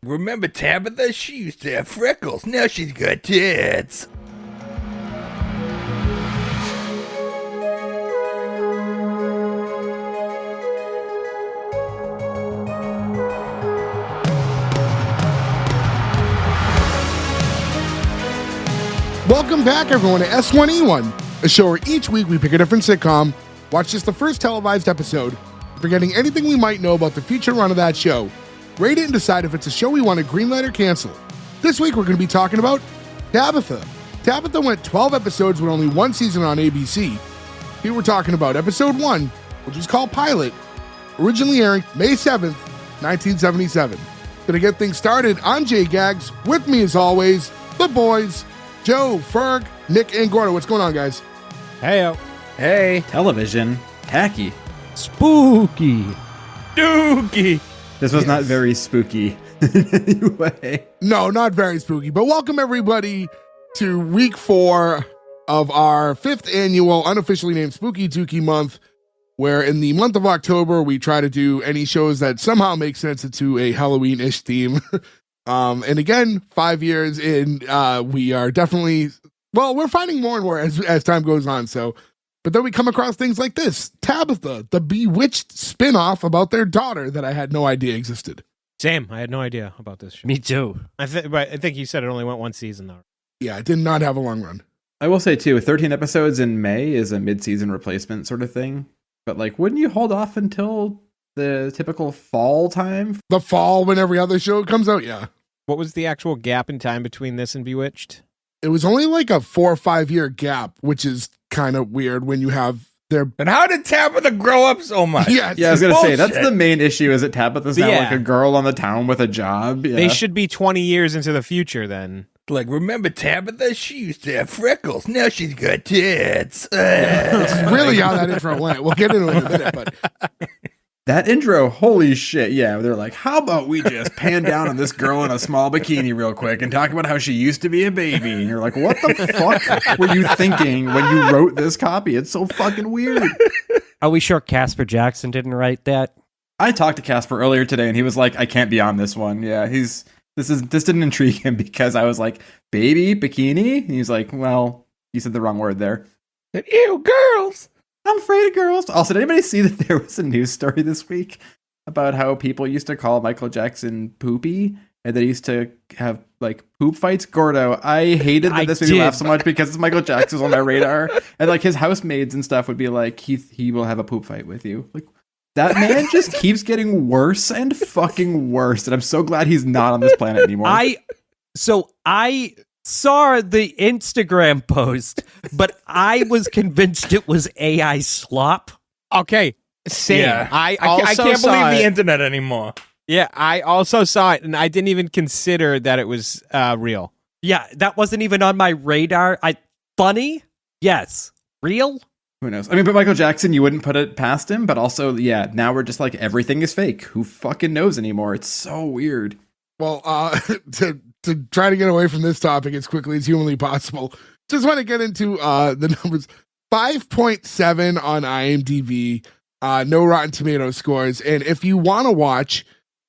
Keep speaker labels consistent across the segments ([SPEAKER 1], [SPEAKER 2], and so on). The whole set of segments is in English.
[SPEAKER 1] Remember Tabitha? She used to have freckles. Now she's got tits.
[SPEAKER 2] Welcome back, everyone, to S1E1, a show where each week we pick a different sitcom, watch just the first televised episode, forgetting anything we might know about the future run of that show, rate it and decide if it's a show we want to greenlight or cancel. This week we're going to be talking about Tabitha. Tabitha went 12 episodes with only one season on ABC. Here we're talking about episode 1, which was called Pilot, originally airing May 7th, 1977. To get things started, I'm Jay Gags. With me, as always, the boys, Joe, Ferg, Nick, and Gordo. What's going on, guys?
[SPEAKER 3] Heyo.
[SPEAKER 4] Hey. Television. Tacky.
[SPEAKER 3] Spooky.
[SPEAKER 1] Dookie.
[SPEAKER 4] This was not very spooky in any way.
[SPEAKER 2] No, not very spooky. But welcome, everybody, to week 4 of our 5th annual unofficially named Spooky Dookie month, where in the month of October, we try to do any shows that somehow make sense into a Halloween-ish theme. And again, 5 years in, we are definitely, well, we're finding more and more as time goes on. So, but then we come across things like this, Tabitha, the Bewitched spinoff about their daughter that I had no idea existed.
[SPEAKER 3] Same. I had no idea about this show.
[SPEAKER 5] Me too.
[SPEAKER 3] I think you said it only went one season, though.
[SPEAKER 2] Yeah, it did not have a long run.
[SPEAKER 4] I will say, too, 13 episodes in May is a mid-season replacement sort of thing. But, like, wouldn't you hold off until the typical fall time?
[SPEAKER 2] The fall when every other show comes out, yeah.
[SPEAKER 3] What was the actual gap in time between this and Bewitched?
[SPEAKER 2] It was only like a 4 or 5 year gap, which is kind of weird when you have their...
[SPEAKER 1] And how did Tabitha grow up so much?
[SPEAKER 2] Yeah,
[SPEAKER 4] Yeah, I was going to say, that's
[SPEAKER 1] bullshit.
[SPEAKER 4] the main issue, is that Tabitha's now
[SPEAKER 3] Yeah.
[SPEAKER 4] like a girl on the town with a job. Yeah.
[SPEAKER 3] They should be 20 years into the future then.
[SPEAKER 1] Like, remember Tabitha? She used to have freckles. Now she's got tits.
[SPEAKER 2] It's really how that intro went. We'll get into it in a minute, but...
[SPEAKER 4] That intro, holy shit, yeah. They're like, how about we just pan down on this girl in a small bikini real quick and talk about how she used to be a baby? And you're like, what the fuck were you thinking when you wrote this copy? It's so fucking weird.
[SPEAKER 5] Are we sure Casper Jackson didn't write that?
[SPEAKER 4] I talked to Casper earlier today and he was like, I can't be on this one. Yeah, this didn't intrigue him because I was like, baby, bikini? And he's like, well, you said the wrong word there.
[SPEAKER 1] Ew, girls.
[SPEAKER 4] I'm afraid of girls. Also, did anybody see that there was a news story this week about how people used to call Michael Jackson poopy and they used to have like poop fights? Gordo, I hated that this made me laugh so much because it's Michael Jackson's on my radar, and like his housemaids and stuff would be like, he will have a poop fight with you. Like, that man just keeps getting worse and fucking worse, and I'm so glad he's not on this planet anymore.
[SPEAKER 5] I saw the Instagram post, but I was convinced it was AI slop.
[SPEAKER 3] Okay, same.
[SPEAKER 1] Yeah.
[SPEAKER 3] I
[SPEAKER 1] can't
[SPEAKER 3] saw
[SPEAKER 1] believe the
[SPEAKER 3] it.
[SPEAKER 1] internet anymore.
[SPEAKER 3] Yeah, I also saw it, and I didn't even consider that it was real.
[SPEAKER 5] Yeah, that wasn't even on my radar. Funny? Yes. Real?
[SPEAKER 4] Who knows? I mean, but Michael Jackson, you wouldn't put it past him, but also, yeah, now we're just like, everything is fake. Who fucking knows anymore? It's so weird.
[SPEAKER 2] Well, to try to get away from this topic as quickly as humanly possible, just want to get into the numbers. 5.7 on IMDb, no Rotten Tomato scores. And if you want to watch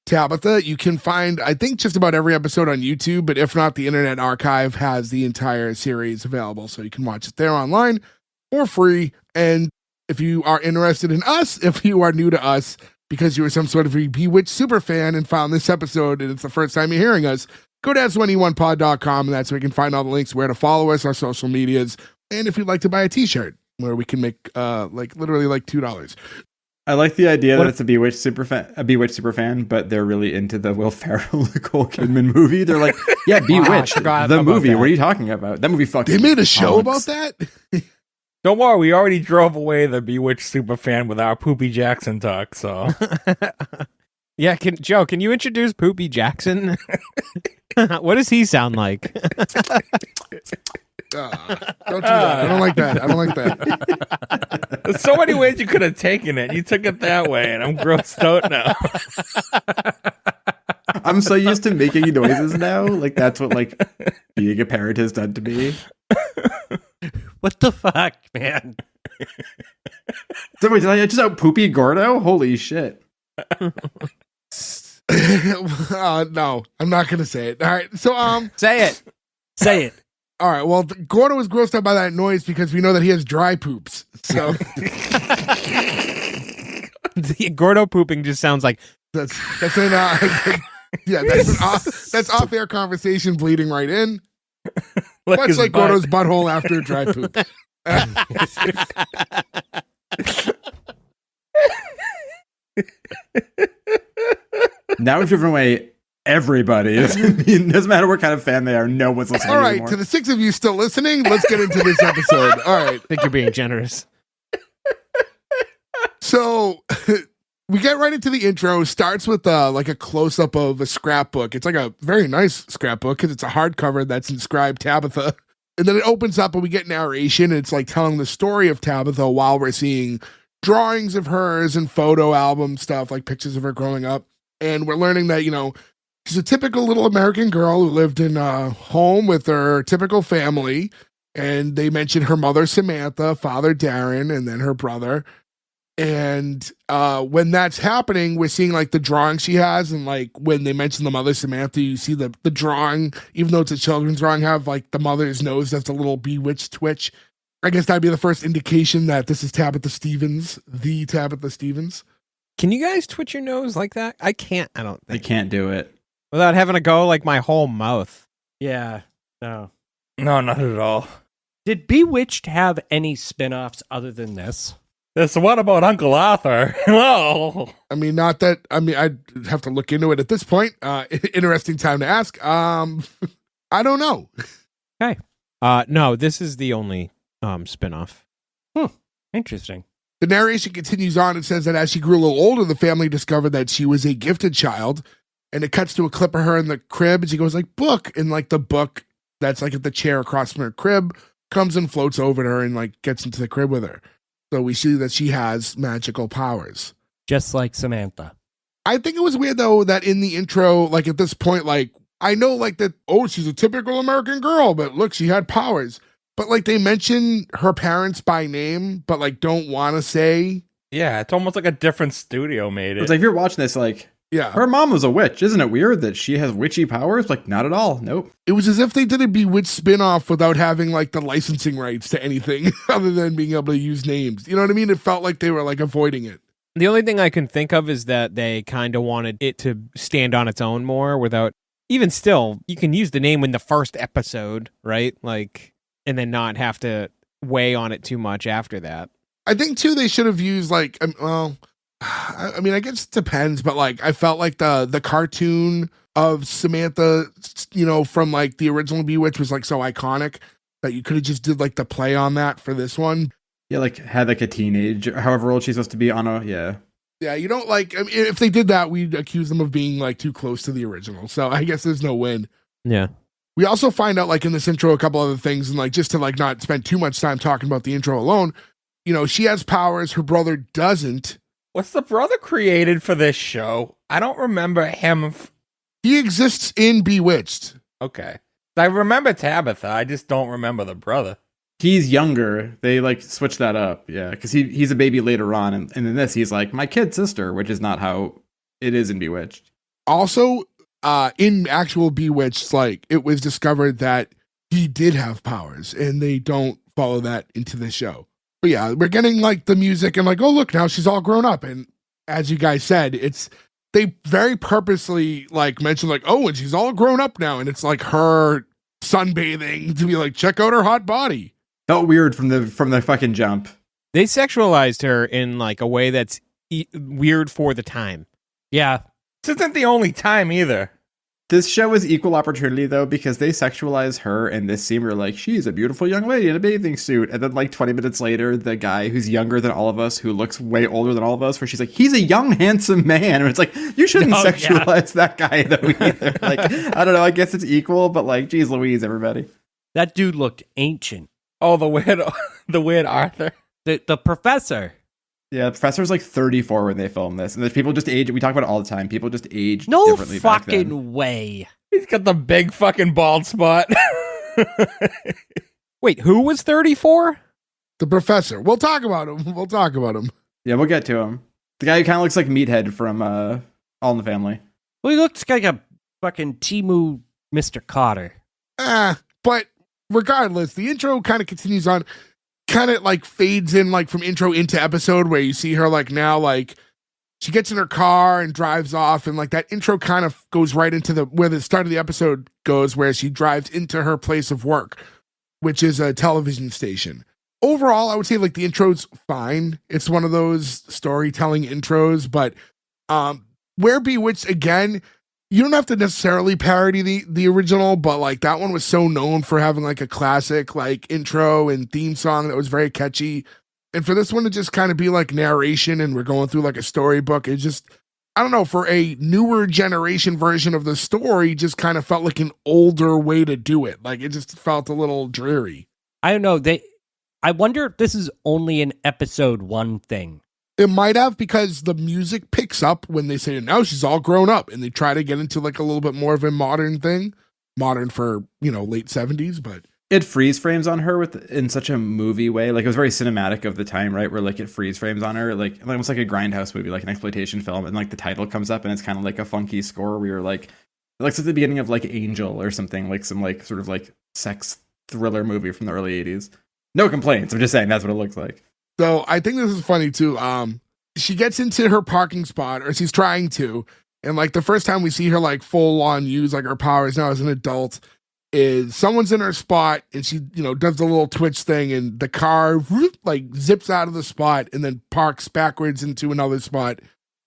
[SPEAKER 2] Tabitha, you can find, I think, just about every episode on YouTube, but if not, the Internet Archive has the entire series available, so you can watch it there online for free. And if you are interested in us, if you are new to us, because you were some sort of a Bewitched super fan and found this episode and it's the first time you're hearing us, go to S1E1pod.com, and that's where you can find all the links where to follow us, our social medias, and if you'd like to buy a t-shirt where we can make literally like $2.
[SPEAKER 4] I like the idea that it's a Bewitched super fan, but they're really into the Will Ferrell Nicole Kidman movie. They're like, yeah, Bewitched, the movie.
[SPEAKER 3] That.
[SPEAKER 4] What are you talking about? That movie fucking.
[SPEAKER 2] They made a show about
[SPEAKER 4] sucks.
[SPEAKER 2] that?
[SPEAKER 1] Don't worry, we already drove away the Bewitched superfan with our Poopy Jackson talk, so...
[SPEAKER 3] Yeah, Joe, can you introduce Poopy Jackson? What does he sound like?
[SPEAKER 2] Don't do that. I don't like that.
[SPEAKER 1] There's so many ways you could have taken it. You took it that way, and I'm grossed out now.
[SPEAKER 4] I'm so used to making noises now. Like, that's what, like, being a parent has done to me.
[SPEAKER 5] What the fuck, man?
[SPEAKER 4] So wait, did I just out Poopy Gordo? Holy shit.
[SPEAKER 2] No, I'm not gonna say it. All right, so
[SPEAKER 3] Say it.
[SPEAKER 5] Say it.
[SPEAKER 2] all right. Well, Gordo was grossed out by that noise because we know that he has dry poops. So
[SPEAKER 3] The Gordo pooping just sounds like
[SPEAKER 2] that's an that's off-air conversation bleeding right in.
[SPEAKER 1] Look
[SPEAKER 2] Much
[SPEAKER 1] his
[SPEAKER 2] like
[SPEAKER 1] butt.
[SPEAKER 2] Gordo's butthole after dry poop.
[SPEAKER 4] Now we've driven away everybody. It doesn't matter what kind of fan they are. No one's listening
[SPEAKER 2] All right,
[SPEAKER 4] anymore.
[SPEAKER 2] to the 6 of you still listening, let's get into this episode. All right.
[SPEAKER 3] I think you're being generous.
[SPEAKER 2] So we get right into the intro. Starts with like a close up of a scrapbook. It's like a very nice scrapbook because it's a hardcover that's inscribed Tabitha. And then it opens up and we get narration. And it's like telling the story of Tabitha while we're seeing drawings of hers and photo album stuff, like pictures of her growing up. And we're learning that, you know, she's a typical little American girl who lived in a home with her typical family. And they mention her mother, Samantha, father, Darren, and then her brother. And when that's happening, we're seeing like the drawing she has. And like when they mention the mother, Samantha, you see the drawing, even though it's a children's drawing, have like the mother's nose that's a little bewitched twitch. I guess that'd be the first indication that this is Tabitha Stephens, the Tabitha Stephens.
[SPEAKER 3] Can you guys twitch your nose like that? I can't. I don't
[SPEAKER 4] They
[SPEAKER 3] think.
[SPEAKER 4] can't do it.
[SPEAKER 3] Without having to go like my whole mouth.
[SPEAKER 5] Yeah. No.
[SPEAKER 1] No, not at all.
[SPEAKER 5] Did Bewitched have any spin-offs other than this?
[SPEAKER 1] So what about Uncle Arthur? Oh,
[SPEAKER 2] I mean, not that, I mean, I'd have to look into it at this point. Interesting time to ask. I don't know.
[SPEAKER 3] No, this is the only spinoff.
[SPEAKER 5] Interesting.
[SPEAKER 2] The narration continues on. It says that as she grew a little older, the family discovered that she was a gifted child. And it cuts to a clip of her in the crib. And she goes like, book. And like the book that's like at the chair across from her crib comes and floats over to her and like gets into the crib with her. So we see that she has magical powers.
[SPEAKER 5] Just like Samantha.
[SPEAKER 2] I think it was weird though that in the intro, like at this point, like I know like that, oh, she's a typical American girl, but look, she had powers. But like they mention her parents by name, but like don't want to say.
[SPEAKER 1] yeah, it's almost like a different studio made it.
[SPEAKER 4] It's like if you're watching this, like
[SPEAKER 2] Yeah.
[SPEAKER 4] her mom was a witch. Isn't it weird that she has witchy powers? Like not at all. Nope.
[SPEAKER 2] It was as if they did a Bewitched spin-off without having like the licensing rights to anything other than being able to use names. You know what I mean? It felt like they were like avoiding it.
[SPEAKER 3] The only thing I can think of is that they kind of wanted it to stand on its own more without, even still, you can use the name in the first episode, right? Like, and then not have to weigh on it too much after that.
[SPEAKER 2] I think too they should have used like well, I mean I guess it depends, but like I felt like the cartoon of Samantha, you know, from like the original Bewitched was like so iconic that you could have just did like the play on that for this one.
[SPEAKER 4] Yeah, like had like a teenage, however old she's supposed to be on a
[SPEAKER 2] Yeah, you don't like. I mean, if they did that, we'd accuse them of being like too close to the original. So I guess there's no win.
[SPEAKER 3] Yeah.
[SPEAKER 2] We also find out like in this intro a couple other things, and like just to like not spend too much time talking about the intro alone. You know, she has powers, her brother doesn't.
[SPEAKER 1] Was the brother created for this show? I don't remember him.
[SPEAKER 2] He exists in Bewitched.
[SPEAKER 1] Okay. I remember Tabitha. I just don't remember the brother.
[SPEAKER 4] He's younger. They like switch that up. Yeah, because he's a baby later on, and in this he's like my kid sister, which is not how it is in Bewitched.
[SPEAKER 2] Also, in actual Bewitched, like it was discovered that he did have powers, and they don't follow that into the show. But yeah, we're getting like the music and like, oh look, now she's all grown up. And as you guys said, they very purposely like mention like, oh, and she's all grown up now, and it's like her sunbathing to be like, check out her hot body.
[SPEAKER 4] Felt weird from the fucking jump.
[SPEAKER 3] They sexualized her in like a way that's weird for the time.
[SPEAKER 5] Yeah.
[SPEAKER 1] This isn't the only time either.
[SPEAKER 4] This show is equal opportunity though, because they sexualize her in this scene where like she's a beautiful young lady in a bathing suit, and then like 20 minutes later, the guy who's younger than all of us, who looks way older than all of us, where she's like, he's a young handsome man, and it's like you shouldn't sexualize that guy though either. Like I don't know, I guess it's equal, but like geez Louise, everybody.
[SPEAKER 5] That dude looked ancient.
[SPEAKER 1] Oh, the weird Arthur.
[SPEAKER 5] The professor.
[SPEAKER 4] Yeah, the professor's like 34 when they film this, and there's people just age. We talk about it all the time. People just age
[SPEAKER 5] No
[SPEAKER 4] differently back then.
[SPEAKER 5] fucking way.
[SPEAKER 1] He's got the big fucking bald spot.
[SPEAKER 3] Wait, who was 34?
[SPEAKER 2] The professor. We'll talk about him.
[SPEAKER 4] Yeah, we'll get to him. The guy who kind of looks like Meathead from All in the Family.
[SPEAKER 5] Well, he looks like a fucking Timu Mr. Cotter.
[SPEAKER 2] But regardless, the intro kind of continues on, kind of like fades in like from intro into episode where you see her like now like she gets in her car and drives off, and like that intro kind of goes right into where the start of the episode goes, where she drives into her place of work, which is a television station. Overall, I would say like the intro's fine. It's one of those storytelling intros, but where Bewitched, again, you don't have to necessarily parody the original, but like that one was so known for having like a classic like intro and theme song that was very catchy. And for this one to just kind of be like narration and we're going through like a storybook, it just, I don't know, for a newer generation version of the story, just kind of felt like an older way to do it. Like it just felt a little dreary.
[SPEAKER 5] I don't know. I wonder if this is only an episode 1 thing.
[SPEAKER 2] It might have, because the music picks up when they say now she's all grown up, and they try to get into like a little bit more of a modern thing, modern for, you know, late 70s, but
[SPEAKER 4] it freeze frames on her in such a movie way. Like it was very cinematic of the time, right? Where like it freeze frames on her, like almost like a grindhouse movie, like an exploitation film. And like the title comes up and it's kind of like a funky score where you're like, it looks at the beginning of like Angel or something, like some like sort of like sex thriller movie from the early 80s. No complaints. I'm just saying that's what it looks like.
[SPEAKER 2] So I think this is funny too. She gets into her parking spot, or she's trying to, and like the first time we see her like full on use like her powers now as an adult is someone's in her spot, and she, you know, does the little twitch thing, and the car whoop, like zips out of the spot and then parks backwards into another spot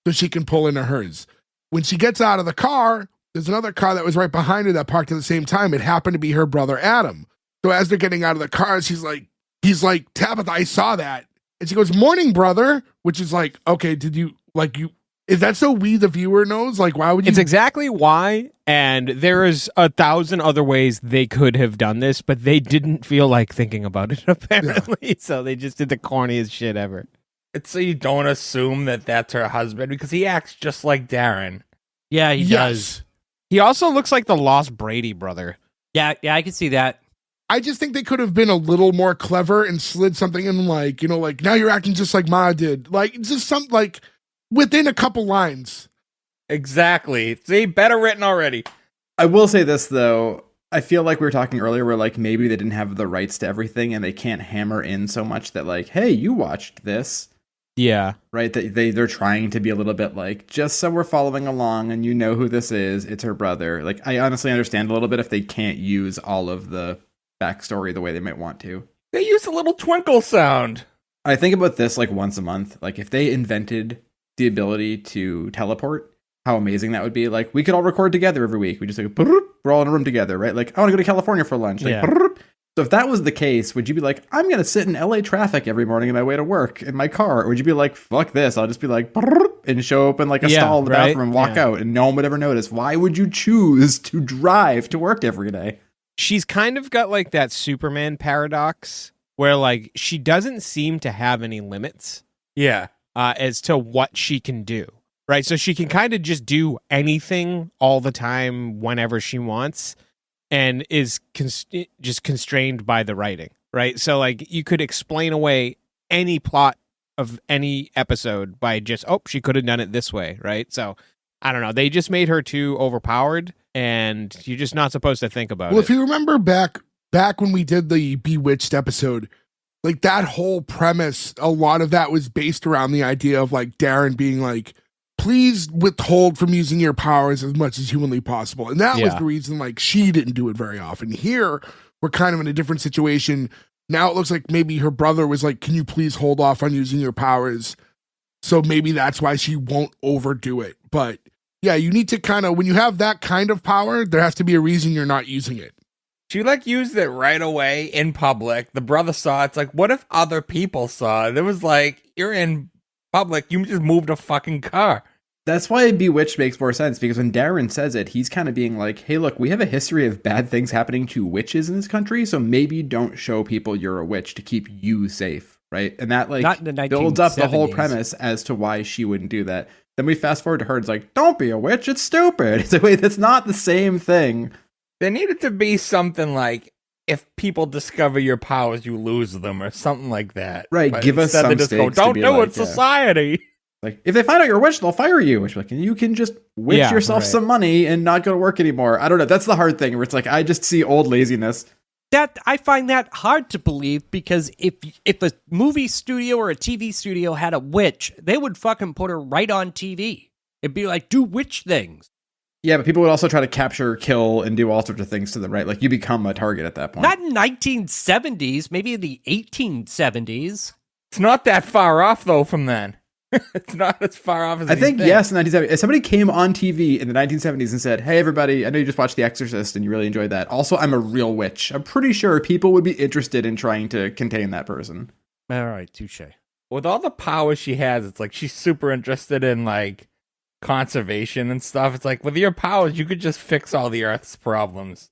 [SPEAKER 2] so she can pull into hers. When she gets out of the car, there's another car that was right behind her that parked at the same time. It happened to be her brother Adam. So as they're getting out of the car, he's like, Tabitha, I saw that. And she goes, morning, brother, which is like, okay, did you, like, you, is that so we, the viewer, knows? Like, why would you?
[SPEAKER 3] It's exactly why, and there is 1,000 other ways they could have done this, but they didn't feel like thinking about it, apparently, so they just did the corniest shit ever.
[SPEAKER 1] It's so you don't assume that that's her husband, because he acts just like Darren.
[SPEAKER 5] Yeah, he does.
[SPEAKER 3] He also looks like the Lost Brady brother.
[SPEAKER 5] Yeah, I can see that.
[SPEAKER 2] I just think they could have been a little more clever and slid something in, like, you know, like, now you're acting just like Ma did. Like, just some, like, within a couple lines.
[SPEAKER 1] Exactly. See, better written already.
[SPEAKER 4] I will say this, though. I feel like we were talking earlier where, like, maybe they didn't have the rights to everything and they can't hammer in so much that, like, hey, you watched this.
[SPEAKER 3] Yeah.
[SPEAKER 4] Right? They're trying to be a little bit like, just so we're following along and you know who this is, it's her brother. Like, I honestly understand a little bit if they can't use all of the backstory the way they might want to.
[SPEAKER 1] They use a little twinkle sound.
[SPEAKER 4] I think about this like once a month. Like if they invented the ability to teleport, how amazing that would be. Like we could all record together every week. We just like, we're all in a room together, right? Like I want to go to California for lunch. Like,
[SPEAKER 5] Yeah.
[SPEAKER 4] So if that was the case, would you be like, I'm going to sit in LA traffic every morning on my way to work in my car? Or would you be like, fuck this, I'll just be like, and show up in like a stall in the bathroom and walk out and no one would ever notice? Why would you choose to drive to work every day?
[SPEAKER 3] She's kind of got like that Superman paradox where like she doesn't seem to have any limits
[SPEAKER 1] Yeah.
[SPEAKER 3] as to what she can do, right? So she can kind of just do anything all the time whenever she wants and is just constrained by the writing, right? So like you could explain away any plot of any episode by just, oh, she could have done it this way, right? So I don't know. They just made her too overpowered, and you're just not supposed to think about
[SPEAKER 2] Well,
[SPEAKER 3] it.
[SPEAKER 2] if you remember back when we did the Bewitched episode, like that whole premise, a lot of that was based around the idea of like Darren being like, please withhold from using your powers as much as humanly possible. And that was
[SPEAKER 3] Yeah.
[SPEAKER 2] the reason like she didn't do it very often. Here, we're kind of in a different situation. Now it looks like maybe her brother was like, can you please hold off on using your powers? So maybe that's why she won't overdo it. But yeah, you need to kind of, when you have that kind of power, there has to be a reason you're not using it.
[SPEAKER 1] She like used it right away in public. The brother saw it. It's like, what if other people saw it? It was like, you're in public. You just moved a fucking car.
[SPEAKER 4] That's why Bewitched makes more sense, because when Darren says it, he's kind of being like, hey, look, we have a history of bad things happening to witches in this country, so maybe don't show people you're a witch to keep you safe, right? And that like
[SPEAKER 5] Not in the
[SPEAKER 4] builds up the whole
[SPEAKER 5] 1970s.
[SPEAKER 4] premise as to why she wouldn't do that. Then we fast forward to her, it's like, don't be a witch, it's stupid. It's like, wait, that's not the same thing.
[SPEAKER 1] There needed to be something like, if people discover your powers, you lose them, or something like that.
[SPEAKER 4] Right,
[SPEAKER 1] But
[SPEAKER 4] give us
[SPEAKER 1] instead they
[SPEAKER 4] some
[SPEAKER 1] just go,
[SPEAKER 4] stakes to
[SPEAKER 1] don't
[SPEAKER 4] be
[SPEAKER 1] do
[SPEAKER 4] like,
[SPEAKER 1] it,
[SPEAKER 4] yeah.
[SPEAKER 1] society.
[SPEAKER 4] Like, if they find out you're a witch, they'll fire you. Which, like, you can just witch
[SPEAKER 3] Yeah,
[SPEAKER 4] yourself
[SPEAKER 3] right.
[SPEAKER 4] some money and not go to work anymore. I don't know. That's the hard thing where it's like, I just see old laziness.
[SPEAKER 5] That I find that hard to believe because if a movie studio or a TV studio had a witch, they would fucking put her right on TV. It'd be like, do witch things.
[SPEAKER 4] Yeah, but people would also try to capture, kill, and do all sorts of things to them, right? Like, you become a target at that point.
[SPEAKER 5] Not in 1970s, maybe in the 1870s.
[SPEAKER 1] It's not that far off though from then. It's not as far off as
[SPEAKER 4] I
[SPEAKER 1] you
[SPEAKER 4] think, yes, in 1970, if somebody came on TV in the 1970s and said, hey, everybody, I know you just watched The Exorcist and you really enjoyed that. Also, I'm a real witch. I'm pretty sure people would be interested in trying to contain that person.
[SPEAKER 5] All right, touche.
[SPEAKER 1] With all the powers she has, it's like she's super interested in like conservation and stuff. It's like with your powers, you could just fix all the Earth's problems.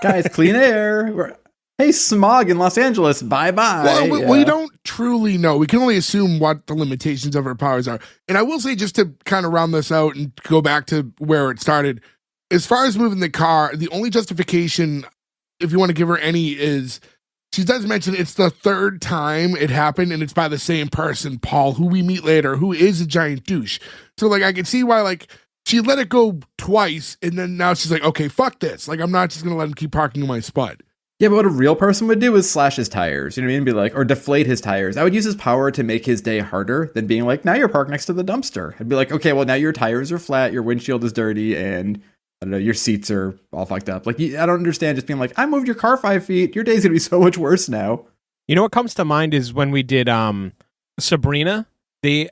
[SPEAKER 4] Guys, clean air. Hey, smog in Los Angeles. Bye-bye.
[SPEAKER 2] Well, we don't truly know. We can only assume what the limitations of her powers are. And I will say, just to kind of round this out and go back to where it started, as far as moving the car, the only justification, if you want to give her any, is she does mention it's the third time it happened, and it's by the same person, Paul, who we meet later, who is a giant douche. So, like, I can see why, like, she let it go twice, and then now she's like, okay, fuck this. Like, I'm not just going to let him keep parking in my spot.
[SPEAKER 4] Yeah, but what a real person would do is slash his tires, you know what I mean? Be like, or deflate his tires. I would use his power to make his day harder than being like, now you're parked next to the dumpster. I'd be like, okay, well, now your tires are flat, your windshield is dirty, and I don't know, your seats are all fucked up. Like, I don't understand just being like, I moved your car 5 feet. Your day's gonna be so much worse now.
[SPEAKER 3] You know what comes to mind is when we did Sabrina, they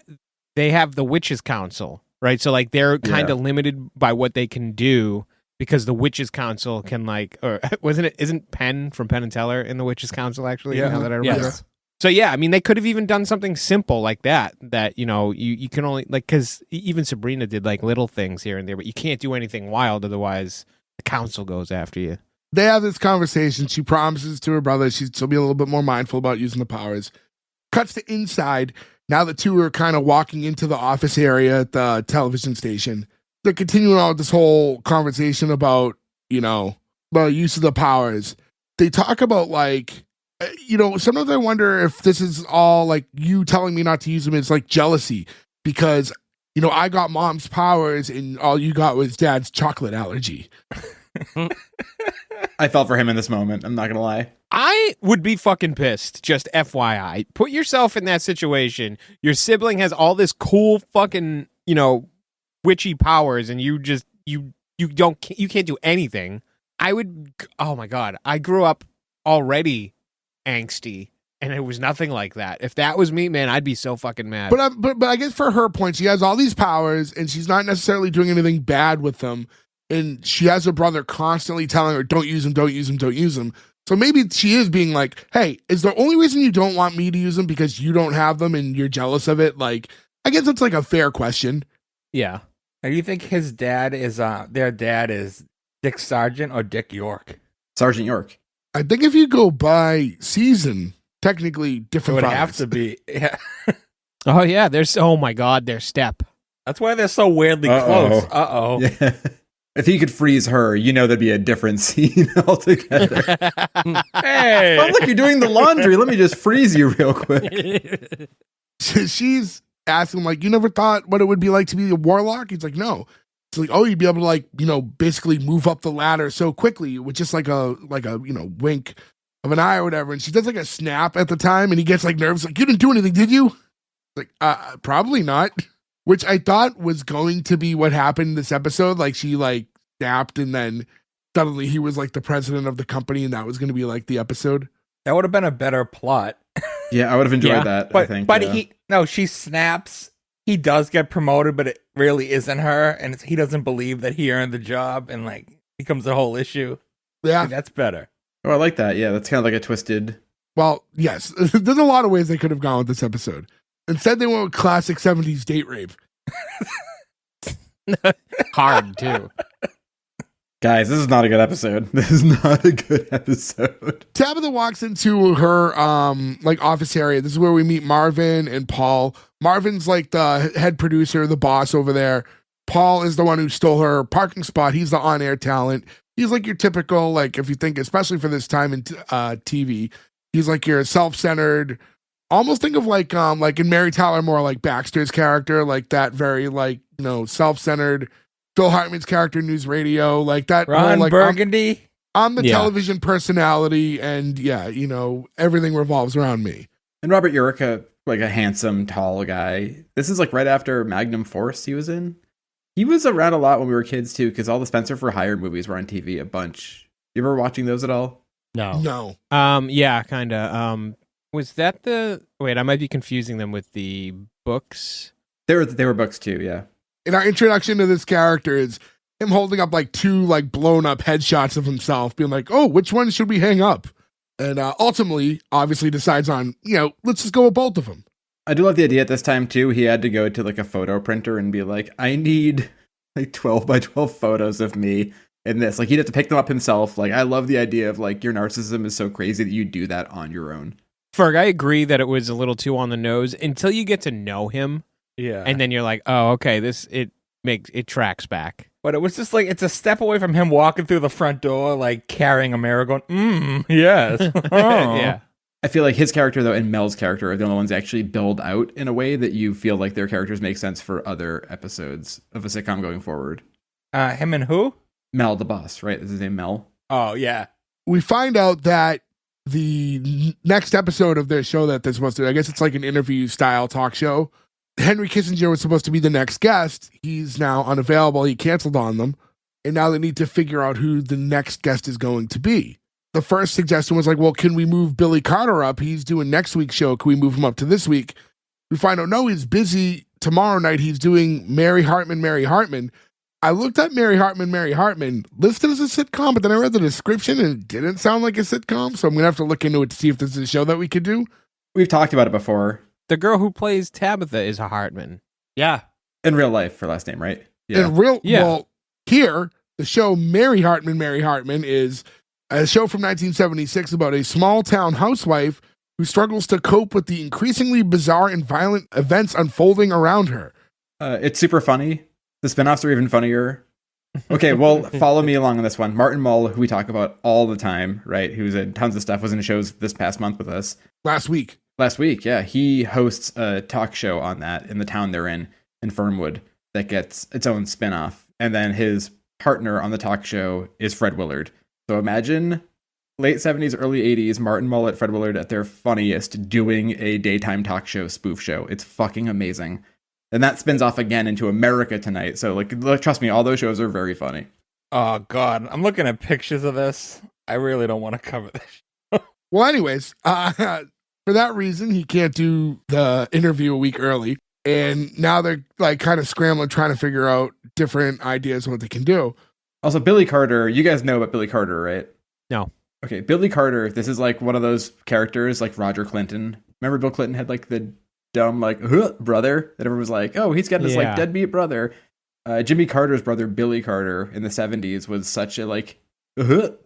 [SPEAKER 3] have the Witches Council, right? So like they're kind of limited by what they can do because the Witches Council can like, or isn't Penn from Penn and Teller in the Witches Council actually?
[SPEAKER 1] Yeah.
[SPEAKER 3] Now that I remember.
[SPEAKER 1] Yes.
[SPEAKER 3] So yeah, I mean, they could have even done something simple like that, you know, you can only like, because even Sabrina did like little things here and there, but you can't do anything wild. Otherwise the council goes after you.
[SPEAKER 2] They have this conversation. She promises to her brother she'll be a little bit more mindful about using the powers. Cuts to inside. Now the two are kind of walking into the office area at the television station. They're continuing on with this whole conversation about, you know, the use of the powers. They talk about like, you know, sometimes I wonder if this is all like you telling me not to use them is like jealousy because, you know, I got mom's powers and all you got was dad's chocolate allergy.
[SPEAKER 4] I felt for him in this moment. I'm not gonna lie.
[SPEAKER 3] I would be fucking pissed, just FYI. Put yourself in that situation. Your sibling has all this cool fucking, you know, witchy powers and you just you can't do anything. I would, oh my god, I grew up already angsty and it was nothing like that. If that was me, man, I'd be so fucking mad.
[SPEAKER 2] But I guess for her point, she has all these powers and she's not necessarily doing anything bad with them. And she has her brother constantly telling her, don't use them, don't use them, don't use them. So maybe she is being like, hey, is the only reason you don't want me to use them because you don't have them and you're jealous of it? Like, I guess that's like a fair question.
[SPEAKER 3] Yeah.
[SPEAKER 1] Now, do you think his dad is their dad is Dick Sargent or Dick York?
[SPEAKER 4] Sergeant York.
[SPEAKER 2] I think if you go by season, technically
[SPEAKER 1] It
[SPEAKER 2] different
[SPEAKER 1] would
[SPEAKER 2] fathers.
[SPEAKER 1] have to be. Yeah.
[SPEAKER 3] Oh yeah, oh my god, their step.
[SPEAKER 1] That's why they're so weirdly close. Uh-oh.
[SPEAKER 4] Yeah. If he could freeze her, you know, there'd be a different scene altogether.
[SPEAKER 1] Hey.
[SPEAKER 4] Oh, look, you're doing the laundry. Let me just freeze you real quick.
[SPEAKER 2] She's asking, like, you never thought what it would be like to be a warlock? He's like, no. It's like, oh, you'd be able to, like, you know, basically move up the ladder so quickly with just like a you know, wink of an eye or whatever. And she does like a snap at the time and he gets like nervous, like, you didn't do anything, did you? Like, probably not. Which I thought was going to be what happened in this episode. Like, she like snapped and then suddenly he was like the president of the company and that was going to be like the episode.
[SPEAKER 1] That would have been a better plot.
[SPEAKER 4] Yeah, I would have enjoyed
[SPEAKER 3] Yeah.
[SPEAKER 4] that,
[SPEAKER 1] But
[SPEAKER 4] I think.
[SPEAKER 1] but
[SPEAKER 4] yeah.
[SPEAKER 1] she snaps. He does get promoted, but it really isn't her, and he doesn't believe that he earned the job, and like becomes a whole issue.
[SPEAKER 2] Yeah.
[SPEAKER 1] That's better.
[SPEAKER 4] Oh, I like that. Yeah, that's kind of like a twisted.
[SPEAKER 2] Well, yes. There's a lot of ways they could have gone with this episode. Instead, they went with classic 70s date rape.
[SPEAKER 3] Hard too.
[SPEAKER 4] Guys, this is not a good episode. This is not a good episode.
[SPEAKER 2] Tabitha walks into her like office area. This is where we meet Marvin and Paul. Marvin's like the head producer, the boss over there. Paul is the one who stole her parking spot. He's the on-air talent. He's like your typical, like, if you think, especially for this time in TV, he's like your self-centered, almost think of like in Mary Tyler Moore, like Baxter's character, like that very like, self-centered Phil Hartman's character in News Radio, like that
[SPEAKER 1] Ron
[SPEAKER 2] whole, like,
[SPEAKER 1] Burgundy.
[SPEAKER 2] I'm the
[SPEAKER 3] Yeah.
[SPEAKER 2] television personality, and everything revolves around me.
[SPEAKER 4] And Robert Urich, like a handsome, tall guy. This is like right after Magnum Force he was in. He was around a lot when we were kids too, because all the Spencer for Hire movies were on TV a bunch. You ever watching those at all?
[SPEAKER 5] No.
[SPEAKER 2] No.
[SPEAKER 3] Yeah, kind of. Was that wait, I might be confusing them with the books.
[SPEAKER 4] They were books too, yeah.
[SPEAKER 2] And our introduction to this character is him holding up like two like blown up headshots of himself, being like, oh, which one should we hang up? And ultimately, obviously decides on, let's just go with both of them.
[SPEAKER 4] I do love the idea at this time too. He had to go to like a photo printer and be like, I need like 12 by 12 photos of me in this. Like he'd have to pick them up himself. Like I love the idea of like your narcissism is so crazy that you do that on your own.
[SPEAKER 3] Ferg, I agree that it was a little too on the nose until you get to know him,
[SPEAKER 1] Yeah.
[SPEAKER 3] and then you're like, oh, okay, it tracks back.
[SPEAKER 1] But it was just like, it's a step away from him walking through the front door, like carrying a mirror going, yes. Oh.
[SPEAKER 3] Yeah.
[SPEAKER 4] I feel like his character though and Mel's character are the only ones that actually build out in a way that you feel like their characters make sense for other episodes of a sitcom going forward.
[SPEAKER 1] Him and who?
[SPEAKER 4] Mel, the boss, right? Is his name Mel?
[SPEAKER 1] Oh, yeah.
[SPEAKER 2] We find out that the next episode of their show that they're supposed to, I guess it's like an interview style talk show. Henry Kissinger was supposed to be the next guest. He's now unavailable. He canceled on them. And now they need to figure out who the next guest is going to be. The first suggestion was like, well, can we move Billy Carter up? He's doing next week's show. Can we move him up to this week? We find out, no, he's busy tomorrow night. He's doing Mary Hartman. I looked at Mary Hartman, listed as a sitcom, but then I read the description and it didn't sound like a sitcom. So I'm going to have to look into it to see if this is a show that we could do.
[SPEAKER 4] We've talked about it before.
[SPEAKER 3] The girl who plays Tabitha is a Hartman.
[SPEAKER 5] Yeah.
[SPEAKER 4] In real life, her last name, right? Yeah.
[SPEAKER 2] Well, here, the show Mary Hartman is a show from 1976 about a small town housewife who struggles to cope with the increasingly bizarre and violent events unfolding around her.
[SPEAKER 4] It's super funny. The spinoffs are even funnier. Okay, well, follow me along on this one. Martin Mull, who we talk about all the time, right? Who's in tons of stuff, was in shows this past month with us.
[SPEAKER 2] Last week,
[SPEAKER 4] yeah. He hosts a talk show on that in the town they're in Fernwood, that gets its own spinoff. And then his partner on the talk show is Fred Willard. So imagine late 70s, early 80s, Martin Mull and Fred Willard at their funniest doing a daytime talk show spoof show. It's fucking amazing. And that spins off again into America Tonight. So, like, trust me, all those shows are very funny.
[SPEAKER 1] Oh, God. I'm looking at pictures of this. I really don't want to cover this.
[SPEAKER 2] well, anyways, for that reason, he can't do the interview a week early. And now they're like kind of scrambling, trying to figure out different ideas of what they can do.
[SPEAKER 4] Also, Billy Carter, you guys know about Billy Carter, right?
[SPEAKER 3] No.
[SPEAKER 4] Okay, Billy Carter, this is like one of those characters like Roger Clinton. Remember Bill Clinton had like the dumb like brother that everyone was like, oh, he's got this like deadbeat brother. Jimmy Carter's brother, Billy Carter, in the 70s was such a like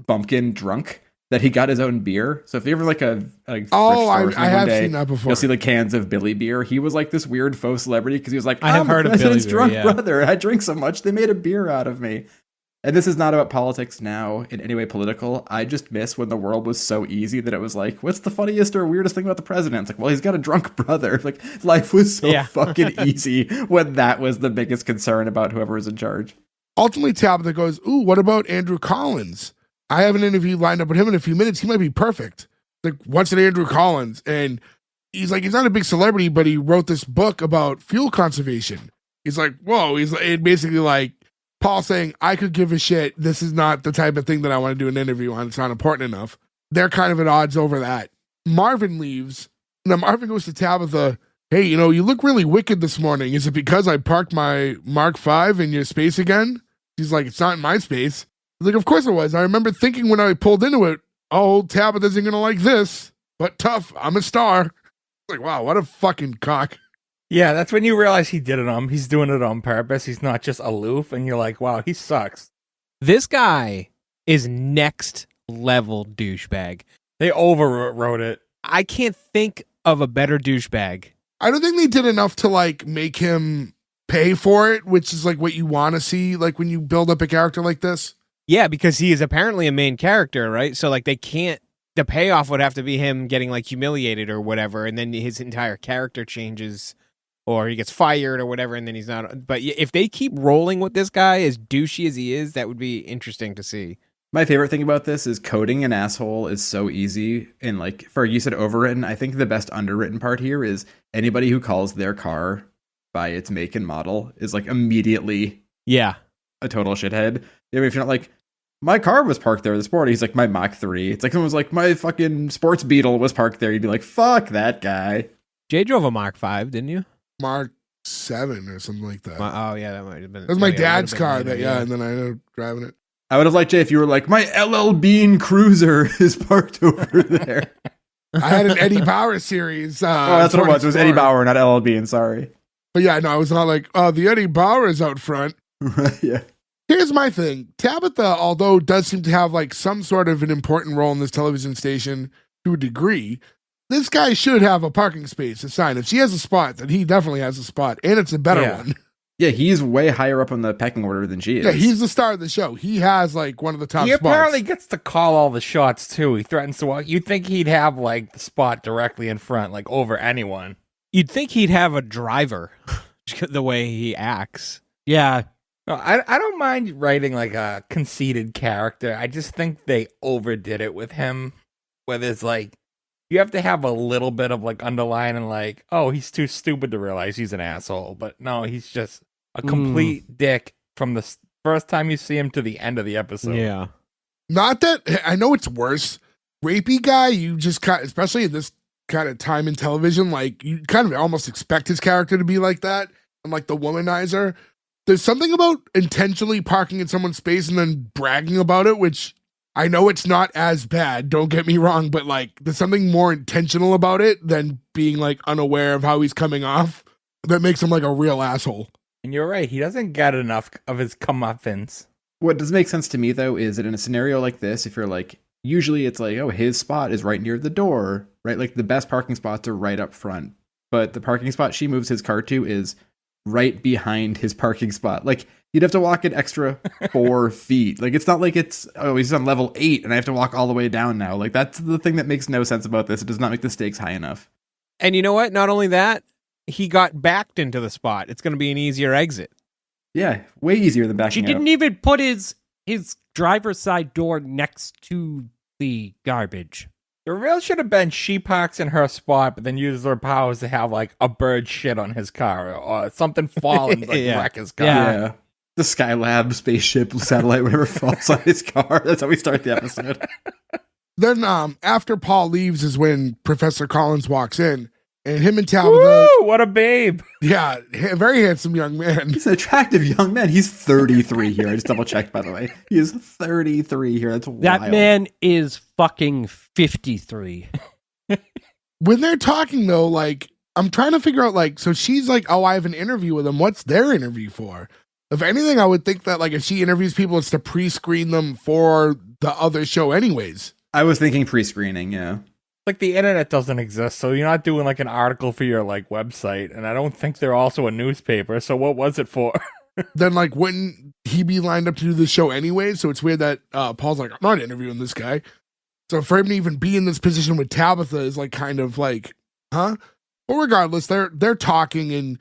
[SPEAKER 4] bumpkin drunk that he got his own beer. So if you ever like a I
[SPEAKER 2] have seen that before.
[SPEAKER 4] You'll see like cans of Billy beer. He was like this weird faux celebrity because he was like,
[SPEAKER 3] I have heard of Billy beer,
[SPEAKER 4] drunk
[SPEAKER 3] yeah.
[SPEAKER 4] brother. I drink so much they made a beer out of me. And this is not about politics now in any way political. I just miss when the world was so easy that it was like, what's the funniest or weirdest thing about the president? It's like, well, he's got a drunk brother. Like, life was so fucking easy when that was the biggest concern about whoever was in charge.
[SPEAKER 2] Ultimately, Tabitha goes, ooh, what about Andrew Collins? I have an interview lined up with him in a few minutes. He might be perfect. Like, what's an Andrew Collins? And he's like, he's not a big celebrity, but he wrote this book about fuel conservation. He's like, whoa. He's basically like, Paul saying, I could give a shit. This is not the type of thing that I want to do an interview on. It's not important enough. They're kind of at odds over that. Marvin leaves. Now Marvin goes to Tabitha. Hey, you look really wicked this morning. Is it because I parked my Mark V in your space again? She's like, it's not in my space. He's like, of course it was. I remember thinking when I pulled into it, oh, Tabitha isn't going to like this. But tough. I'm a star. Like, wow, what a fucking cock.
[SPEAKER 1] Yeah, that's when you realize he's doing it on purpose. He's not just aloof, and you're like, wow, he sucks.
[SPEAKER 3] This guy is next level douchebag.
[SPEAKER 1] They overwrote it.
[SPEAKER 3] I can't think of a better douchebag.
[SPEAKER 2] I don't think they did enough to like make him pay for it, which is like what you want to see, like when you build up a character like this.
[SPEAKER 3] Yeah, because he is apparently a main character, right? So like they can't the payoff would have to be him getting like humiliated or whatever, and then his entire character changes, or he gets fired or whatever, and then he's not. But if they keep rolling with this guy as douchey as he is, that would be interesting to see.
[SPEAKER 4] My favorite thing about this is coding an asshole is so easy. And like, for you said overwritten, I think the best underwritten part here is anybody who calls their car by its make and model is like immediately
[SPEAKER 3] Yeah.
[SPEAKER 4] a total shithead. I mean, if you're not like, my car was parked there this morning, he's like, my Mach 3. It's like someone was like, my fucking sports Beetle was parked there. You'd be like, fuck that guy.
[SPEAKER 3] Jay drove a Mark 5, didn't you?
[SPEAKER 2] Mark 7 or something like that.
[SPEAKER 3] Oh, yeah, that might have been.
[SPEAKER 2] That was my
[SPEAKER 3] yeah, it
[SPEAKER 2] dad's
[SPEAKER 3] would've been
[SPEAKER 2] car.
[SPEAKER 3] later,
[SPEAKER 2] That yeah, and then I ended up driving it.
[SPEAKER 4] I would have liked Jay if you were like, my LL Bean Cruiser is parked over there.
[SPEAKER 2] I had an Eddie Bauer series.
[SPEAKER 4] Oh, that's what it was. It was Eddie
[SPEAKER 2] Explorer.
[SPEAKER 4] Bauer, not LL Bean. Sorry.
[SPEAKER 2] But yeah, no, I was not like, oh, the Eddie Bauer is out front.
[SPEAKER 4] Right, yeah.
[SPEAKER 2] Here's my thing. Tabitha, although does seem to have like some sort of an important role in this television station to a degree, this guy should have a parking space assigned. If she has a spot, then he definitely has a spot, and it's a better
[SPEAKER 1] Yeah.
[SPEAKER 2] one.
[SPEAKER 4] Yeah, he's way higher up on the pecking order than she is.
[SPEAKER 2] Yeah, he's the star of the show. He has like one of the top
[SPEAKER 1] He
[SPEAKER 2] spots.
[SPEAKER 1] apparently gets to call all the shots too. He threatens to walk. You'd think he'd have like the spot directly in front, like over anyone.
[SPEAKER 3] You'd think he'd have a driver the way he acts.
[SPEAKER 5] Yeah.
[SPEAKER 1] No, I don't mind writing like a conceited character. I just think they overdid it with him. Where there's like, you have to have a little bit of like underlying and like, oh, he's too stupid to realize he's an asshole. But no, he's just a complete dick from the first time you see him to the end of the episode.
[SPEAKER 3] Yeah.
[SPEAKER 2] Not that I know it's worse. Rapey guy, you just kind, especially in this kind of time in television, like you kind of almost expect his character to be like that, and like the womanizer. There's something about intentionally parking in someone's space and then bragging about it, which I know it's not as bad. Don't get me wrong, but like there's something more intentional about it than being like unaware of how he's coming off that makes him like a real asshole.
[SPEAKER 1] And you're right, he doesn't get enough of his comeuppance.
[SPEAKER 4] What does make sense to me, though, is that in a scenario like this, if you're like, usually it's like, oh, his spot is right near the door, right? Like the best parking spots are right up front. But the parking spot she moves his car to is right behind his parking spot. Like, you'd have to walk an extra 4 feet. Like, it's not like it's, oh, he's on level 8 and I have to walk all the way down now. Like, that's the thing that makes no sense about this. It does not make the stakes high enough.
[SPEAKER 3] And you know what? Not only that, he got backed into the spot. It's going to be an easier exit.
[SPEAKER 4] Yeah, way easier than backing
[SPEAKER 5] She didn't
[SPEAKER 4] out.
[SPEAKER 5] even put his driver's side door next to the garbage.
[SPEAKER 1] The real should have been she parks in her spot, but then uses her powers to have like a bird shit on his car or something fall and like
[SPEAKER 3] Yeah.
[SPEAKER 1] wreck his car.
[SPEAKER 5] Yeah.
[SPEAKER 4] The Skylab spaceship satellite, whatever falls on his car. That's how we start the episode.
[SPEAKER 2] Then after Paul leaves is when Professor Collins walks in, and him and Tabitha,
[SPEAKER 1] Woo! What a babe!
[SPEAKER 2] yeah, very handsome young man.
[SPEAKER 4] He's an attractive young man. He's 33 here. I just double checked, by the way. He is 33 here. That's wild.
[SPEAKER 5] That man is fucking 53.
[SPEAKER 2] When they're talking though, like I'm trying to figure out like, so she's like, oh, I have an interview with him. What's their interview for? If anything, I would think that like if she interviews people, it's to pre-screen them for the other show anyways.
[SPEAKER 4] I was thinking pre-screening, yeah.
[SPEAKER 1] Like the internet doesn't exist, so you're not doing like an article for your like website, and I don't think they're also a newspaper. So what was it for?
[SPEAKER 2] Then like wouldn't he be lined up to do the show anyway? So it's weird that Paul's like, I'm not interviewing this guy. So for him to even be in this position with Tabitha is like kind of like, huh? Well, regardless, they're talking, and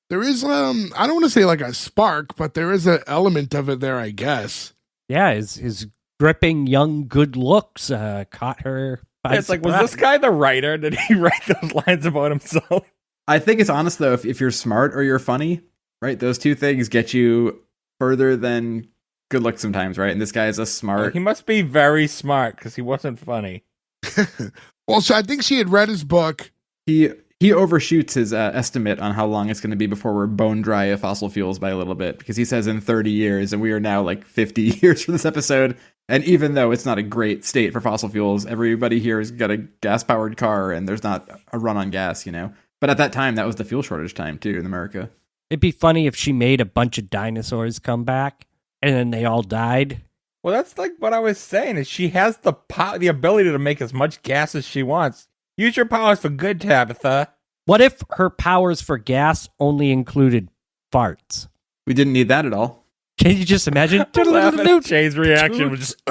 [SPEAKER 2] there is I don't want to say like a spark, but there is an element of it there, I guess.
[SPEAKER 5] Yeah, his dripping young good looks caught her by
[SPEAKER 1] It's like, was
[SPEAKER 5] surprise.
[SPEAKER 1] this guy the writer? Did he write those lines about himself?
[SPEAKER 4] I think it's honest, though, if you're smart or you're funny, right? Those two things get you further than good looks sometimes, right? And this guy is a smart...
[SPEAKER 1] He must be very smart because he wasn't funny.
[SPEAKER 2] Well, so I think she had read his book.
[SPEAKER 4] He overshoots his estimate on how long it's going to be before we're bone dry of fossil fuels by a little bit, because he says in 30 years, and we are now like 50 years for this episode. And even though it's not a great state for fossil fuels, everybody here has got a gas-powered car, and there's not a run on gas, you know? But at that time, that was the fuel shortage time, too, in America.
[SPEAKER 5] It'd be funny if she made a bunch of dinosaurs come back and then they all died.
[SPEAKER 1] Well, that's like what I was saying. Is she has the ability to make as much gas as she wants. Use your powers for good, Tabitha.
[SPEAKER 5] What if her powers for gas only included farts?
[SPEAKER 4] We didn't need that at all.
[SPEAKER 5] Can you just imagine?
[SPEAKER 1] Laughing at Jay's reaction was just,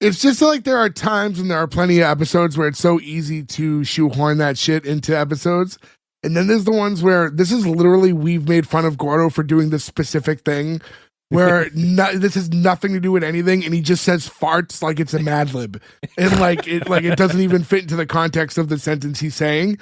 [SPEAKER 2] It's just like there are times and there are plenty of episodes where it's so easy to shoehorn that shit into episodes. And then there's the ones where this is literally we've made fun of Gordo for doing this specific thing where this has nothing to do with anything, and he just says farts like it's a Mad Lib, and it doesn't even fit into the context of the sentence he's saying,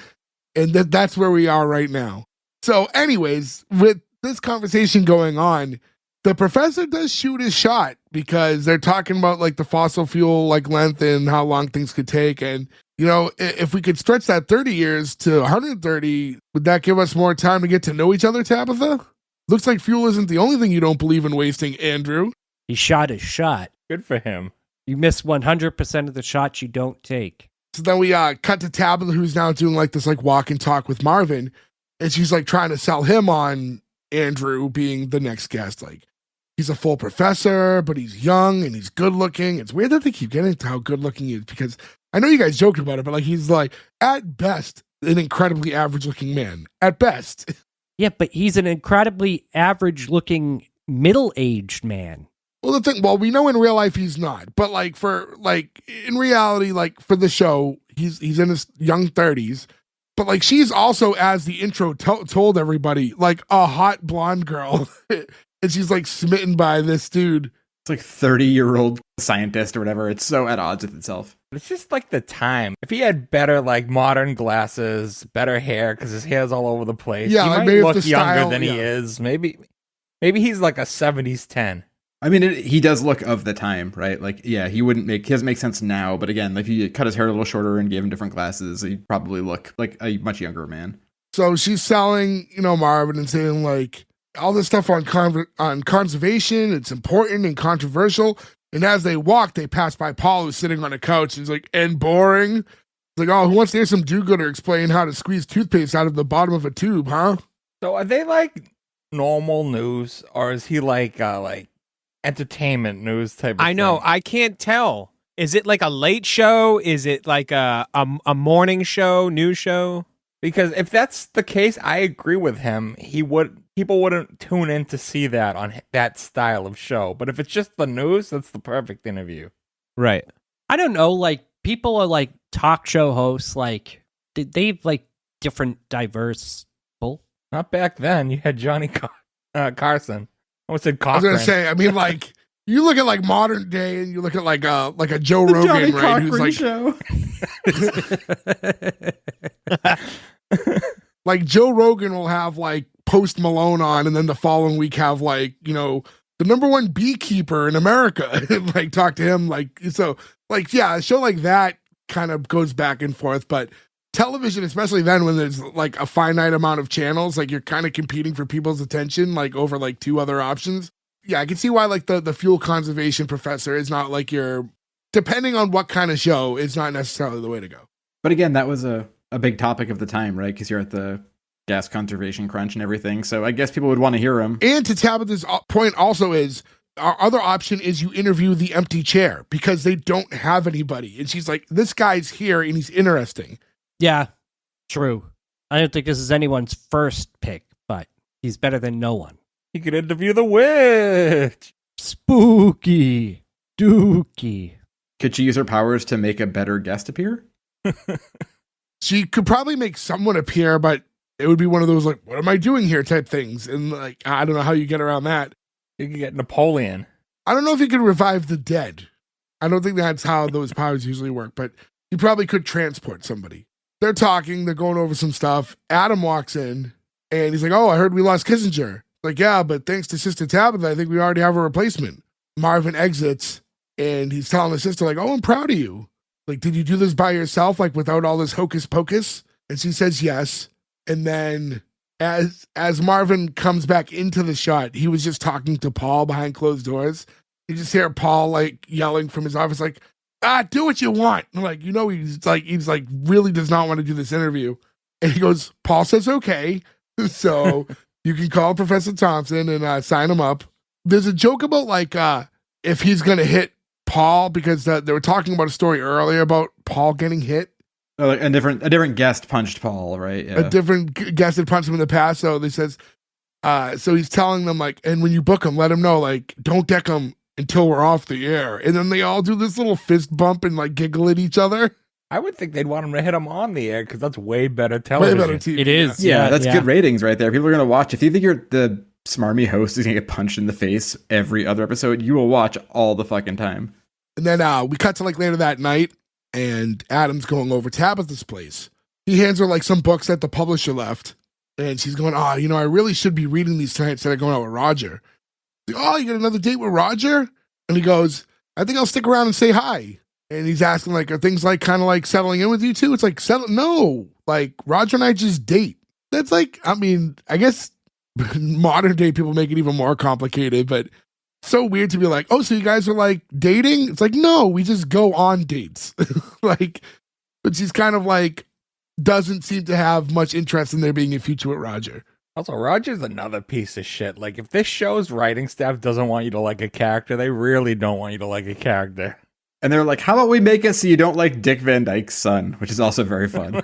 [SPEAKER 2] and that's where we are right now. So, anyways, with this conversation going on, the professor does shoot his shot because they're talking about like the fossil fuel like length and how long things could take, and you know, if we could stretch that 30 years to 130, would that give us more time to get to know each other, Tabitha? Looks like fuel isn't the only thing you don't believe in wasting, Andrew.
[SPEAKER 5] He shot his shot.
[SPEAKER 1] Good for him.
[SPEAKER 5] You miss 100% of the shots you don't take.
[SPEAKER 2] So then we cut to Tabitha, who's now doing like this like walk and talk with Marvin, and she's like trying to sell him on Andrew being the next guest. Like, he's a full professor, but he's young and he's good looking. It's weird that they keep getting to how good looking he is, because I know you guys joked about it, but like he's like at best an incredibly average looking man. At best.
[SPEAKER 5] Yeah, but he's an incredibly average-looking, middle-aged man.
[SPEAKER 2] Well, we know in real life he's not, but like in reality, like for the show, he's in his young 30s. But like she's also, as the intro told everybody, like a hot blonde girl, and she's like smitten by this dude.
[SPEAKER 4] It's like 30-year-old scientist or whatever. It's so at odds with itself.
[SPEAKER 1] It's just like the time. If he had better like modern glasses, better hair, because his hair's all over the place,
[SPEAKER 2] yeah,
[SPEAKER 1] he
[SPEAKER 2] like
[SPEAKER 1] might
[SPEAKER 2] maybe
[SPEAKER 1] look
[SPEAKER 2] if the
[SPEAKER 1] younger
[SPEAKER 2] style,
[SPEAKER 1] than he is. Maybe he's like a 70s 10.
[SPEAKER 4] I mean, he does look of the time, right? Like, yeah, he doesn't make sense now. But again, if you cut his hair a little shorter and gave him different glasses, he'd probably look like a much younger man.
[SPEAKER 2] So she's selling, Marvin, and saying like all this stuff on conservation. It's important and controversial. And as they walk, they pass by Paul, who's sitting on a couch. And he's like, and boring. It's like, oh, who wants to hear some do-gooder explain how to squeeze toothpaste out of the bottom of a tube, huh?
[SPEAKER 1] So are they like normal news, or is he like entertainment news type of
[SPEAKER 3] I know.
[SPEAKER 1] thing?
[SPEAKER 3] I can't tell. Is it like a late show? Is it like a morning show, news show?
[SPEAKER 1] Because if that's the case, I agree with him. People wouldn't tune in to see that on that style of show. But if it's just the news, that's the perfect interview.
[SPEAKER 3] Right.
[SPEAKER 5] I don't know, like, people are like talk show hosts, like, they have like different diverse people.
[SPEAKER 1] Not back then. You had Johnny Carson. I almost said
[SPEAKER 2] I was
[SPEAKER 1] Cochran.
[SPEAKER 2] gonna say, I mean, like, you look at like modern day, and you look at like a Joe Rogan, right? Who's like,
[SPEAKER 4] show.
[SPEAKER 2] like Joe Rogan will have like Post Malone on, and then the following week have like the number one beekeeper in America, and like talk to him, like, so like, yeah, a show like that kind of goes back and forth. But television, especially then when there's like a finite amount of channels, like you're kind of competing for people's attention, like over like two other options. Yeah, I can see why like the fuel conservation professor is not like depending on what kind of show, it's not necessarily the way to go.
[SPEAKER 4] But again, that was a big topic of the time, right? Because you're at the gas conservation crunch and everything. So I guess people would want to hear him.
[SPEAKER 2] And to Tabitha's point also is, our other option is you interview the empty chair because they don't have anybody. And she's like, this guy's here and he's interesting.
[SPEAKER 5] Yeah, true. I don't think this is anyone's first pick, but he's better than no one.
[SPEAKER 1] He could interview the witch.
[SPEAKER 5] Spooky. Dooky.
[SPEAKER 4] Could she use her powers to make a better guest appear?
[SPEAKER 2] She could probably make someone appear, but it would be one of those like, what am I doing here type things. And like, I don't know how you get around that.
[SPEAKER 1] You could get Napoleon.
[SPEAKER 2] I don't know if you could revive the dead. I don't think that's how those powers usually work, but you probably could transport somebody. They're talking, they're going over some stuff. Adam walks in and he's like, oh, I heard we lost Kissinger. Like, yeah, but thanks to Sister Tabitha, I think we already have a replacement. Marvin exits and he's telling his sister, like, oh, I'm proud of you. Like, did you do this by yourself, like without all this hocus pocus? And she says yes. And then as Marvin comes back into the shot, he was just talking to Paul behind closed doors. You just hear Paul like yelling from his office, like, do what you want. And, like, he's like really does not want to do this interview. And he goes, Paul says okay. So you can call Professor Thompson and sign him up. There's a joke about like if he's gonna hit Paul, because they were talking about a story earlier about Paul getting hit.
[SPEAKER 4] Oh, like a different guest punched Paul, right? Yeah.
[SPEAKER 2] A different guest had punched him in the past. So they says, so he's telling them like, and when you book him, let him know, like, don't deck him until we're off the air. And then they all do this little fist bump and like giggle at each other.
[SPEAKER 1] I would think they'd want him to hit him on the air because that's way better television.
[SPEAKER 2] Way better TV.
[SPEAKER 3] It is.
[SPEAKER 4] Yeah, that's good ratings right there. People are gonna watch. If you think you're the smarmy host is gonna get punched in the face every other episode, you will watch all the fucking time.
[SPEAKER 2] And then we cut to like later that night, and Adam's going over Tabitha's place. He hands her like some books that the publisher left, and she's going, "Oh, I really should be reading these tonight instead of going out with Roger." Like, "Oh, you got another date with Roger?" And he goes, "I think I'll stick around and say hi." And he's asking like, "Are things like kind of like settling in with you two?" It's like, no, like Roger and I just date. That's like, I mean, I guess modern day people make it even more complicated, but so weird to be like, "Oh, so you guys are like dating?" It's like, no, we just go on dates. Like, but she's kind of like, doesn't seem to have much interest in there being a future with Roger.
[SPEAKER 1] Also, Roger's another piece of shit. Like, if this show's writing staff doesn't want you to like a character, they really don't want you to like a character.
[SPEAKER 4] And they're like, "How about we make it so you don't like Dick Van Dyke's son?" Which is also very fun.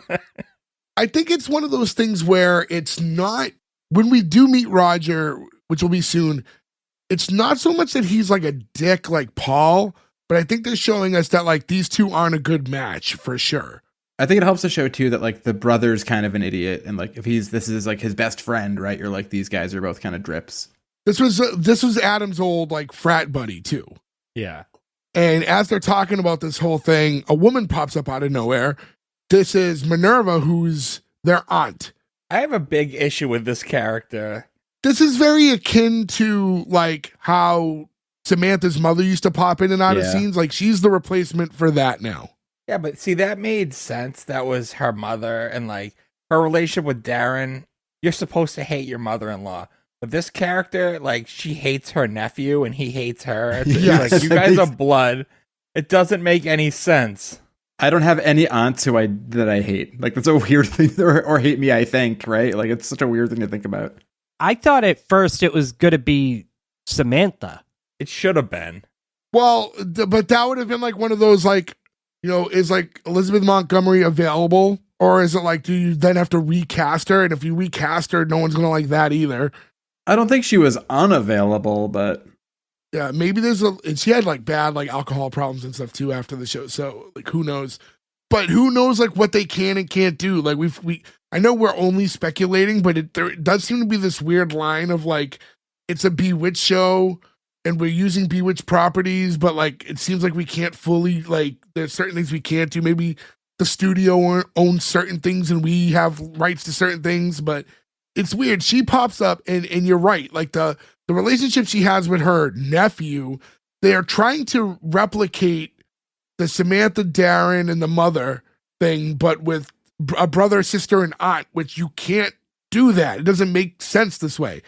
[SPEAKER 2] I think it's one of those things where it's not, when we do meet Roger, which will be soon, it's not so much that he's like a dick like Paul, but I think they're showing us that like these two aren't a good match for sure.
[SPEAKER 4] I think it helps to show too that like the brother's kind of an idiot, and like if this is like his best friend, right? You're like, these guys are both kind of drips.
[SPEAKER 2] This was Adam's old like frat buddy too.
[SPEAKER 1] Yeah.
[SPEAKER 2] And as they're talking about this whole thing, a woman pops up out of nowhere. This is Minerva, who's their aunt.
[SPEAKER 1] I have a big issue with this character.
[SPEAKER 2] This is very akin to like how Samantha's mother used to pop in and out of
[SPEAKER 4] Yeah.
[SPEAKER 2] scenes. Like she's the replacement for that now.
[SPEAKER 1] Yeah, but see, that made sense. That was her mother, and like her relationship with Darren. You're supposed to hate your mother-in-law. But this character, like, she hates her nephew and he hates her. It's
[SPEAKER 2] Yes.
[SPEAKER 1] like, you guys are blood. It doesn't make any sense.
[SPEAKER 4] I don't have any aunts that I hate. Like, that's a weird thing, or hate me, I think, right? Like, it's such a weird thing to think about.
[SPEAKER 5] I thought at first it was going to be Samantha.
[SPEAKER 1] It should have been.
[SPEAKER 2] Well, but that would have been like one of those like, is like Elizabeth Montgomery available? Or is it like, do you then have to recast her? And if you recast her, no one's going to like that either.
[SPEAKER 4] I don't think she was unavailable, but
[SPEAKER 2] Yeah, maybe and she had like bad like alcohol problems and stuff too after the show. So like, who knows? But who knows like what they can and can't do? Like I know we're only speculating, but there does seem to be this weird line of like, it's a Bewitched show and we're using Bewitched properties, but like, it seems like we can't fully like, there's certain things we can't do. Maybe the studio owns certain things and we have rights to certain things, but it's weird. She pops up and you're right. Like the relationship she has with her nephew, they are trying to replicate the Samantha, Darren, and the mother thing, but with a brother, sister, and aunt, which you can't do that. It doesn't make sense this way.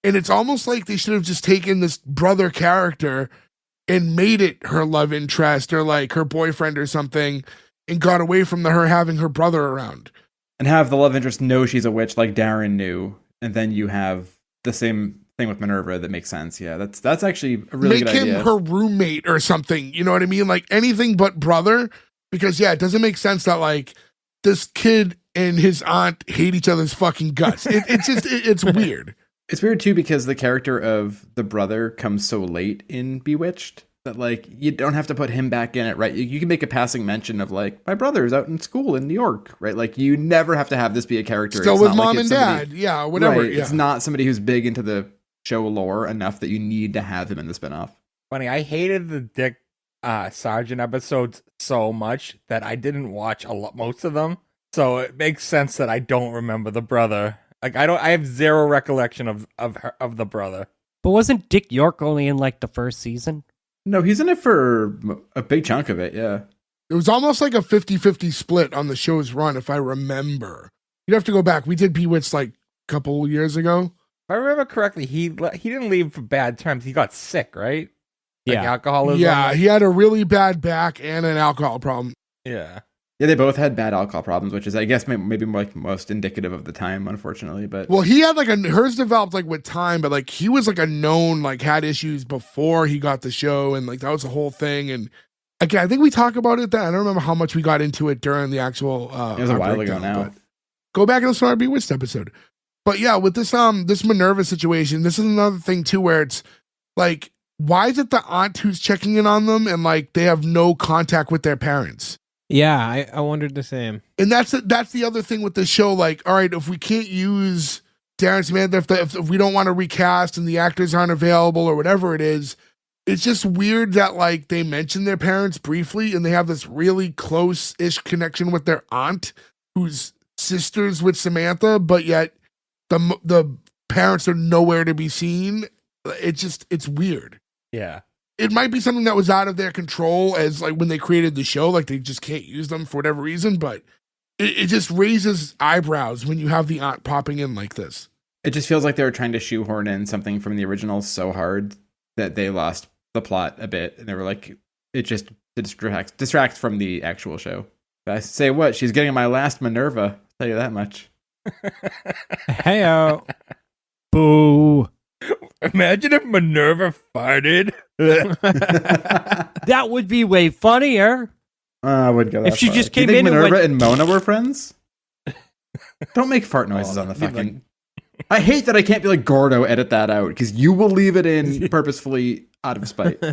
[SPEAKER 2] And it's almost like they should have just taken this brother character and made it her love interest or like her boyfriend or something and got away from her having her brother around.
[SPEAKER 4] and have the love interest know she's a witch like Darren knew, and then you have the same thing with Minerva that makes sense. Yeah, that's actually a really good idea.
[SPEAKER 2] Make him her roommate or something. You know what I mean? Like anything but brother. Because yeah, it doesn't make sense that like this kid and his aunt hate each other's fucking guts. It's weird.
[SPEAKER 4] It's weird too because the character of the brother comes so late in Bewitched that like you don't have to put him back in it, right? You can make a passing mention of like my brother's out in school in New York, right? Like you never have to have this be a character.
[SPEAKER 2] Still
[SPEAKER 4] It's
[SPEAKER 2] with
[SPEAKER 4] not like
[SPEAKER 2] mom
[SPEAKER 4] it's
[SPEAKER 2] and
[SPEAKER 4] somebody-
[SPEAKER 2] dad. Yeah, whatever.
[SPEAKER 4] Right.
[SPEAKER 2] Yeah.
[SPEAKER 4] It's not somebody who's big into the show lore enough that you need to have him in the spinoff.
[SPEAKER 1] Funny, I hated the Dick Sargent episodes so much that I didn't watch most of them. So it makes sense that I don't remember the brother. Like I have zero recollection of the brother.
[SPEAKER 5] But wasn't Dick York only in like the first season?
[SPEAKER 4] No, he's in it for a big chunk of it. Yeah.
[SPEAKER 2] It was almost like a 50-50 split on the show's run, if I remember. You'd have to go back. We did Bewitched like a couple years ago.
[SPEAKER 1] If I remember correctly, he didn't leave for bad terms. He got sick, right? Like
[SPEAKER 5] Yeah.
[SPEAKER 1] alcoholism.
[SPEAKER 2] Yeah, he had a really bad back and an alcohol problem.
[SPEAKER 1] Yeah.
[SPEAKER 4] Yeah, they both had bad alcohol problems, which is, I guess, maybe like most indicative of the time, unfortunately. But
[SPEAKER 2] Well, he had like hers developed like with time, but like he was like a known like had issues before he got the show, and like that was the whole thing. And again, I think we talked about it then. I don't remember how much we got into it during the actual.
[SPEAKER 4] it was a while ago
[SPEAKER 2] breakdown,
[SPEAKER 4] now.
[SPEAKER 2] but go back and listen to our Bewitched episode. But yeah, with this this Minerva situation, this is another thing too, where it's like why is it the aunt who's checking in on them and like they have no contact with their parents?
[SPEAKER 3] Yeah, I wondered the same.
[SPEAKER 2] And that's the other thing with the show. Like, all right, if we can't use Darren Samantha, if we don't want to recast and the actors aren't available or whatever it is, it's just weird that like they mention their parents briefly and they have this really close-ish connection with their aunt who's sisters with Samantha, but yet the parents are nowhere to be seen. It's weird.
[SPEAKER 1] Yeah.
[SPEAKER 2] It might be something that was out of their control as like when they created the show, like they just can't use them for whatever reason, but it just raises eyebrows when you have the aunt popping in like this.
[SPEAKER 4] It just feels like they were trying to shoehorn in something from the original so hard that they lost the plot a bit, and they were like, it distracts from the actual show. But I say what? She's getting my last Minerva. I'll tell you that much.
[SPEAKER 3] Heyo.
[SPEAKER 5] Boo.
[SPEAKER 1] Imagine if Minerva farted.
[SPEAKER 5] That would be way funnier.
[SPEAKER 4] I wouldn't go that
[SPEAKER 5] If she
[SPEAKER 4] far.
[SPEAKER 5] just
[SPEAKER 4] Do you
[SPEAKER 5] came
[SPEAKER 4] think
[SPEAKER 5] in and
[SPEAKER 4] Minerva
[SPEAKER 5] went-
[SPEAKER 4] and Mona were friends? Don't make fart noises on the fucking... I hate that I can't be like, Gordo, edit that out, because you will leave it in purposefully out of spite.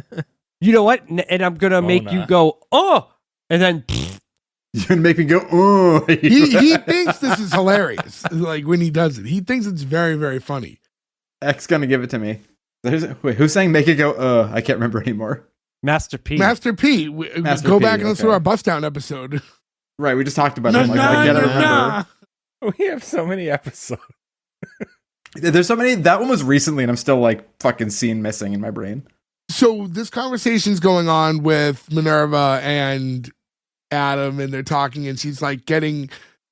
[SPEAKER 5] You know what? And I'm going to make you go, oh, and then...
[SPEAKER 4] You're going to make me go, oh.
[SPEAKER 2] He thinks this is hilarious. Like when he does it, he thinks it's very, very funny.
[SPEAKER 4] X going to give it to me. Wait, who's saying make it go, I can't remember anymore.
[SPEAKER 5] Master P.
[SPEAKER 2] Master P.
[SPEAKER 4] Master
[SPEAKER 2] Go
[SPEAKER 4] P,
[SPEAKER 2] back and listen to
[SPEAKER 4] okay.
[SPEAKER 2] our Bust Down episode.
[SPEAKER 4] Right, we just talked about it. Like, I gotta remember.
[SPEAKER 1] We have so many episodes.
[SPEAKER 4] There's so many. That one was recently, and I'm still like fucking scene missing in my brain.
[SPEAKER 2] So this conversation's going on with Minerva and Adam, and they're talking, and she's like they're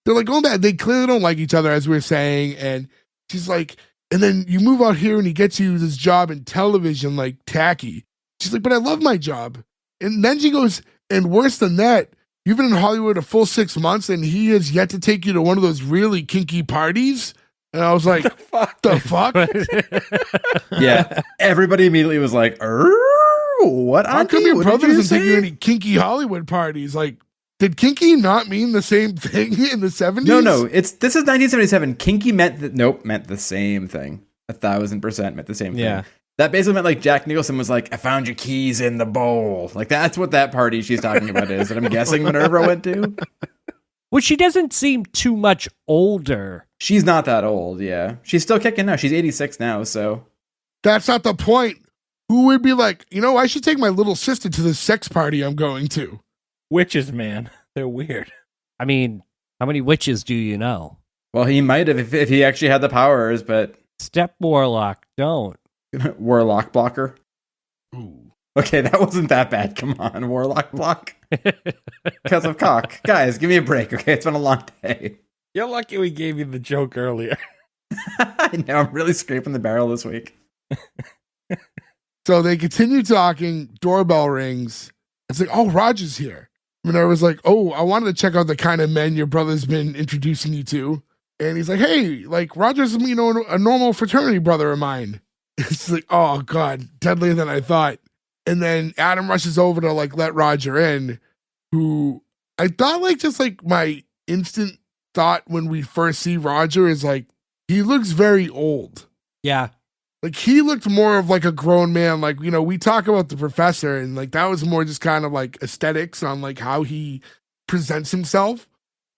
[SPEAKER 2] like going back. They clearly don't like each other, as we were saying, and she's like, and then you move out here and he gets you this job in television, like tacky. She's like, but I love my job. And then she goes, and worse than that, you've been in Hollywood a full 6 months and he has yet to take you to one of those really kinky parties. And I was like, the fuck?
[SPEAKER 4] Yeah, everybody immediately was like, what?
[SPEAKER 2] How come your brother doesn't take you to any kinky Hollywood parties? Like, did kinky not mean the same thing in the 70s?
[SPEAKER 4] No. This is 1977. Kinky meant the same thing. 1,000% meant the same thing.
[SPEAKER 3] Yeah.
[SPEAKER 4] That basically meant like Jack Nicholson was like, I found your keys in the bowl. Like that's what that party she's talking about is. And I'm guessing Minerva went to.
[SPEAKER 5] Well, she doesn't seem too much older.
[SPEAKER 4] She's not that old, yeah. She's still kicking now. She's 86 now, so.
[SPEAKER 2] That's not the point. Who would be like, I should take my little sister to the sex party I'm going to?
[SPEAKER 1] Witches, man. They're weird.
[SPEAKER 5] I mean, how many witches do you know?
[SPEAKER 4] Well, he might have if he actually had the powers, but.
[SPEAKER 5] Step Warlock, don't.
[SPEAKER 4] Warlock blocker.
[SPEAKER 2] Ooh.
[SPEAKER 4] Okay, that wasn't that bad. Come on, Warlock block. Because of cock. Guys, give me a break, okay? It's been a long day.
[SPEAKER 1] You're lucky we gave you the joke earlier.
[SPEAKER 4] I know, I'm really scraping the barrel this week.
[SPEAKER 2] So they continue talking, doorbell rings. It's like, oh, Roger's here. Minerva's like, oh, I wanted to check out the kind of men your brother's been introducing you to. And he's like, hey, like Roger's, a normal fraternity brother of mine. It's like, oh God, deadlier than I thought. And then Adam rushes over to like let Roger in, who I thought just my instant thought when we first see Roger is like, he looks very old.
[SPEAKER 5] Yeah.
[SPEAKER 2] Like he looked more of like a grown man. Like, we talk about the professor and like that was more just kind of like aesthetics on like how he presents himself.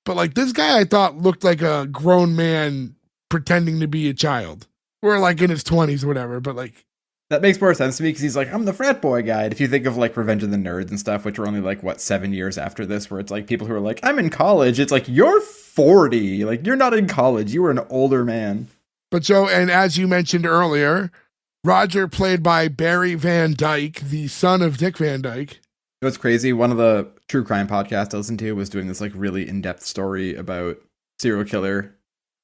[SPEAKER 2] But like this guy I thought looked like a grown man pretending to be a child. Or like in his 20s or whatever, but like.
[SPEAKER 4] That makes more sense to me because he's like, I'm the frat boy guy. And if you think of like Revenge of the Nerds and stuff, which were only like, 7 years after this, where it's like people who are like, I'm in college. It's like, you're 40. Like, you're not in college. You were an older man.
[SPEAKER 2] But Joe, and as you mentioned earlier, Roger played by Barry Van Dyke, the son of Dick Van Dyke.
[SPEAKER 4] You know what's crazy? One of the true crime podcasts I listened to was doing this like really in-depth story about serial killer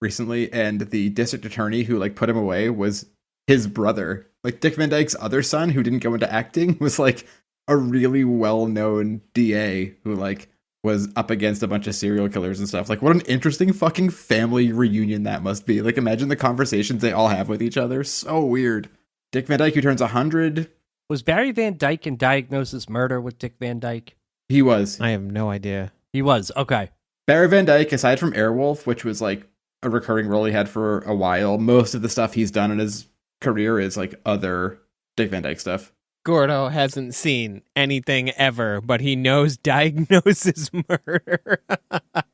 [SPEAKER 4] recently, and the district attorney who like put him away was his brother. Like Dick Van Dyke's other son, who didn't go into acting, was like a really well-known DA who like was up against a bunch of serial killers and stuff. Like what an interesting fucking family reunion that must be. Like imagine the conversations they all have with each other. So weird. Dick Van Dyke, who turns 100.
[SPEAKER 5] Was Barry Van Dyke in Diagnosis Murder with Dick Van Dyke?
[SPEAKER 4] He was.
[SPEAKER 3] I have no idea.
[SPEAKER 5] He was. Okay.
[SPEAKER 4] Barry Van Dyke, aside from Airwolf, which was like a recurring role he had for a while, most of the stuff he's done in his career is like other Dick Van Dyke stuff.
[SPEAKER 3] Gordo hasn't seen anything ever, but he knows diagnosis murder.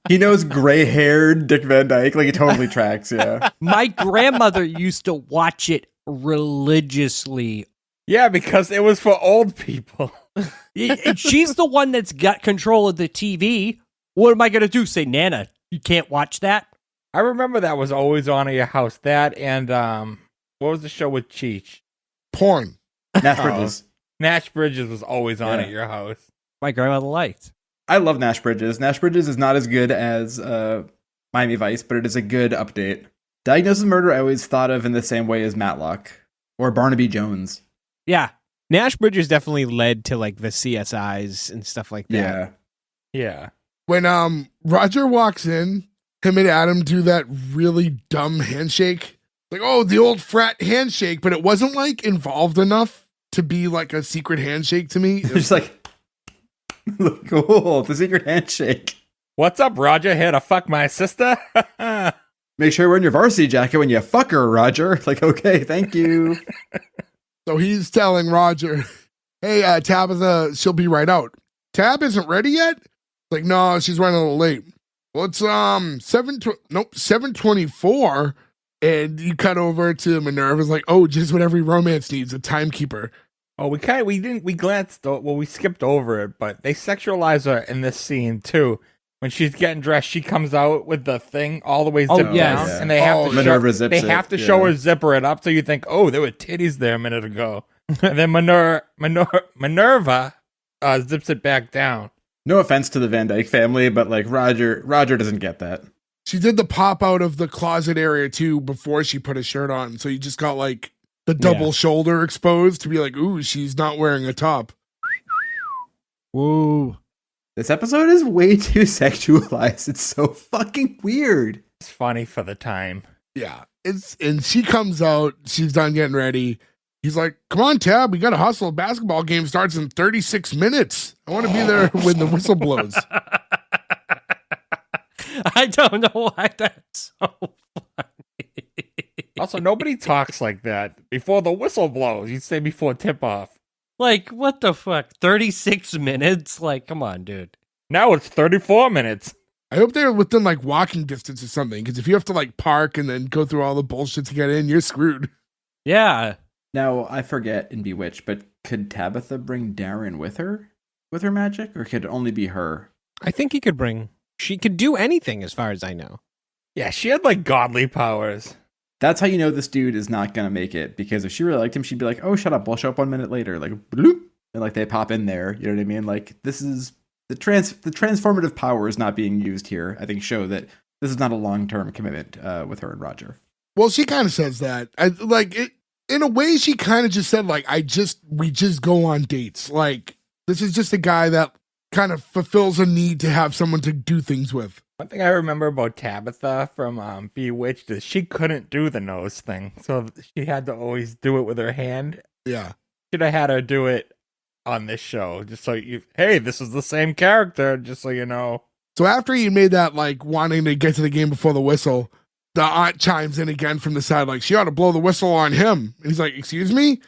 [SPEAKER 4] He knows gray-haired Dick Van Dyke. Like, he totally tracks, yeah.
[SPEAKER 5] My grandmother used to watch it religiously.
[SPEAKER 1] Yeah, because it was for old people.
[SPEAKER 5] She's the one that's got control of the TV. What am I going to do? Say, Nana, you can't watch that?
[SPEAKER 1] I remember that was always on at your house. That and what was the show with Cheech?
[SPEAKER 2] Porn.
[SPEAKER 4] Nash Bridges.
[SPEAKER 1] Nash Bridges was always on
[SPEAKER 4] Yeah.
[SPEAKER 1] at your house.
[SPEAKER 5] My grandmother liked.
[SPEAKER 4] I love Nash Bridges. Nash Bridges is not as good as Miami Vice, but it is a good update. Diagnosis Murder I always thought of in the same way as Matlock or Barnaby Jones.
[SPEAKER 5] Yeah.
[SPEAKER 3] Nash Bridges definitely led to like the CSIs and stuff like that.
[SPEAKER 4] Yeah.
[SPEAKER 1] Yeah.
[SPEAKER 2] When Roger walks in, him and Adam do that really dumb handshake. Like, oh, the old frat handshake, but it wasn't like involved enough to be like a secret handshake to me.
[SPEAKER 4] It's just like, look cool, the secret handshake.
[SPEAKER 1] What's up, Roger? Here to fuck my sister?
[SPEAKER 4] Make sure you're wearing your varsity jacket when you fuck her, Roger. Like, okay, thank you.
[SPEAKER 2] So he's telling Roger, hey, Tabitha, she'll be right out. Tab isn't ready yet? Like, no, she's running a little late. Well, it's 7:24. And you cut over to Minerva's like, oh, just what every romance needs, a timekeeper.
[SPEAKER 1] Oh, we skipped over it, but they sexualize her in this scene too. When she's getting dressed, she comes out with the thing all the way zipped
[SPEAKER 5] yes.
[SPEAKER 1] down, and they have to
[SPEAKER 4] Minerva
[SPEAKER 1] show,
[SPEAKER 4] zips
[SPEAKER 1] they
[SPEAKER 4] it,
[SPEAKER 1] have to
[SPEAKER 4] yeah.
[SPEAKER 1] show her zipper it up, so you think, oh, there were titties there a minute ago, and then Minerva zips it back down.
[SPEAKER 4] No offense to the Van Dyke family, but like Roger doesn't get that.
[SPEAKER 2] She did the pop out of the closet area too before she put a shirt on. So you just got like the double shoulder exposed to be like, ooh, she's not wearing a top.
[SPEAKER 5] Woo.
[SPEAKER 4] This episode is way too sexualized. It's so fucking weird.
[SPEAKER 1] It's funny for the time.
[SPEAKER 2] Yeah. And she comes out, she's done getting ready. He's like, come on, Tab, we got to hustle. Basketball game starts in 36 minutes. I want to be there when the whistle blows.
[SPEAKER 5] I don't know why that's so funny.
[SPEAKER 1] Also, nobody talks like that before the whistle blows. You say before tip off.
[SPEAKER 5] Like, what the fuck? 36 minutes? Like, come on, dude.
[SPEAKER 1] Now it's 34 minutes.
[SPEAKER 2] I hope they're within like walking distance or something. Because if you have to like park and then go through all the bullshit to get in, you're screwed.
[SPEAKER 5] Yeah.
[SPEAKER 4] Now, I forget in Bewitched, but could Tabitha bring Darren with her magic? Or could it only be her?
[SPEAKER 3] I think she could do anything as far as I know.
[SPEAKER 1] Yeah, she had like godly powers.
[SPEAKER 4] That's how you know this dude is not going to make it. Because if she really liked him, she'd be like, oh, shut up. We'll show up 1 minute later. Like, bloop. And like they pop in there. You know what I mean? Like, this is the transformative power is not being used here. I think show that this is not a long-term commitment with her and Roger.
[SPEAKER 2] Well, she kind of says that. In a way, she kind of just said, like, we just go on dates. Like, this is just a guy that kind of fulfills a need to have someone to do things with.
[SPEAKER 1] One thing I remember about Tabitha from Bewitched is she couldn't do the nose thing. So she had to always do it with her hand.
[SPEAKER 2] Yeah.
[SPEAKER 1] Should have had her do it on this show. Just so hey, this is the same character, just so you know.
[SPEAKER 2] So after he made that, like, wanting to get to the game before the whistle, the aunt chimes in again from the side, like, she ought to blow the whistle on him. And he's like, excuse me?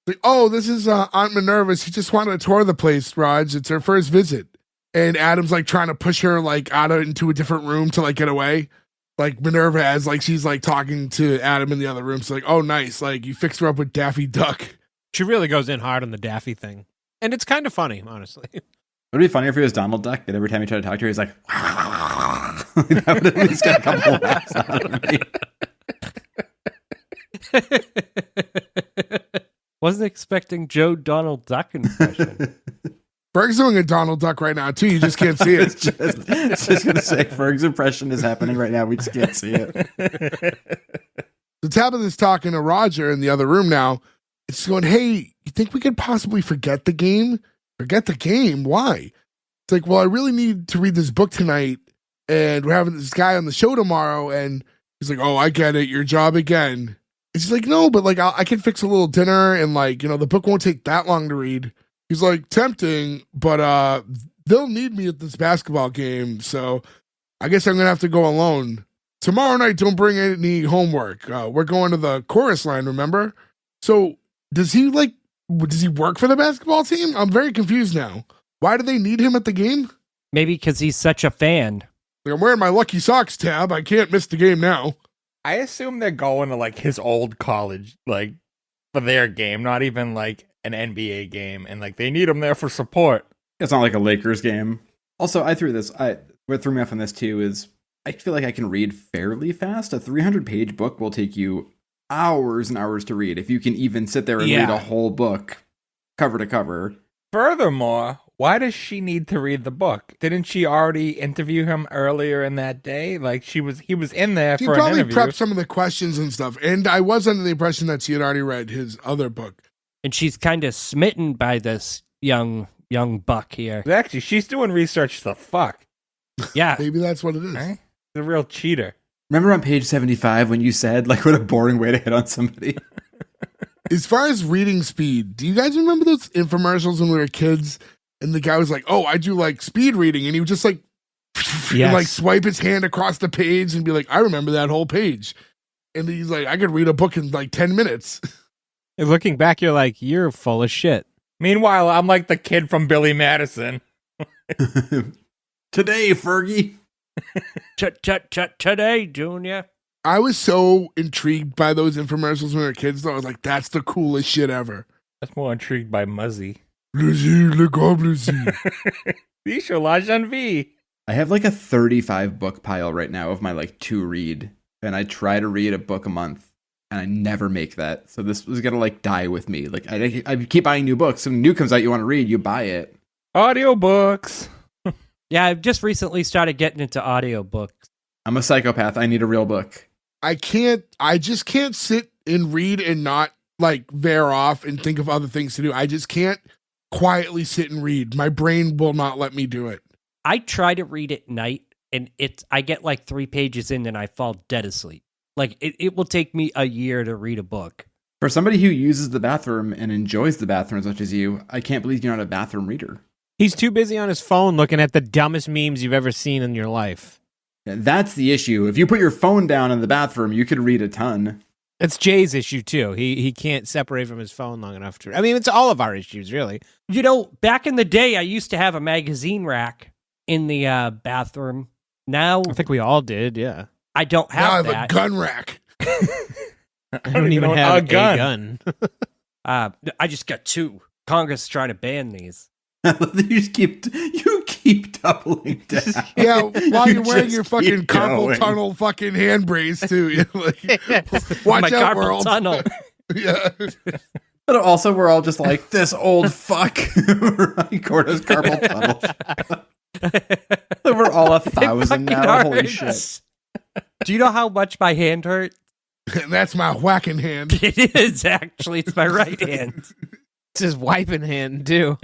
[SPEAKER 2] Like, oh, this is Aunt Minerva. She just wanted to tour the place, Raj. It's her first visit. And Adam's, like, trying to push her, like, into a different room to, like, get away. Like, Minerva as, like, she's, like, talking to Adam in the other room. So, like, oh, nice. Like, you fixed her up with Daffy Duck.
[SPEAKER 3] She really goes in hard on the Daffy thing. And it's kind of funny, honestly.
[SPEAKER 4] Would it be funnier if he was Donald Duck, that every time he tried to talk to her, he's like, that would at least get a couple of laughs out of me.
[SPEAKER 5] Wasn't expecting Joe Donald Duck impression.
[SPEAKER 2] Berg's doing a Donald Duck right now, too. You just can't see it.
[SPEAKER 4] It's just going to say, Ferg's impression is happening right now. We just can't see it.
[SPEAKER 2] So Tabitha's talking to Roger in the other room now. It's going, hey, you think we could possibly forget the game? Forget the game? Why? It's like, well, I really need to read this book tonight, and we're having this guy on the show tomorrow, and he's like, oh, I get it, your job again. And she's like, no, but like, I can fix a little dinner, and like, the book won't take that long to read. He's like, tempting, but they'll need me at this basketball game, so I guess I'm gonna have to go alone. Tomorrow night, don't bring any homework. We're going to the chorus line, remember? So does he like Does he work for the basketball team? I'm very confused now. Why do they need him at the game?
[SPEAKER 5] Maybe because he's such a fan.
[SPEAKER 2] Like, I'm wearing my Lucky Socks tab. I can't miss the game now.
[SPEAKER 1] I assume they're going to like his old college, like for their game, not even like an NBA game, and like they need him there for support.
[SPEAKER 4] It's not like a Lakers game. Also, what threw me off on this too is I feel like I can read fairly fast. A 300-page book will take you hours and hours to read if you can even sit there and read a whole book cover to cover.
[SPEAKER 1] Furthermore, why does she need to read the book? Didn't she already interview him earlier in that day? Like he was in there
[SPEAKER 2] She
[SPEAKER 1] for an
[SPEAKER 2] probably
[SPEAKER 1] interview.
[SPEAKER 2] prepped some of the questions and stuff. And I was under the impression that she had already read his other book.
[SPEAKER 5] And she's kind of smitten by this young buck here.
[SPEAKER 1] Actually, she's doing research to fuck.
[SPEAKER 5] Yeah.
[SPEAKER 2] Maybe that's what it is.
[SPEAKER 1] Right? She's a real cheater.
[SPEAKER 4] Remember on page 75 when you said, like, what a boring way to hit on somebody?
[SPEAKER 2] As far as reading speed, do you guys remember those infomercials when we were kids? And the guy was like, "Oh, I do like speed reading," and he would just like, and, like swipe his hand across the page and be like, "I remember that whole page." And he's like, "I could read a book in like 10 minutes."
[SPEAKER 3] And looking back, you're like, you're full of shit.
[SPEAKER 1] Meanwhile, I'm like the kid from Billy Madison.
[SPEAKER 4] Today, Fergie.
[SPEAKER 5] Today, Junior.
[SPEAKER 2] I was so intrigued by those infomercials when we were kids, though. I was like, "That's the coolest shit ever."
[SPEAKER 1] That's more intrigued by Muzzy.
[SPEAKER 2] Plaisir, le grand plaisir.
[SPEAKER 1] Bisha la Janvi.
[SPEAKER 4] I have like a 35 book pile right now of my like to read, and I try to read a book a month, and I never make that. So this was gonna like die with me. Like I keep buying new books. When new comes out, you want to read, you buy it.
[SPEAKER 1] Audiobooks.
[SPEAKER 5] Yeah, I've just recently started getting into audiobooks.
[SPEAKER 4] I'm a psychopath. I need a real book.
[SPEAKER 2] I just can't sit and read and not like veer off and think of other things to do. I just can't quietly sit and read. My brain will not let me do it.
[SPEAKER 5] I try to read at night, and I get like 3 pages in and I fall dead asleep. Like it will take me a year to read a book.
[SPEAKER 4] For somebody who uses the bathroom and enjoys the bathroom as much as you, I can't believe you're not a bathroom reader.
[SPEAKER 3] He's too busy on his phone looking at the dumbest memes you've ever seen in your life.
[SPEAKER 4] Yeah, that's the issue. If you put your phone down in the bathroom, you could read a ton.
[SPEAKER 3] It's Jay's issue, too. He can't separate from his phone long enough to... I mean, it's all of our issues, really.
[SPEAKER 5] You know, back in the day, I used to have a magazine rack in the bathroom. Now,
[SPEAKER 3] I think we all did, yeah.
[SPEAKER 5] I don't
[SPEAKER 2] Now I
[SPEAKER 5] have
[SPEAKER 2] have
[SPEAKER 5] that.
[SPEAKER 2] a gun rack.
[SPEAKER 3] I don't even have a gun.
[SPEAKER 5] I just got 2. Congress is trying to ban these.
[SPEAKER 4] you keep doubling down.
[SPEAKER 2] Yeah, while you're wearing
[SPEAKER 4] just
[SPEAKER 2] your fucking
[SPEAKER 4] keep
[SPEAKER 2] carpal
[SPEAKER 4] going.
[SPEAKER 2] tunnel fucking hand brace too. You're like, watch
[SPEAKER 5] My
[SPEAKER 2] out,
[SPEAKER 5] carpal
[SPEAKER 2] world.
[SPEAKER 5] tunnel.
[SPEAKER 2] Yeah.
[SPEAKER 4] But also, we're all just like, this old fuck. Gordo's carpal tunnel. We're all 1,000
[SPEAKER 5] It
[SPEAKER 4] now.
[SPEAKER 5] fucking
[SPEAKER 4] Holy
[SPEAKER 5] hurts.
[SPEAKER 4] shit.
[SPEAKER 5] Do you know how much my hand hurt?
[SPEAKER 2] That's my whacking hand.
[SPEAKER 5] It is, actually. It's my right hand.
[SPEAKER 3] It's his wiping hand, too.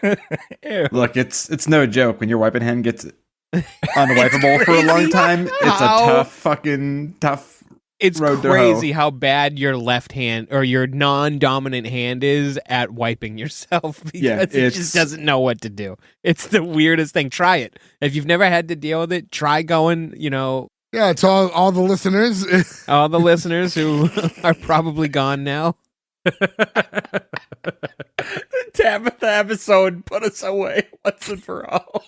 [SPEAKER 1] Ew.
[SPEAKER 4] Look, it's no joke. When your wiping hand gets unwipeable for a long time, it's
[SPEAKER 3] How-
[SPEAKER 4] a tough
[SPEAKER 3] It's
[SPEAKER 4] road to
[SPEAKER 3] crazy how bad your left hand or your non-dominant hand is at wiping yourself because
[SPEAKER 4] Yeah,
[SPEAKER 3] it
[SPEAKER 4] it's-
[SPEAKER 3] just doesn't know what to do. It's the weirdest thing. Try it. If you've never had to deal with it, try going,
[SPEAKER 2] Yeah, it's all the listeners.
[SPEAKER 3] all the listeners who are probably gone now.
[SPEAKER 1] Tabitha episode put us away once and for all.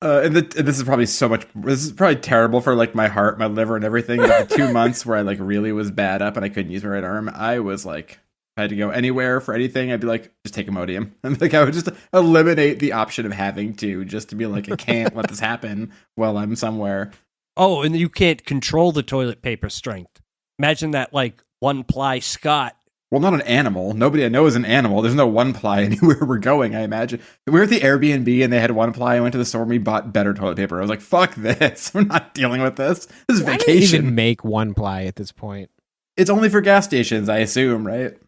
[SPEAKER 4] This is probably terrible for like my heart, my liver, and everything. But the 2 months where I like really was bad up and I couldn't use my right arm, I was like, if I had to go anywhere for anything, I'd be like, just take Imodium. And like I would just eliminate the option of having to, just to be like, I can't let this happen while I'm somewhere.
[SPEAKER 5] Oh, and you can't control the toilet paper strength. Imagine that, like, 1-ply Scott.
[SPEAKER 4] Well, not an animal. Nobody I know is an animal. There's no 1-ply anywhere we're going, I imagine. We were at the Airbnb and they had 1-ply. I went to the store and we bought better toilet paper. I was like, fuck this. I'm not dealing with this. This is
[SPEAKER 3] Why do they
[SPEAKER 4] vacation.
[SPEAKER 3] even make 1-ply at this point?
[SPEAKER 4] It's only for gas stations, I assume, right?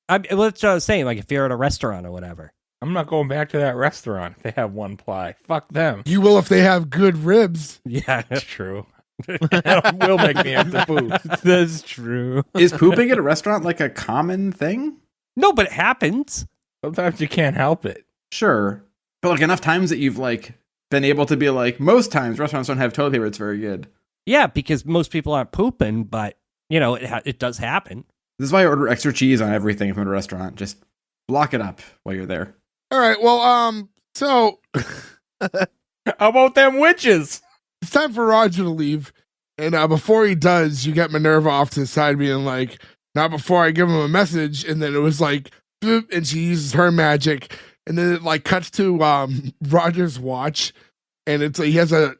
[SPEAKER 5] That's what I was saying, like, if you're at a restaurant or whatever.
[SPEAKER 1] I'm not going back to that restaurant if they have 1-ply. Fuck them.
[SPEAKER 2] You will if they have good ribs.
[SPEAKER 5] Yeah.
[SPEAKER 1] That's true. That will make me have to poop.
[SPEAKER 3] That's true.
[SPEAKER 4] Is pooping at a restaurant like a common thing?
[SPEAKER 5] No, but it happens.
[SPEAKER 1] Sometimes you can't help it.
[SPEAKER 4] Sure. But like enough times that you've like been able to be like, most times restaurants don't have toilet paper, it's very good.
[SPEAKER 5] Yeah, because most people aren't pooping, but, it does happen.
[SPEAKER 4] This is why I order extra cheese on everything from a restaurant. Just block it up while you're there.
[SPEAKER 2] All right. Well, so
[SPEAKER 1] How about them witches?
[SPEAKER 2] it's time for Roger to leave. And before he does, you get Minerva off to the side being like, not before I give him a message. And then it was like, boop, and she uses her magic. And then it like cuts to Roger's watch. And it's like he has a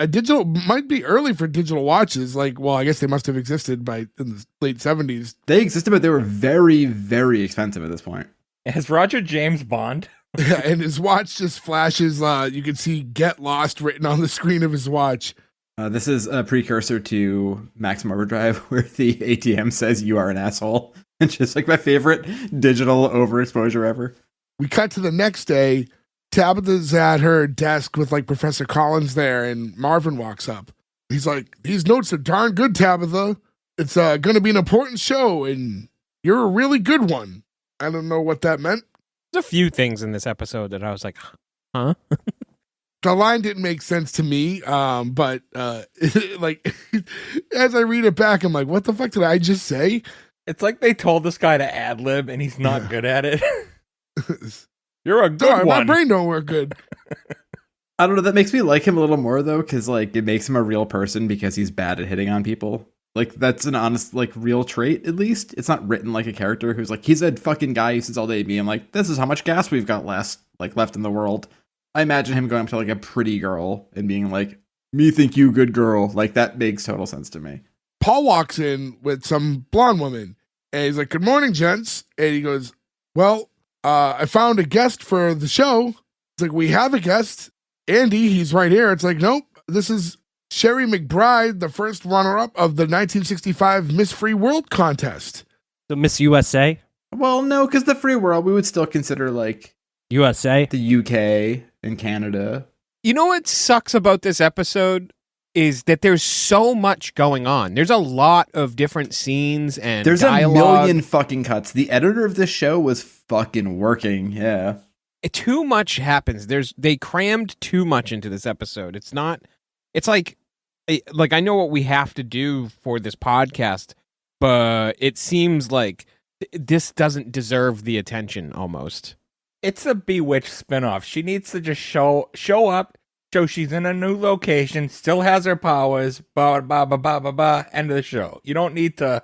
[SPEAKER 2] digital, might be early for digital watches. Like, well, I guess they must have existed in the late 70s.
[SPEAKER 4] They existed, but they were very, very expensive at this point.
[SPEAKER 1] Is Roger James Bond?
[SPEAKER 2] And his watch just flashes. You can see "Get Lost" written on the screen of his watch.
[SPEAKER 4] This is a precursor to Maximum Overdrive, where the ATM says "you are an asshole." It's just like my favorite digital overexposure ever.
[SPEAKER 2] We cut to the next day. Tabitha's at her desk with like Professor Collins there, and Marvin walks up. He's like, "These notes are darn good, Tabitha. It's going to be an important show, and you're a really good one." I don't know what that meant.
[SPEAKER 3] There's a few things in this episode that I was like, huh?
[SPEAKER 2] The line didn't make sense to me, but like as I read it back, I'm like, "What the fuck did I just say?"
[SPEAKER 1] It's like they told this guy to ad lib and he's not good at it. You're a good
[SPEAKER 2] Sorry, my
[SPEAKER 1] one.
[SPEAKER 2] brain don't work good.
[SPEAKER 4] I don't know. That makes me like him a little more though, because like it makes him a real person because he's bad at hitting on people. Like that's an honest, like real trait. At least it's not written like a character who's like he's a fucking guy who sits all day at me. I'm like, this is how much gas we've got left in the world. I imagine him going up to like a pretty girl and being like, "Me think you good girl." Like that makes total sense to me.
[SPEAKER 2] Paul walks in with some blonde woman, and he's like, "Good morning, gents." And he goes, "Well, I found a guest for the show." It's like, "We have a guest, Andy. He's right here." It's like, "Nope, this is Sherry McBride, the first runner-up of the 1965 Miss Free World contest."
[SPEAKER 5] So Miss USA?
[SPEAKER 4] Well, no, because the free world we would still consider like
[SPEAKER 5] USA?
[SPEAKER 4] the UK and Canada.
[SPEAKER 3] You know what sucks about this episode is that there's so much going on. There's a lot of different scenes and
[SPEAKER 4] There's
[SPEAKER 3] dialogue.
[SPEAKER 4] a million fucking cuts. The editor of this show was fucking working. Yeah.
[SPEAKER 3] Too much happens. They crammed too much into this episode. It's like I know what we have to do for this podcast, but it seems like this doesn't deserve the attention almost.
[SPEAKER 1] It's a Bewitched spinoff. She needs to just show up, show she's in a new location, still has her powers, blah, blah, blah, blah, blah, blah, end of the show. You don't need to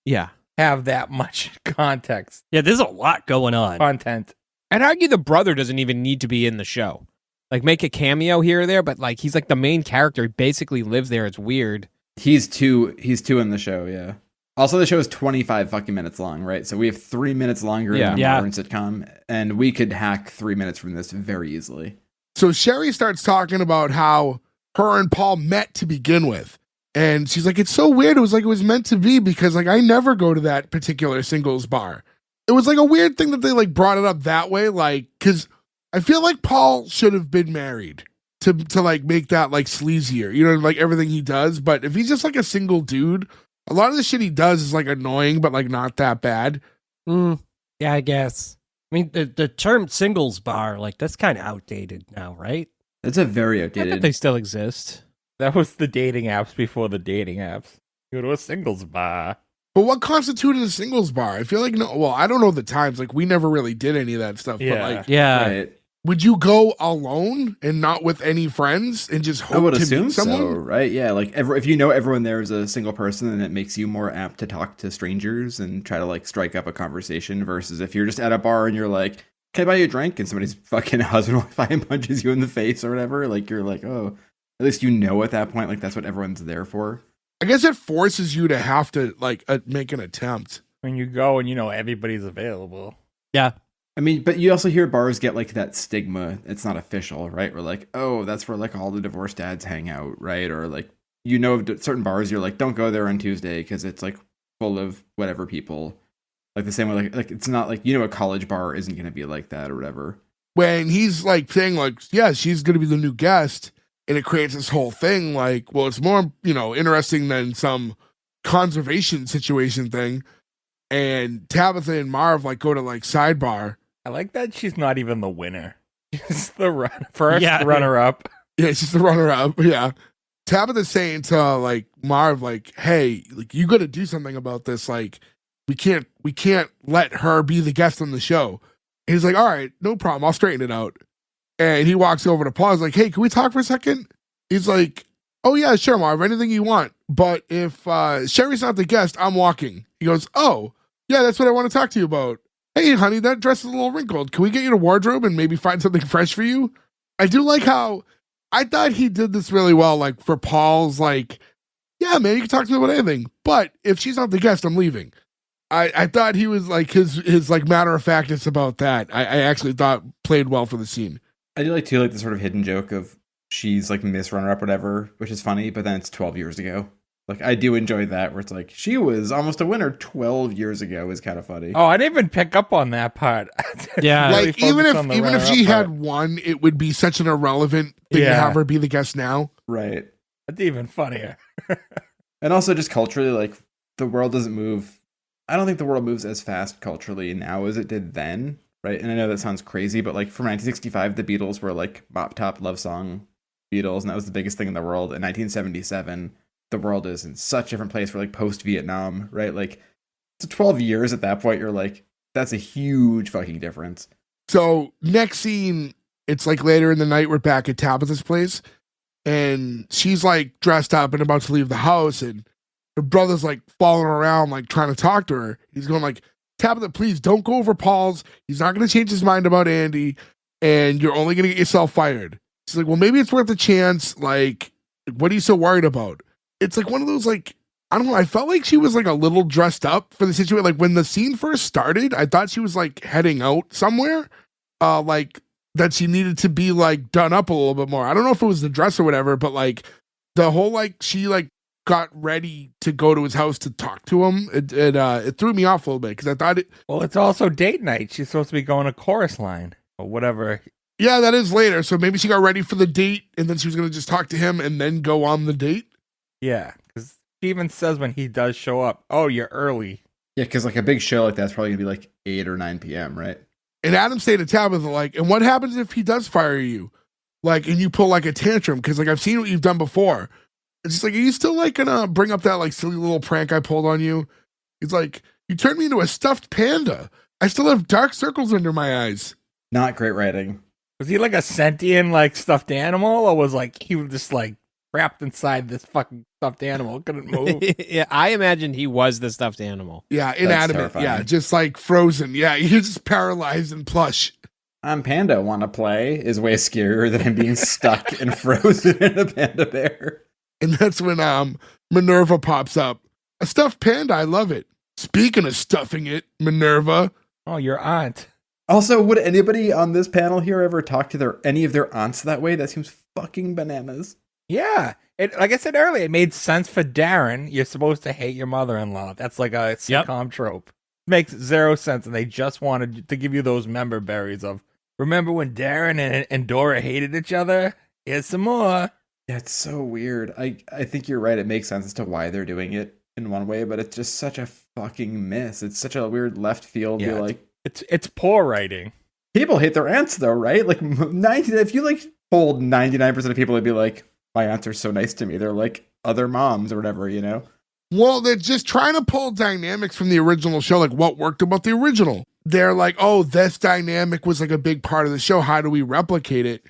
[SPEAKER 3] Yeah.
[SPEAKER 1] have that much context,
[SPEAKER 5] Yeah, there's a lot going on.
[SPEAKER 1] content.
[SPEAKER 3] I'd argue the brother doesn't even need to be in the show. Like, make a cameo here or there, but like he's like the main character. He basically lives there. It's weird.
[SPEAKER 4] He's two in the show, yeah. Also, the show is 25 fucking minutes long, right? So we have 3 minutes longer than a
[SPEAKER 5] Yeah.
[SPEAKER 4] modern sitcom, and we could hack 3 minutes from this very easily.
[SPEAKER 2] So Sherry starts talking about how her and Paul met to begin with. And she's like, "It's so weird. It was like it was meant to be because like I never go to that particular singles bar." It was like a weird thing that they like brought it up that way. Like, cause I feel like Paul should have been married to like make that like sleazier, you know, like everything he does. But if he's just like a single dude, a lot of the shit he does is like annoying, but like not that bad.
[SPEAKER 5] Yeah, I guess. I mean, the term singles bar, like, that's kind of outdated now, right?
[SPEAKER 4] It's a very
[SPEAKER 3] I bet
[SPEAKER 4] outdated.
[SPEAKER 3] they still exist.
[SPEAKER 1] That was the dating apps before the dating apps. Go to a singles bar.
[SPEAKER 2] But what constituted a singles bar? I feel like no. Well, I don't know the times. Like we never really did any of that stuff. But
[SPEAKER 1] Yeah.
[SPEAKER 2] like,
[SPEAKER 5] Yeah.
[SPEAKER 4] Right.
[SPEAKER 2] would you go alone and not with any friends and just
[SPEAKER 4] I
[SPEAKER 2] hope
[SPEAKER 4] would
[SPEAKER 2] to
[SPEAKER 4] assume
[SPEAKER 2] meet someone?
[SPEAKER 4] so, right? Yeah, like if you know everyone there is a single person, then it makes you more apt to talk to strangers and try to like strike up a conversation versus if you're just at a bar and you're like, "Can I buy you a drink?" and somebody's fucking husband wife punches you in the face or whatever, like you're like, oh, at least you know at that point, like that's what everyone's there for.
[SPEAKER 2] I guess it forces you to have to like make an attempt.
[SPEAKER 1] When you go and you know everybody's available.
[SPEAKER 5] Yeah.
[SPEAKER 4] I mean, but you also hear bars get like that stigma. It's not official, right? We're like, oh, that's where like all the divorced dads hang out, right? Or like, you know, certain bars, you're like, don't go there on Tuesday because it's like full of whatever people. Like the same way, like it's not like, you know, a college bar isn't going to be like that or whatever.
[SPEAKER 2] When he's like saying like, yeah, she's going to be the new guest, and it creates this whole thing like, well, it's more, you know, interesting than some conservation situation thing. And Tabitha and Marv like go to like sidebar.
[SPEAKER 1] I like that she's not even the winner. She's the first
[SPEAKER 5] Yeah.
[SPEAKER 1] runner-up.
[SPEAKER 2] Yeah, she's the runner-up. Yeah. Tabitha's saying to like Marv, like, "Hey, like you got to do something about this. Like, we can't let her be the guest on the show. And he's like, all right, no problem. I'll straighten it out. And he walks over to Paul. He's like, hey, can we talk for a second? He's like, oh yeah, sure, Marv, anything you want. But if Sherry's not the guest, I'm walking. He goes, oh, yeah, that's what I want to talk to you about. Hey, honey, that dress is a little wrinkled. Can we get you a wardrobe and maybe find something fresh for you? I do like how I thought he did this really well, like for Paul's like, yeah, man, you can talk to me about anything. But if she's not the guest, I'm leaving. I thought he was like his like matter of factness about that. I actually thought played well for the scene.
[SPEAKER 4] I do like too, like the sort of hidden joke of she's like Miss Runner Up, whatever, which is funny, but then it's 12 years ago. Like I do enjoy that, where it's like she was almost a winner 12 years ago. Is kind of funny.
[SPEAKER 1] Oh, I didn't even pick up on that part.
[SPEAKER 3] Yeah.
[SPEAKER 1] Really
[SPEAKER 2] Like even
[SPEAKER 1] focused on the
[SPEAKER 2] if she
[SPEAKER 1] runner-up
[SPEAKER 2] had
[SPEAKER 1] part.
[SPEAKER 2] won, it would be such an irrelevant thing to
[SPEAKER 1] Yeah.
[SPEAKER 2] have her be the guest now.
[SPEAKER 4] Right.
[SPEAKER 1] That's even funnier.
[SPEAKER 4] And also just culturally, like the world doesn't move. I don't think the world moves as fast culturally now as it did then, right? And I know that sounds crazy, but like from 1965, the Beatles were like bop top love song Beatles, and that was the biggest thing in the world. In 1977, the world is in such a different place. We're like post Vietnam, right? Like so 12 years at that point, you're like, that's a huge fucking difference.
[SPEAKER 2] So next scene, it's like later in the night, we're back at Tabitha's place, and she's like dressed up and about to leave the house, and her brother's like following around, like trying to talk to her. He's going like, Tabitha, please don't go over Paul's. He's not going to change his mind about Andy, and you're only going to get yourself fired. She's like, well, maybe it's worth a chance. Like, what are you so worried about? It's like one of those, like, I don't know. I felt like she was like a little dressed up for the situation. Like when the scene first started, I thought she was like heading out somewhere, like that she needed to be like done up a little bit more. I don't know if it was the dress or whatever, but like the whole, like she like got ready to go to his house to talk to him. It threw me off a little bit because I thought it.
[SPEAKER 1] Well, it's also date night. She's supposed to be going to chorus line or whatever.
[SPEAKER 2] Yeah, that is later. So maybe she got ready for the date and then she was going to just talk to him and then go on the date.
[SPEAKER 1] Yeah, because she even says when he does show up, oh, you're early.
[SPEAKER 4] Yeah, because like a big show like that's probably gonna be like 8 or 9 p.m., right?
[SPEAKER 2] And Adam stayed to Tabitha like, and what happens if he does fire you? Like, and you pull like a tantrum? Because like I've seen what you've done before. It's just like, are you still like gonna bring up that like silly little prank I pulled on you? He's like, you turned me into a stuffed panda. I still have dark circles under my eyes.
[SPEAKER 4] Not great writing.
[SPEAKER 1] Was he like a sentient like stuffed animal, or was like he was just like trapped inside this fucking stuffed animal, couldn't move?
[SPEAKER 3] Yeah, I imagined he was the stuffed animal.
[SPEAKER 2] Yeah, inanimate.
[SPEAKER 4] terrifying.
[SPEAKER 2] Yeah, just like frozen. Yeah, you're just paralyzed and plush.
[SPEAKER 4] I'm Panda Wanna Play is way scarier than him being stuck and frozen in a panda bear.
[SPEAKER 2] And that's when Minerva pops up. A stuffed panda, I love it. Speaking of stuffing it, Minerva.
[SPEAKER 1] Oh, your aunt.
[SPEAKER 4] Also, would anybody on this panel here ever talk to any of their aunts that way? That seems fucking bananas.
[SPEAKER 1] Yeah. It, like I said earlier, it made sense for Darren. You're supposed to hate your mother-in-law. That's like a sitcom trope. Makes zero sense, and they just wanted to give you those member berries of, remember when Darren and Dora hated each other? Here's some more.
[SPEAKER 4] That's so weird. I think you're right. It makes sense as to why they're doing it in one way, but it's just such a fucking miss. It's such a weird left field.
[SPEAKER 1] Yeah,
[SPEAKER 4] You're like,
[SPEAKER 1] it's poor writing.
[SPEAKER 4] people hate their aunts though, right? Like 90, if you like polled 99% of people, they'd be like, my aunts are so nice to me. They're like other moms or whatever, you know?
[SPEAKER 2] Well, they're just trying to pull dynamics from the original show, like what worked about the original. They're like, oh, this dynamic was like a big part of the show. How do we replicate it?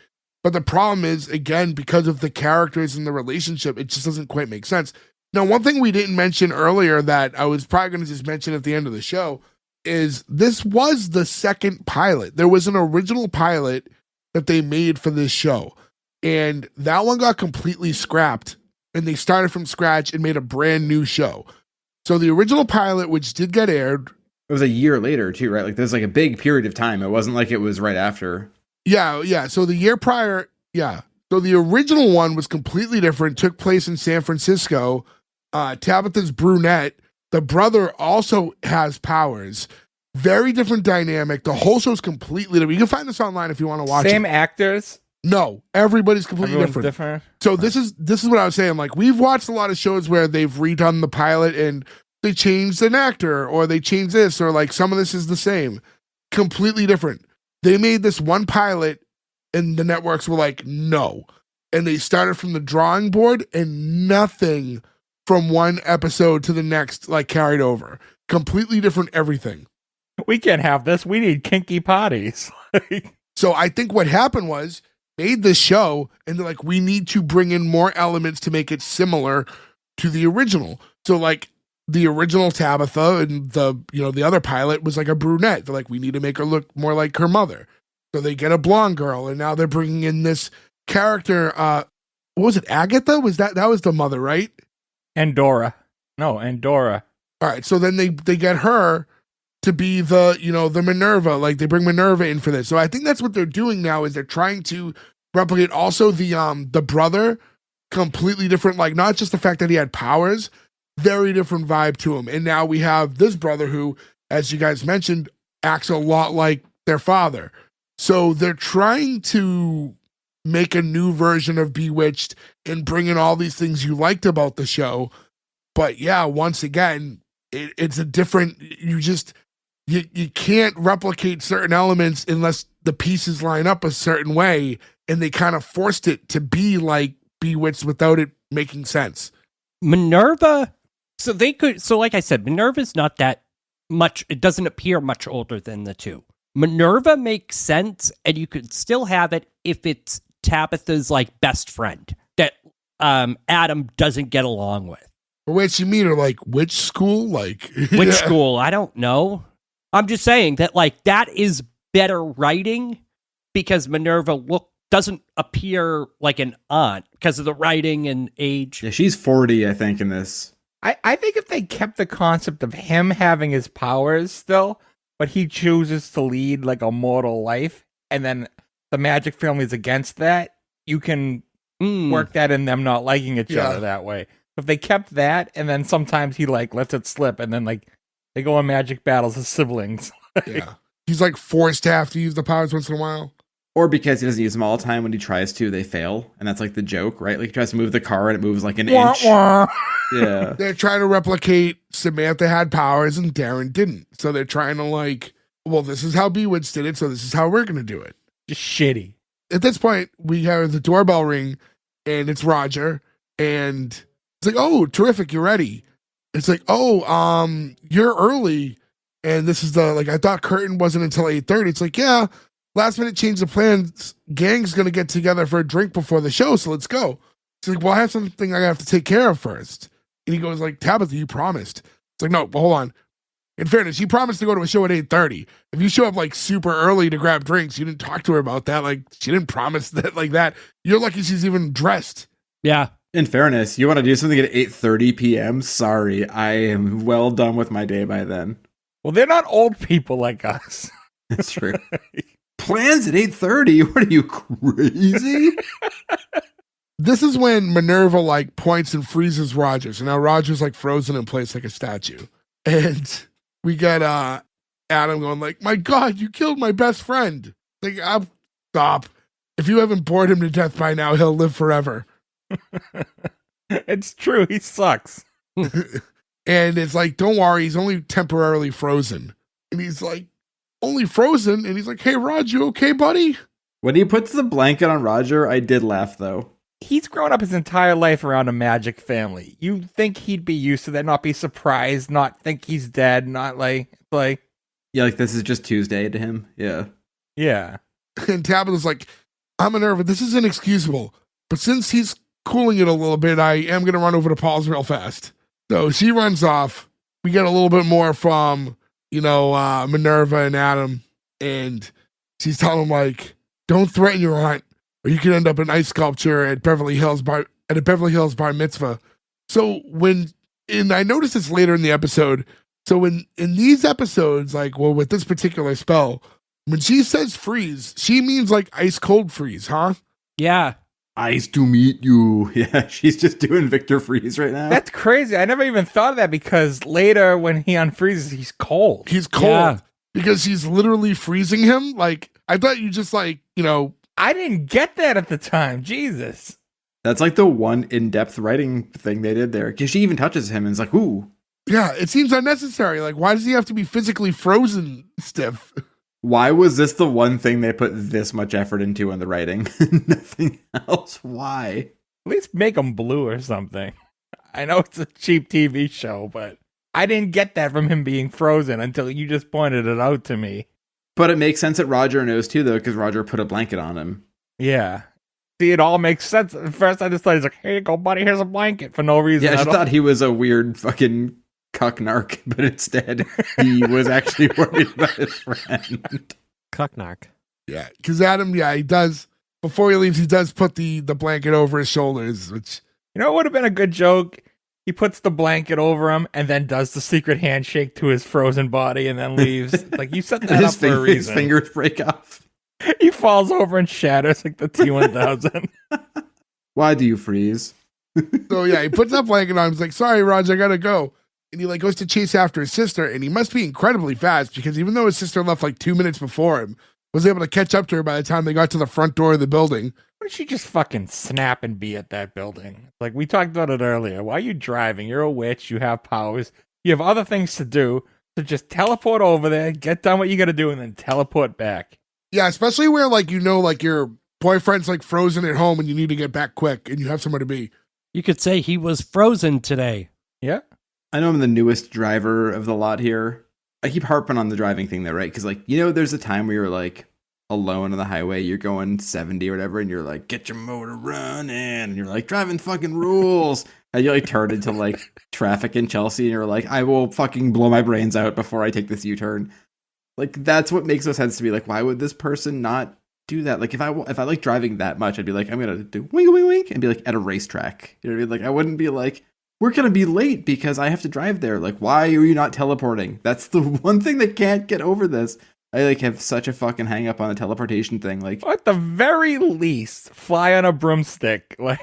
[SPEAKER 2] But the problem is, again, because of the characters and the relationship, it just doesn't quite make sense. Now, one thing we didn't mention earlier that I was probably going to just mention at the end of the show is this was the second pilot. There was an original pilot that they made for this show, and that one got completely scrapped, and they started from scratch and made a brand new show. So the original pilot, which did get aired,
[SPEAKER 4] It was a year later too, right? Like there's like a big period of time. It wasn't like it was right after.
[SPEAKER 2] yeah. So the year prior, yeah. So the original one was completely different, took place in San Francisco. Tabitha's brunette. The brother also has powers. Very different dynamic. The whole show's completely different. You can find this online if you want to watch
[SPEAKER 1] Same
[SPEAKER 2] it.
[SPEAKER 1] actors.
[SPEAKER 2] No, everybody's completely
[SPEAKER 1] Everyone's
[SPEAKER 2] different.
[SPEAKER 1] different.
[SPEAKER 2] So this is what I was saying. Like, we've watched a lot of shows where they've redone the pilot and they changed an actor or they changed this, or like some of this is the same. Completely different. They made this one pilot and the networks were like, no. And they started from the drawing board and nothing from one episode to the next like carried over. completely different everything.
[SPEAKER 1] We can't have this. We need kinky potties.
[SPEAKER 2] So I think what happened was made the show and they're like, we need to bring in more elements to make it similar to the original. So like the original Tabitha and the other pilot was like a brunette. They're like, we need to make her look more like her mother. So they get a blonde girl, and now they're bringing in this character. What was it? Agatha? That was the mother, right?
[SPEAKER 1] Andorra. No, Andorra.
[SPEAKER 2] All right. So then they get her to be the Minerva. Like they bring Minerva in for this. So I think that's what they're doing now is they're trying to replicate also the brother, completely different. Like not just the fact that he had powers, very different vibe to him. And now we have this brother who, as you guys mentioned, acts a lot like their father. So they're trying to make a new version of Bewitched and bring in all these things you liked about the show. But yeah, once again, it's a different, you can't replicate certain elements unless the pieces line up a certain way. And they kind of forced it to be like Bewitched without it making sense.
[SPEAKER 5] Minerva, so like I said, Minerva's not that much, it doesn't appear much older than the two. Minerva makes sense, and you could still have it if it's Tabitha's like best friend that Adam doesn't get along with.
[SPEAKER 2] Wait, you mean her like which school? Like
[SPEAKER 5] Which school? I don't know. I'm just saying that like that is better writing because Minerva doesn't appear like an aunt because of the writing and age.
[SPEAKER 4] Yeah, she's 40, I think, in this.
[SPEAKER 1] I think if they kept the concept of him having his powers still, but he chooses to lead like a mortal life, and then the magic family is against that, you can work that in them not liking each other that way. If they kept that, and then sometimes he like lets it slip, and then like they go on magic battles as siblings.
[SPEAKER 2] Yeah. He's like forced to have to use the powers once in a while.
[SPEAKER 4] Or because he doesn't use them all the time, when he tries to, they fail. And that's like the joke, right? Like he tries to move the car and it moves like an inch. Yeah.
[SPEAKER 2] They're trying to replicate Samantha had powers and Darren didn't. So they're trying to like, well, this is how Bewitched did it, so this is how we're going to do it.
[SPEAKER 1] Just shitty.
[SPEAKER 2] At this point, we have the doorbell ring and it's Roger. And it's like, oh, terrific, you're ready. It's like, oh, you're early. And this is I thought curtain wasn't until 8:30. It's like, yeah. Last minute change of plans. Gang's going to get together for a drink before the show, so let's go. She's like, well, I have something I have to take care of first. And he goes like, Tabitha, you promised. It's like, no, but hold on. In fairness, you promised to go to a show at 8:30. If you show up like super early to grab drinks, you didn't talk to her about that. Like, she didn't promise that like that. You're lucky she's even dressed.
[SPEAKER 5] Yeah.
[SPEAKER 4] In fairness, you want to do something at 8:30 p.m.? Sorry, I am well done with my day by then.
[SPEAKER 1] Well, they're not old people like us.
[SPEAKER 4] That's true. Plans at 8:30? What are you, crazy?
[SPEAKER 2] This is when Minerva like points and freezes Roger. So now Roger's like frozen in place like a statue. And we get Adam going like, my God, you killed my best friend. Like, stop. If you haven't bored him to death by now, he'll live forever.
[SPEAKER 1] It's true. He sucks.
[SPEAKER 2] And it's like, don't worry, he's only temporarily frozen. And he's like, only frozen? And he's like, hey, Rod, you okay, buddy?
[SPEAKER 4] When he puts the blanket on Roger, I did laugh, though.
[SPEAKER 1] He's grown up his entire life around a magic family. You'd think he'd be used to that, not be surprised, not think he's dead, not like...
[SPEAKER 4] Yeah, like this is just Tuesday to him. Yeah.
[SPEAKER 1] Yeah.
[SPEAKER 2] And Tabitha's like, I'm Minerva, this is inexcusable. But since he's cooling it a little bit, I am going to run over to Paul's real fast. So she runs off. We get a little bit more from... Minerva and Adam, and she's telling him like, don't threaten your aunt or you could end up an ice sculpture at a Beverly Hills bar mitzvah. So and I noticed this later in the episode. So in these episodes, like, well, with this particular spell, when she says freeze, she means like ice cold freeze, huh?
[SPEAKER 5] Yeah.
[SPEAKER 4] Ice to meet you. Yeah, she's just doing Victor Freeze right now.
[SPEAKER 1] That's crazy. I never even thought of that because later when he unfreezes, he's cold.
[SPEAKER 2] He's cold because she's literally freezing him. Like, I thought you just like,
[SPEAKER 1] I didn't get that at the time. Jesus.
[SPEAKER 4] That's like the one in-depth writing thing they did there. Because she even touches him and is like, ooh.
[SPEAKER 2] Yeah, it seems unnecessary. Like, why does he have to be physically frozen stiff?
[SPEAKER 4] Why was this the one thing they put this much effort into in the writing? Nothing else. Why?
[SPEAKER 1] At least make him blue or something. I know it's a cheap TV show, but I didn't get that from him being frozen until you just pointed it out to me.
[SPEAKER 4] But it makes sense that Roger knows too, though, because Roger put a blanket on him.
[SPEAKER 1] Yeah. See, it all makes sense. At first, I just thought he's like, "Here you go, buddy. Here's a blanket," for no reason.
[SPEAKER 4] Yeah, I
[SPEAKER 1] at
[SPEAKER 4] just
[SPEAKER 1] all.
[SPEAKER 4] thought he was a weird fucking cuck narc, but instead he was actually worried about his friend.
[SPEAKER 3] Cucknark.
[SPEAKER 2] Yeah, because Adam, he does. Before he leaves, he does put the blanket over his shoulders, which
[SPEAKER 1] You know what would have been a good joke? He puts the blanket over him and then does the secret handshake to his frozen body and then leaves. Like, you set that up for a
[SPEAKER 4] His
[SPEAKER 1] reason.
[SPEAKER 4] fingers break off.
[SPEAKER 1] He falls over and shatters like the T-1000.
[SPEAKER 4] Why do you freeze?
[SPEAKER 2] so he puts that blanket on. He's like, "Sorry, Roger, I gotta go." And he like goes to chase after his sister, and he must be incredibly fast because even though his sister left like 2 minutes before him, was able to catch up to her by the time they got to the front door of the building.
[SPEAKER 1] Why don't you just fucking snap and be at that building? Like, we talked about it earlier. Why are you driving? You're a witch. You have powers. You have other things to do. So just teleport over there, get done what you gotta do, and then teleport back.
[SPEAKER 2] Yeah, especially where like like your boyfriend's like frozen at home and you need to get back quick and you have somewhere to be.
[SPEAKER 5] You could say he was frozen today.
[SPEAKER 1] Yeah.
[SPEAKER 4] I know I'm the newest driver of the lot here. I keep harping on the driving thing though, right? Because like, there's a time where you're like alone on the highway, you're going 70 or whatever, and you're like, get your motor running, and you're like, driving fucking rules. And you like turn into like traffic in Chelsea, and you're like, I will fucking blow my brains out before I take this U-turn. Like, that's what makes no sense to me. Like, why would this person not do that? Like, if I like driving that much, I'd be like, I'm gonna do wink, wink, wink, and be like at a racetrack. You know what I mean? Like, I wouldn't be like, we're gonna be late because I have to drive there. Like, why are you not teleporting? That's the one thing that can't get over this. I like have such a fucking hang up on the teleportation thing. Like,
[SPEAKER 1] At the very least, fly on a broomstick. Like,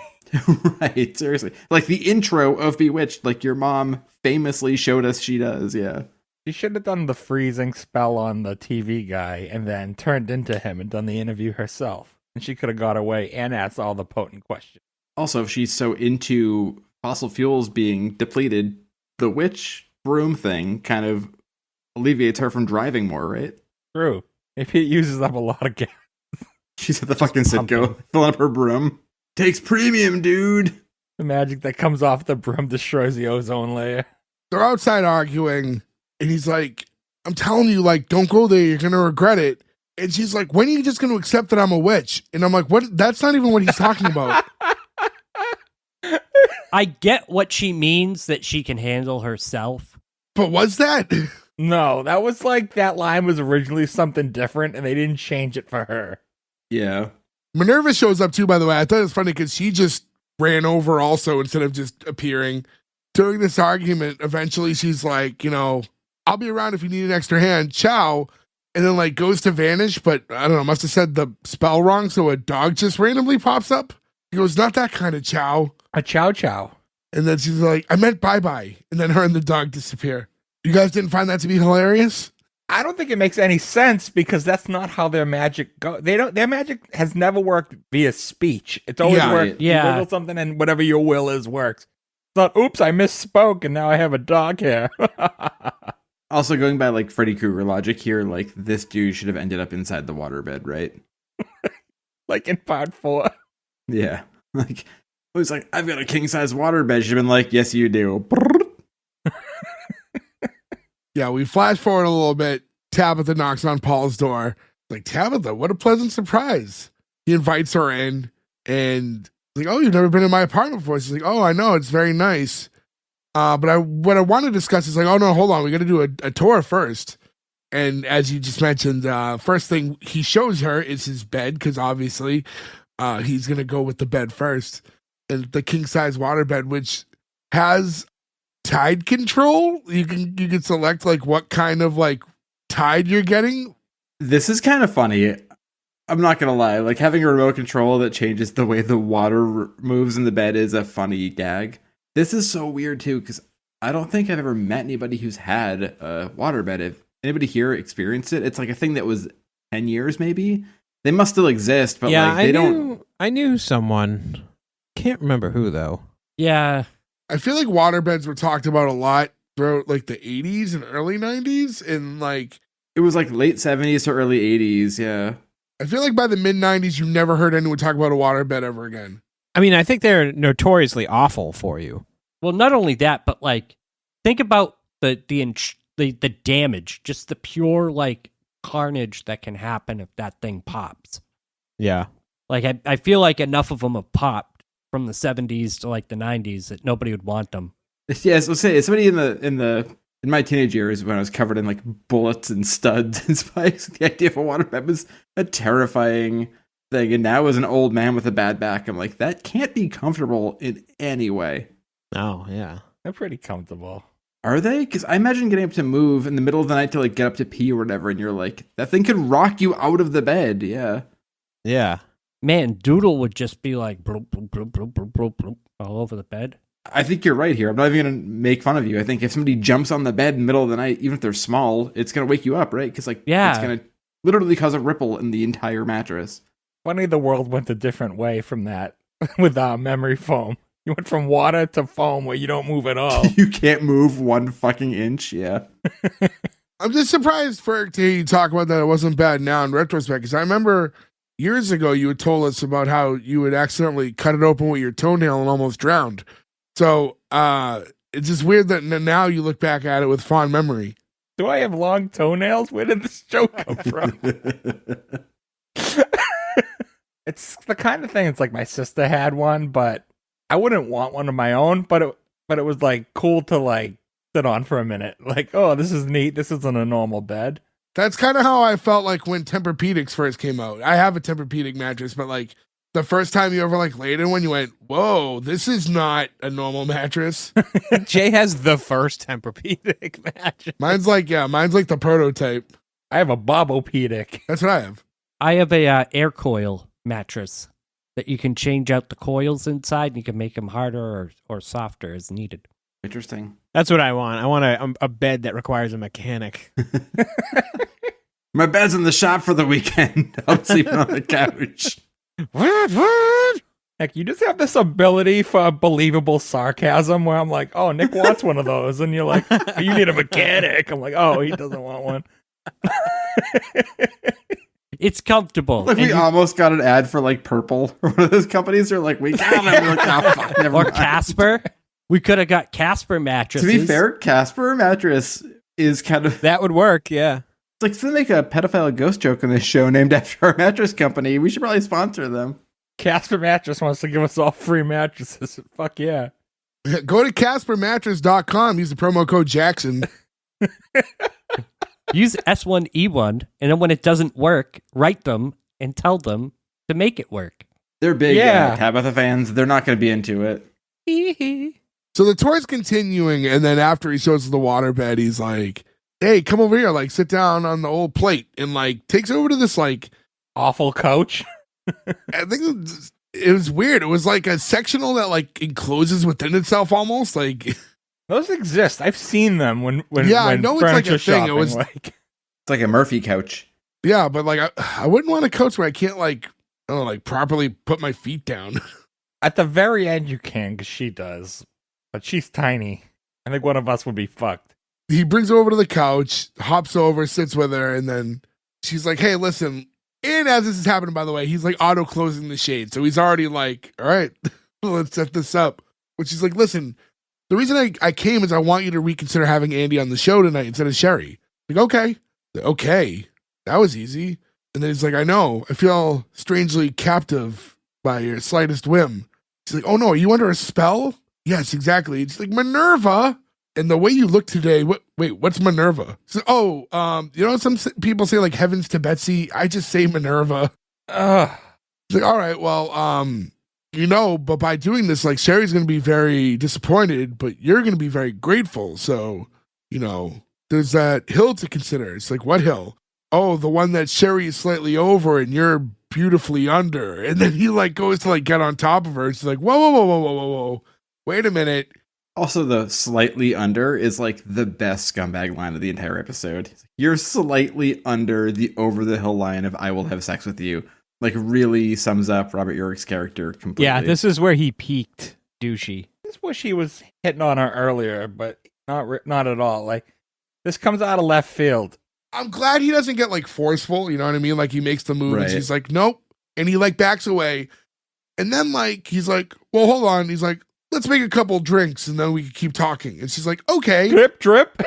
[SPEAKER 4] right, seriously. Like the intro of Bewitched, like your mom famously showed us she does, yeah.
[SPEAKER 1] she should have done the freezing spell on the TV guy and then turned into him and done the interview herself. And she could have got away and asked all the potent questions.
[SPEAKER 4] Also, if she's so into fossil fuels being depleted, the witch broom thing kind of alleviates her from driving more, right?
[SPEAKER 1] True. Maybe it uses up a lot of gas.
[SPEAKER 4] She's at the fucking Citgo, filling up her broom. Takes premium, dude.
[SPEAKER 1] The magic that comes off the broom destroys the ozone layer.
[SPEAKER 2] They're outside arguing, and he's like, "I'm telling you, like, don't go there. You're gonna regret it." And she's like, "When are you just gonna accept that I'm a witch?" And I'm like, "What? That's not even what he's talking about."
[SPEAKER 5] I get what she means, that she can handle herself.
[SPEAKER 2] But was that?
[SPEAKER 1] No, that was like that line was originally something different and they didn't change it for her.
[SPEAKER 4] Yeah.
[SPEAKER 2] Minerva shows up too, by the way. I thought it was funny because she just ran over also instead of just appearing. During this argument, eventually she's like, "I'll be around if you need an extra hand. Ciao." And then like goes to vanish, but I don't know, must have said the spell wrong, so a dog just randomly pops up. He goes, "Not that kind of ciao."
[SPEAKER 1] A chow chow.
[SPEAKER 2] And then she's like, "I meant bye-bye." And then her and the dog disappear. You guys didn't find that to be hilarious?
[SPEAKER 1] I don't think it makes any sense because that's not how their magic goes. Their magic has never worked via speech. It's always
[SPEAKER 2] Yeah,
[SPEAKER 1] worked.
[SPEAKER 5] yeah.
[SPEAKER 1] You wiggle something and whatever your will is works. It's not, oops, I misspoke and now I have a dog hair.
[SPEAKER 4] Also, going by like Freddy Krueger logic here, like this dude should have ended up inside the waterbed, right?
[SPEAKER 1] Like in part 4.
[SPEAKER 4] Yeah. Like, it was like, I've got a king-size waterbed. She'd have been like, yes, you do.
[SPEAKER 2] Yeah, we flash forward a little bit. Tabitha knocks on Paul's door. Like, "Tabitha, what a pleasant surprise." He invites her in and like, "Oh, you've never been in my apartment before." She's like, "Oh, I know, it's very nice. But what I want to discuss is like, oh no, hold on, we got to do a tour first." And as you just mentioned, first thing he shows her is his bed because obviously he's gonna go with the bed first, and the king size waterbed, which has tide control. You can select like what kind of like tide you're getting.
[SPEAKER 4] This is kind of funny. I'm not going to lie. Like, having a remote control that changes the way the water moves in the bed is a funny gag. This is so weird, too, because I don't think I've ever met anybody who's had a waterbed. If anybody here experienced it, it's like a thing that was 10 years, maybe. They must still exist, but
[SPEAKER 3] yeah,
[SPEAKER 4] like, they
[SPEAKER 3] I
[SPEAKER 4] don't.
[SPEAKER 3] knew, I knew someone. Can't remember who, though.
[SPEAKER 5] Yeah.
[SPEAKER 2] I feel like waterbeds were talked about a lot throughout like the 80s and early 90s, and like
[SPEAKER 4] It was like late 70s to early 80s, yeah.
[SPEAKER 2] I feel like by the mid 90s you never heard anyone talk about a waterbed ever again.
[SPEAKER 3] I mean, I think they're notoriously awful for you.
[SPEAKER 5] Well, not only that, but like, think about the damage, just the pure like carnage that can happen if that thing pops.
[SPEAKER 3] Yeah.
[SPEAKER 5] Like I feel like enough of them have popped from the 70s to like the 90s that nobody would want them.
[SPEAKER 4] Yes, let's say somebody in my teenage years when I was covered in like bullets and studs and spikes, the idea of a waterbed was a terrifying thing. And now as an old man with a bad back, I'm like, that can't be comfortable in any way.
[SPEAKER 3] Oh, yeah.
[SPEAKER 1] They're pretty comfortable.
[SPEAKER 4] Are they? Because I imagine getting up to move in the middle of the night to like get up to pee or whatever, and you're like, that thing could rock you out of the bed. Yeah.
[SPEAKER 3] Yeah.
[SPEAKER 5] Man, Doodle would just be like bloop, bloop, bloop, bloop, bloop, bloop, bloop, all over the bed.
[SPEAKER 4] I think you're right here. I'm not even going to make fun of you. I think if somebody jumps on the bed in the middle of the night, even if they're small, it's going to wake you up, right? Because like, it's going to literally cause a ripple in the entire mattress.
[SPEAKER 1] Funny the world went a different way from that with memory foam. You went from water to foam where you don't move at all.
[SPEAKER 4] You can't move 1 fucking inch. Yeah.
[SPEAKER 2] I'm just surprised for Eric to hear you talk about that. It wasn't bad now in retrospect, because I remember years ago you had told us about how you would accidentally cut it open with your toenail and almost drowned. So it's just weird that now you look back at it with fond memory.
[SPEAKER 1] Do I have long toenails? Where did this joke come from? It's the kind of thing, it's like my sister had one, but I wouldn't want one of my own, but it was like cool to like sit on for a minute. Like, oh, this is neat. This isn't a normal bed.
[SPEAKER 2] That's kind of how I felt like when Tempur-Pedics first came out. I have a Tempur-Pedic mattress, but like the first time you ever like laid in one, you went, whoa, this is not a normal mattress.
[SPEAKER 3] Jay has the first Tempur-Pedic mattress.
[SPEAKER 2] Mine's like the prototype.
[SPEAKER 1] I have a Bobopedic.
[SPEAKER 2] That's what I have.
[SPEAKER 5] I have a air coil mattress that you can change out the coils inside and you can make them harder or softer as needed.
[SPEAKER 4] Interesting.
[SPEAKER 3] That's what I want. I want a bed that requires a mechanic.
[SPEAKER 4] My bed's in the shop for the weekend. I'm sleeping on the couch.
[SPEAKER 1] Heck, you just have this ability for believable sarcasm where I'm like, oh, Nick wants one of those. And you're like, oh, you need a mechanic. I'm like, oh, he doesn't want one.
[SPEAKER 5] It's comfortable.
[SPEAKER 4] Like we almost got an ad for like Purple or one of those companies. They're like, we got them. We're like, oh, fuck, never
[SPEAKER 5] or
[SPEAKER 4] mind.
[SPEAKER 5] Casper. We could have got Casper mattresses.
[SPEAKER 4] To be fair, Casper mattress is kind of
[SPEAKER 3] That would work, yeah.
[SPEAKER 4] it's like if they make a pedophile ghost joke in this show named after our mattress company, we should probably sponsor them.
[SPEAKER 1] Casper Mattress wants to give us all free mattresses. Fuck yeah.
[SPEAKER 2] Go to CasperMattress.com. Use the promo code Jackson.
[SPEAKER 5] Use S1E1, and then when it doesn't work, write them and tell them to make it work.
[SPEAKER 4] They're big
[SPEAKER 1] Yeah.
[SPEAKER 4] Tabitha fans. They're not going to be into it.
[SPEAKER 2] So the tour is continuing, and then after he shows the waterbed, he's like, hey, come over here, like sit down on the old plate, and like takes over to this like
[SPEAKER 1] Awful coach.
[SPEAKER 2] I think it was weird. It was like a sectional that like encloses within itself almost. Like
[SPEAKER 1] Those exist. I've seen them when
[SPEAKER 2] Yeah, I
[SPEAKER 1] when
[SPEAKER 2] know it's like
[SPEAKER 1] furniture
[SPEAKER 2] a thing. It
[SPEAKER 1] shopping,
[SPEAKER 2] was-
[SPEAKER 1] like
[SPEAKER 4] It's like a Murphy couch.
[SPEAKER 2] yeah, but like I wouldn't want a coach where I can't like I don't know, like properly put my feet down.
[SPEAKER 1] at the very end you can because she does, but she's tiny. I think one of us would be fucked.
[SPEAKER 2] He brings her over to the couch, hops over, sits with her, and then she's like, hey, listen. And as this is happening, by the way, he's like auto closing the shade. So he's already like, all right, let's set this up. But she's like, listen, the reason I came is I want you to reconsider having Andy on the show tonight instead of Sherry. Like, okay, that was easy. And then he's like, I know, I feel strangely captive by your slightest whim. She's like, oh no, are you under a spell? Yes, exactly. It's like Minerva. And the way you look today, what's Minerva? So, you know, some people say like heavens to Betsy. I just say Minerva.
[SPEAKER 1] Ugh.
[SPEAKER 2] It's like, all right, well, you know, but by doing this, like Sherry's going to be very disappointed, but you're going to be very grateful. So, you know, there's that hill to consider. It's like, what hill? Oh, the one that Sherry is slightly over and you're beautifully under. And then he like goes to like get on top of her. She's like, whoa. Wait a minute.
[SPEAKER 4] Also, the slightly under is like the best scumbag line of the entire episode. You're slightly under the over the hill line of I will have sex with you. Like really sums up Robert Urich's character completely.
[SPEAKER 3] Yeah, this is where he peaked douchey.
[SPEAKER 1] I just wish he was hitting on her earlier, but not at all. Like this comes out of left field.
[SPEAKER 2] I'm glad he doesn't get like forceful. You know what I mean? Like he makes the move and
[SPEAKER 4] Right.
[SPEAKER 2] she's like, nope. And he like backs away. And then like, he's like, well, hold on. He's like, let's make a couple drinks and then we can keep talking. And she's like, okay.
[SPEAKER 1] Drip, drip.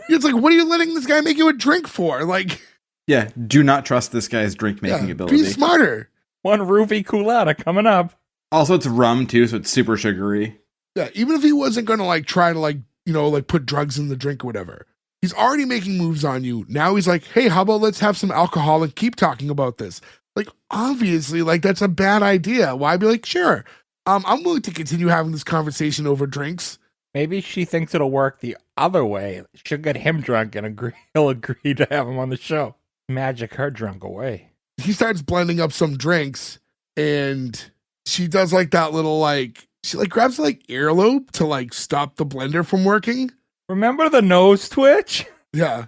[SPEAKER 2] It's like, what are you letting this guy make you a drink for? Like,
[SPEAKER 4] Yeah, do not trust this guy's drink making ability.
[SPEAKER 2] be smarter.
[SPEAKER 1] One roofie Coolata coming up.
[SPEAKER 4] Also, it's rum too, so it's super sugary.
[SPEAKER 2] Yeah, even if he wasn't gonna like try to like, like put drugs in the drink or whatever, he's already making moves on you. Now he's like, hey, how about let's have some alcohol and keep talking about this? Like, obviously, like that's a bad idea. Why be like, sure, I'm willing to continue having this conversation over drinks.
[SPEAKER 1] Maybe she thinks it'll work the other way. She'll get him drunk and he'll agree to have him on the show. Magic her drunk away.
[SPEAKER 2] He starts blending up some drinks and she does like that little like, she like grabs like earlobe to like stop the blender from working.
[SPEAKER 1] Remember the nose twitch?
[SPEAKER 2] Yeah.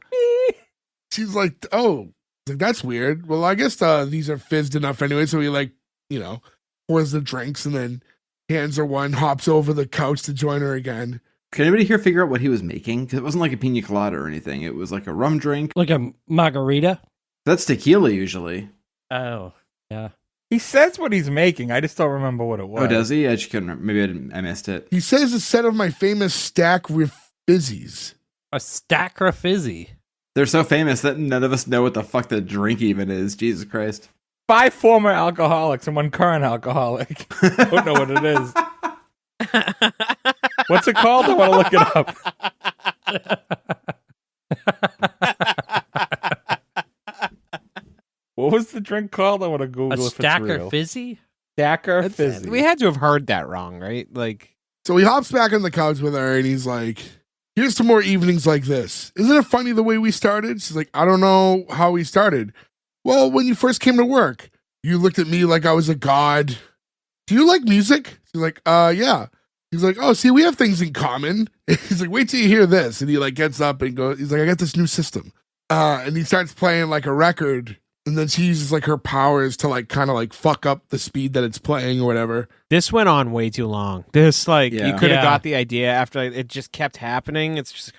[SPEAKER 2] She's like, oh, like, that's weird. Well, I guess these are fizzed enough anyway. So he like, pours the drinks and then hands her one, hops over the couch to join her again.
[SPEAKER 4] Can anybody here figure out what he was making? Because it wasn't like a pina colada or anything. It was like a rum drink.
[SPEAKER 5] Like a margarita?
[SPEAKER 4] That's tequila usually.
[SPEAKER 5] Oh, yeah.
[SPEAKER 1] He says what he's making. I just don't remember what it was.
[SPEAKER 4] Oh, does he? I just couldn't remember. Maybe I missed it.
[SPEAKER 2] He says a set of my famous stack fizzies.
[SPEAKER 5] A stack of fizzy.
[SPEAKER 4] They're so famous that none of us know what the fuck the drink even is. Jesus Christ.
[SPEAKER 1] 5 former alcoholics and 1 current alcoholic. Don't know what it is. What's it called? I want to look it up. What was the drink called? I want to Google
[SPEAKER 5] A
[SPEAKER 1] if it's
[SPEAKER 5] stacker
[SPEAKER 1] real.
[SPEAKER 5] fizzy?
[SPEAKER 1] Stacker fizzy.
[SPEAKER 3] We had to have heard that wrong, right? Like,
[SPEAKER 2] So he hops back on the couch with her and he's like, here's to more evenings like this. Isn't it funny the way we started? She's like, I don't know how we started. Well, when you first came to work, you looked at me like I was a god. Do you like music? She's like, yeah. He's like, oh, see, we have things in common. He's like, wait till you hear this. And he like gets up and goes, he's like, I got this new system. And he starts playing like a record. And then she uses like her powers to like kind of like fuck up the speed that it's playing or whatever.
[SPEAKER 3] this went on way too long. This, like,
[SPEAKER 4] Yeah.
[SPEAKER 3] you could have
[SPEAKER 5] Yeah.
[SPEAKER 3] got the idea after it just kept happening. It's just,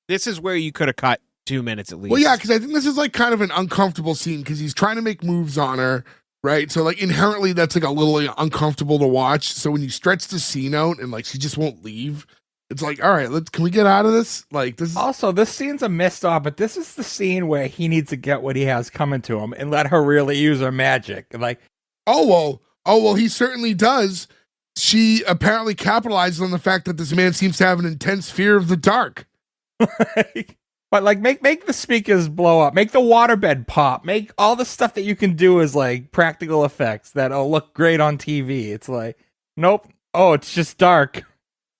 [SPEAKER 3] this is where you could have cut 2 minutes at least.
[SPEAKER 2] Well, yeah, because I think this is like kind of an uncomfortable scene because he's trying to make moves on her, right? So like inherently that's like a little uncomfortable to watch. So when you stretch the scene out and like she just won't leave, it's like, all right, can we get out of this? Like this.
[SPEAKER 1] Also, this scene's a missed off, but this is the scene where he needs to get what he has coming to him and let her really use her magic. Like,
[SPEAKER 2] Oh well, he certainly does. She apparently capitalizes on the fact that this man seems to have an intense fear of the dark.
[SPEAKER 1] but like, make the speakers blow up, make the waterbed pop, make all the stuff that you can do as like practical effects that'll look great on TV. It's like, nope. Oh, it's just dark.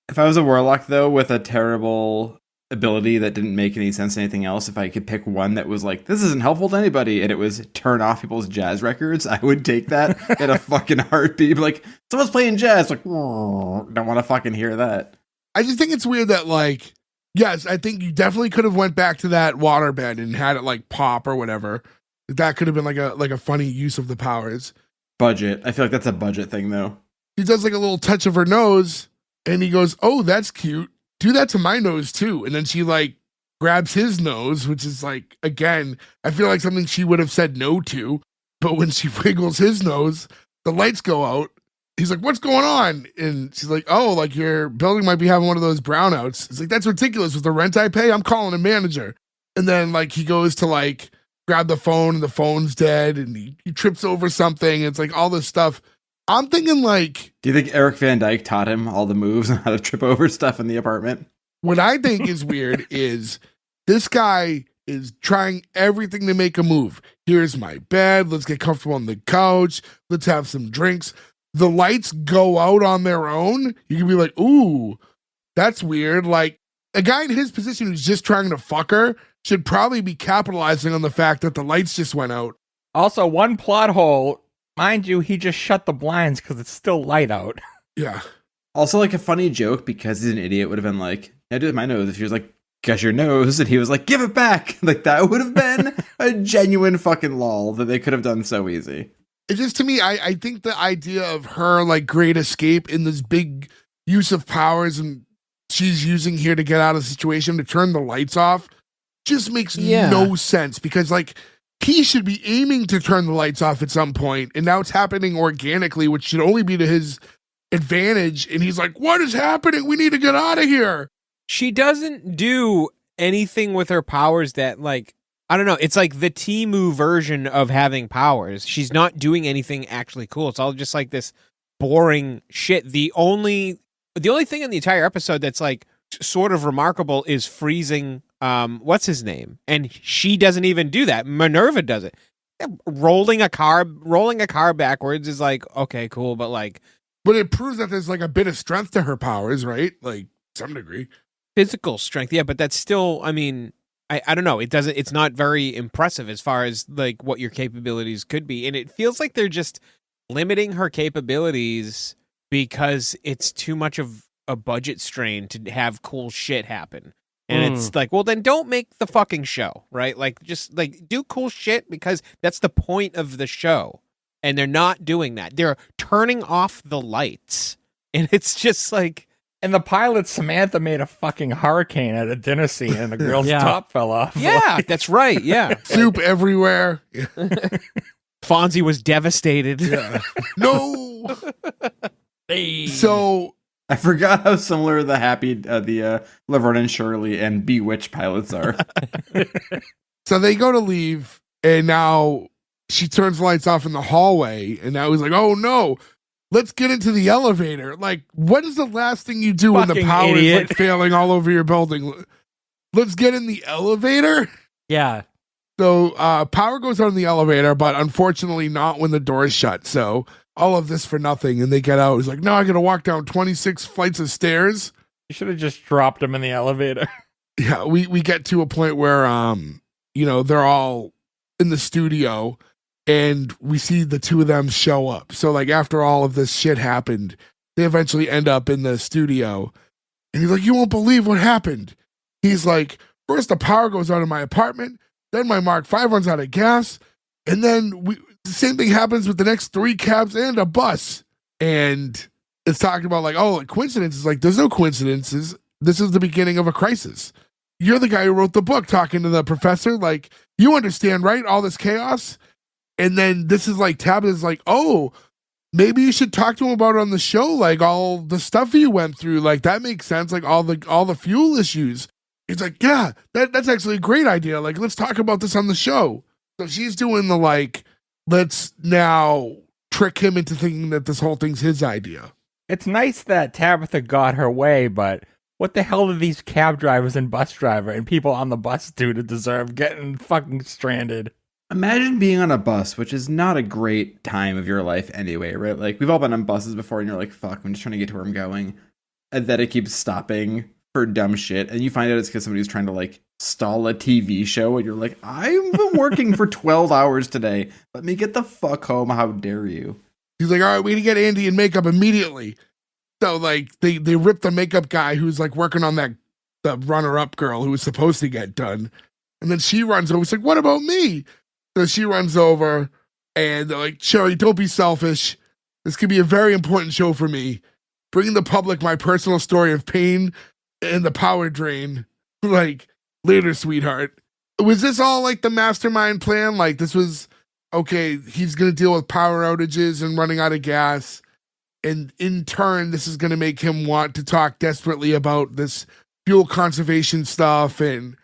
[SPEAKER 4] If I was a warlock, though, with a terrible ability that didn't make any sense to anything else, if I could pick one that was like, this isn't helpful to anybody, and it was turn off people's jazz records, I would take that in a fucking heartbeat. Like, someone's playing jazz. Like, don't want to fucking hear that.
[SPEAKER 2] I just think it's weird that like, yes, I think you definitely could have went back to that waterbed and had it like pop or whatever. That could have been like a funny use of the powers.
[SPEAKER 4] Budget. I feel like that's a budget thing, though.
[SPEAKER 2] He does like a little touch of her nose and he goes, oh, that's cute. Do that to my nose too. And then she like grabs his nose, which is like, again, I feel like something she would have said no to. But when she wiggles his nose, the lights go out. He's like, what's going on? And she's like, oh, like your building might be having one of those brownouts. It's like, that's ridiculous. With the rent I pay, I'm calling a manager. And then like he goes to like grab the phone and the phone's dead and he trips over something. It's like all this stuff. I'm thinking like,
[SPEAKER 4] Do you think Eric Van Dyke taught him all the moves on how to trip over stuff in the apartment?
[SPEAKER 2] what I think is weird is this guy is trying everything to make a move. Here's my bed. Let's get comfortable on the couch. Let's have some drinks. The lights go out on their own. You can be like, ooh, that's weird. Like a guy in his position who's just trying to fuck her should probably be capitalizing on the fact that the lights just went out.
[SPEAKER 1] Also, one plot hole, mind you, he just shut the blinds because it's still light out.
[SPEAKER 2] Yeah.
[SPEAKER 4] Also, like a funny joke because he's an idiot would have been like, I do with my nose. If she was like, guess your nose, and he was like, give it back. Like that would have been a genuine fucking lol that they could have done so easy.
[SPEAKER 2] It just, to me, I think the idea of her like great escape in this big use of powers and she's using here to get out of the situation to turn the lights off just makes no sense because like he should be aiming to turn the lights off at some point and now it's happening organically, which should only be to his advantage, and he's like, "What is happening? We need to get out of here."
[SPEAKER 3] She doesn't do anything with her powers that, like, I don't know. It's like the Timu version of having powers. She's not doing anything actually cool. It's all just like this boring shit. The only thing in the entire episode that's like sort of remarkable is freezing what's his name, and she doesn't even do that. Minerva does it. Rolling a car backwards is like, okay, cool, but
[SPEAKER 2] it proves that there's like a bit of strength to her powers, right? Like some degree.
[SPEAKER 3] Physical strength, yeah, but that's still, I mean, I don't know. It's not very impressive as far as like what your capabilities could be. And it feels like they're just limiting her capabilities because it's too much of a budget strain to have cool shit happen. And it's like, well, then don't make the fucking show, right? Like, just like do cool shit because that's the point of the show. And they're not doing that. They're turning off the lights. And it's just like,
[SPEAKER 1] In the pilot, Samantha made a fucking hurricane at a dinner scene and the girl's
[SPEAKER 5] Yeah.
[SPEAKER 1] top fell off.
[SPEAKER 3] yeah, that's right. Yeah.
[SPEAKER 2] Soup everywhere.
[SPEAKER 3] Fonzie was devastated.
[SPEAKER 2] Yeah. No.
[SPEAKER 5] Hey.
[SPEAKER 2] So
[SPEAKER 4] I forgot how similar the Laverne and Shirley and Bewitched pilots are.
[SPEAKER 2] they go to leave, and now she turns the lights off in the hallway, and now he's like, "Oh no, let's get into the elevator." Like, what is the last thing you do when the
[SPEAKER 1] Fucking
[SPEAKER 2] power is
[SPEAKER 1] idiot.
[SPEAKER 2] like failing all over your building? Let's get in the elevator.
[SPEAKER 5] Yeah.
[SPEAKER 2] So power goes on in the elevator, but unfortunately not when the door is shut. So all of this for nothing, and they get out. He's like, "No, I got to walk down 26 flights of stairs."
[SPEAKER 1] You should have just dropped him in the elevator.
[SPEAKER 2] Yeah, we get to a point where they're all in the studio, and we see the two of them show up. So like after all of this shit happened, they eventually end up in the studio, and he's like, "You won't believe what happened." He's like, "First the power goes out in my apartment, then my Mark V runs out of gas, and then the same thing happens with the next 3 cabs and a bus." And it's talking about like, oh, like coincidences. Like, there's no coincidences. This is the beginning of a crisis. You're the guy who wrote the book, talking to the professor. Like, you understand, right? All this chaos. And then this is like, Tabitha's like, "Oh, maybe you should talk to him about it on the show. Like all the stuff you went through. Like that makes sense. Like all the fuel issues." He's like, "Yeah, that's actually a great idea. Like, let's talk about this on the show." So she's doing the like, let's now trick him into thinking that this whole thing's his idea.
[SPEAKER 1] It's nice that Tabitha got her way, but what the hell do these cab drivers and bus driver and people on the bus do to deserve getting fucking stranded?
[SPEAKER 4] Imagine being on a bus, which is not a great time of your life anyway, right? Like, we've all been on buses before, and you're like, fuck, I'm just trying to get to where I'm going. And then it keeps stopping for dumb shit, and you find out it's because somebody's trying to, like, stall a TV show, and you're like, I've been working for 12 hours today. Let me get the fuck home. How dare you?
[SPEAKER 2] He's like, "All right, we need to get Andy in makeup immediately." So like they rip the makeup guy who's like working on the runner-up girl who was supposed to get done. And then she runs over. He's like, "What about me?" So she runs over, and they're like, "Sherry, don't be selfish. This could be a very important show for me. Bringing the public my personal story of pain and the power drain." Like, later, sweetheart. Was this all like the mastermind plan? Like, this was, okay, he's going to deal with power outages and running out of gas. And in turn, this is going to make him want to talk desperately about this fuel conservation stuff and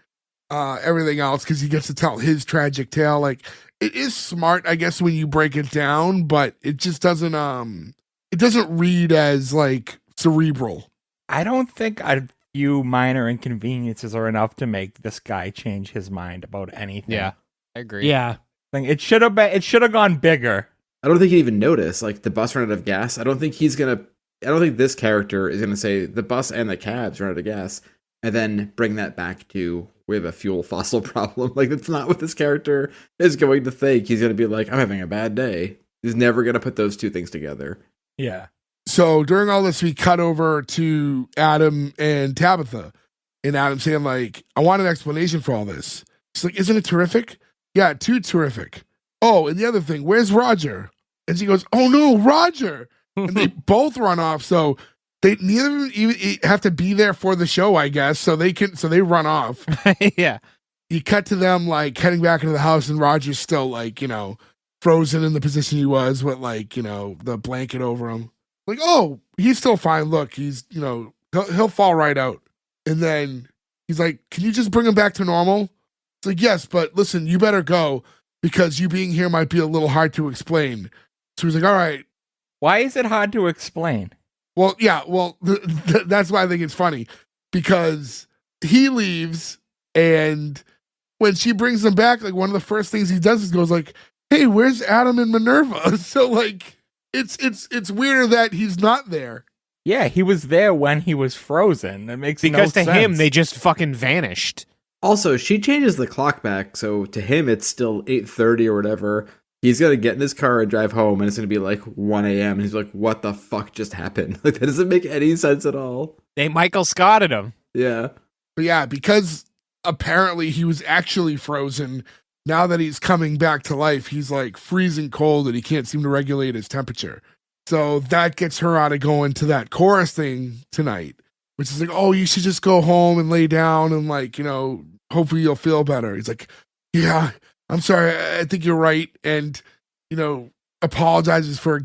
[SPEAKER 2] everything else, because he gets to tell his tragic tale. Like, it is smart, I guess, when you break it down, but it just doesn't read as like cerebral.
[SPEAKER 1] I don't think a few minor inconveniences are enough to make this guy change his mind about anything.
[SPEAKER 3] Yeah, I agree.
[SPEAKER 5] Yeah.
[SPEAKER 1] It should have gone bigger.
[SPEAKER 4] I don't think he'd even notice, like, the bus ran out of gas. I don't think this character is gonna say the bus and the cabs ran out of gas and then bring that back to we have a fuel fossil problem. Like, that's not what this character is going to think. He's gonna be like, I'm having a bad day. He's never gonna put those two things together.
[SPEAKER 1] Yeah.
[SPEAKER 2] So during all this, we cut over to Adam and Tabitha, and Adam saying like, "I want an explanation for all this." She's like, "Isn't it terrific?" "Yeah, too terrific." "Oh, and the other thing, where's Roger?" And she goes, "Oh no, Roger!" And they both run off. So they neither of them even have to be there for the show, I guess. So they run off.
[SPEAKER 3] Yeah.
[SPEAKER 2] You cut to them like heading back into the house, and Roger's still like, frozen in the position he was with like, the blanket over him. Like, oh, he's still fine. Look, he's, he'll fall right out. And then he's like, can you just bring him back to normal? It's like, yes, but listen, you better go because you being here might be a little hard to explain. So he's like, all right.
[SPEAKER 1] Why is it hard to explain?
[SPEAKER 2] Well, yeah, that's why I think it's funny because he leaves and when she brings him back, like one of the first things he does is goes like, hey, where's Adam and Minerva? So like, it's weirder that he's not there.
[SPEAKER 1] Yeah, he was there when he was frozen. That makes no
[SPEAKER 3] Because to
[SPEAKER 1] sense.
[SPEAKER 3] him, they just fucking vanished.
[SPEAKER 4] Also, she changes the clock back, so to him it's still 8:30 or whatever. He's gonna get in his car and drive home, and it's gonna be like 1 a.m. And he's like, "What the fuck just happened?" Like that doesn't make any sense at all.
[SPEAKER 3] They Michael Scotted him.
[SPEAKER 4] Yeah,
[SPEAKER 2] But yeah, because apparently he was actually frozen. Now that he's coming back to life, he's like freezing cold and he can't seem to regulate his temperature. So that gets her out of going to that chorus thing tonight, which is like, oh, you should just go home and lay down and like, hopefully you'll feel better. He's like, yeah, I'm sorry. I think you're right. And, apologizes for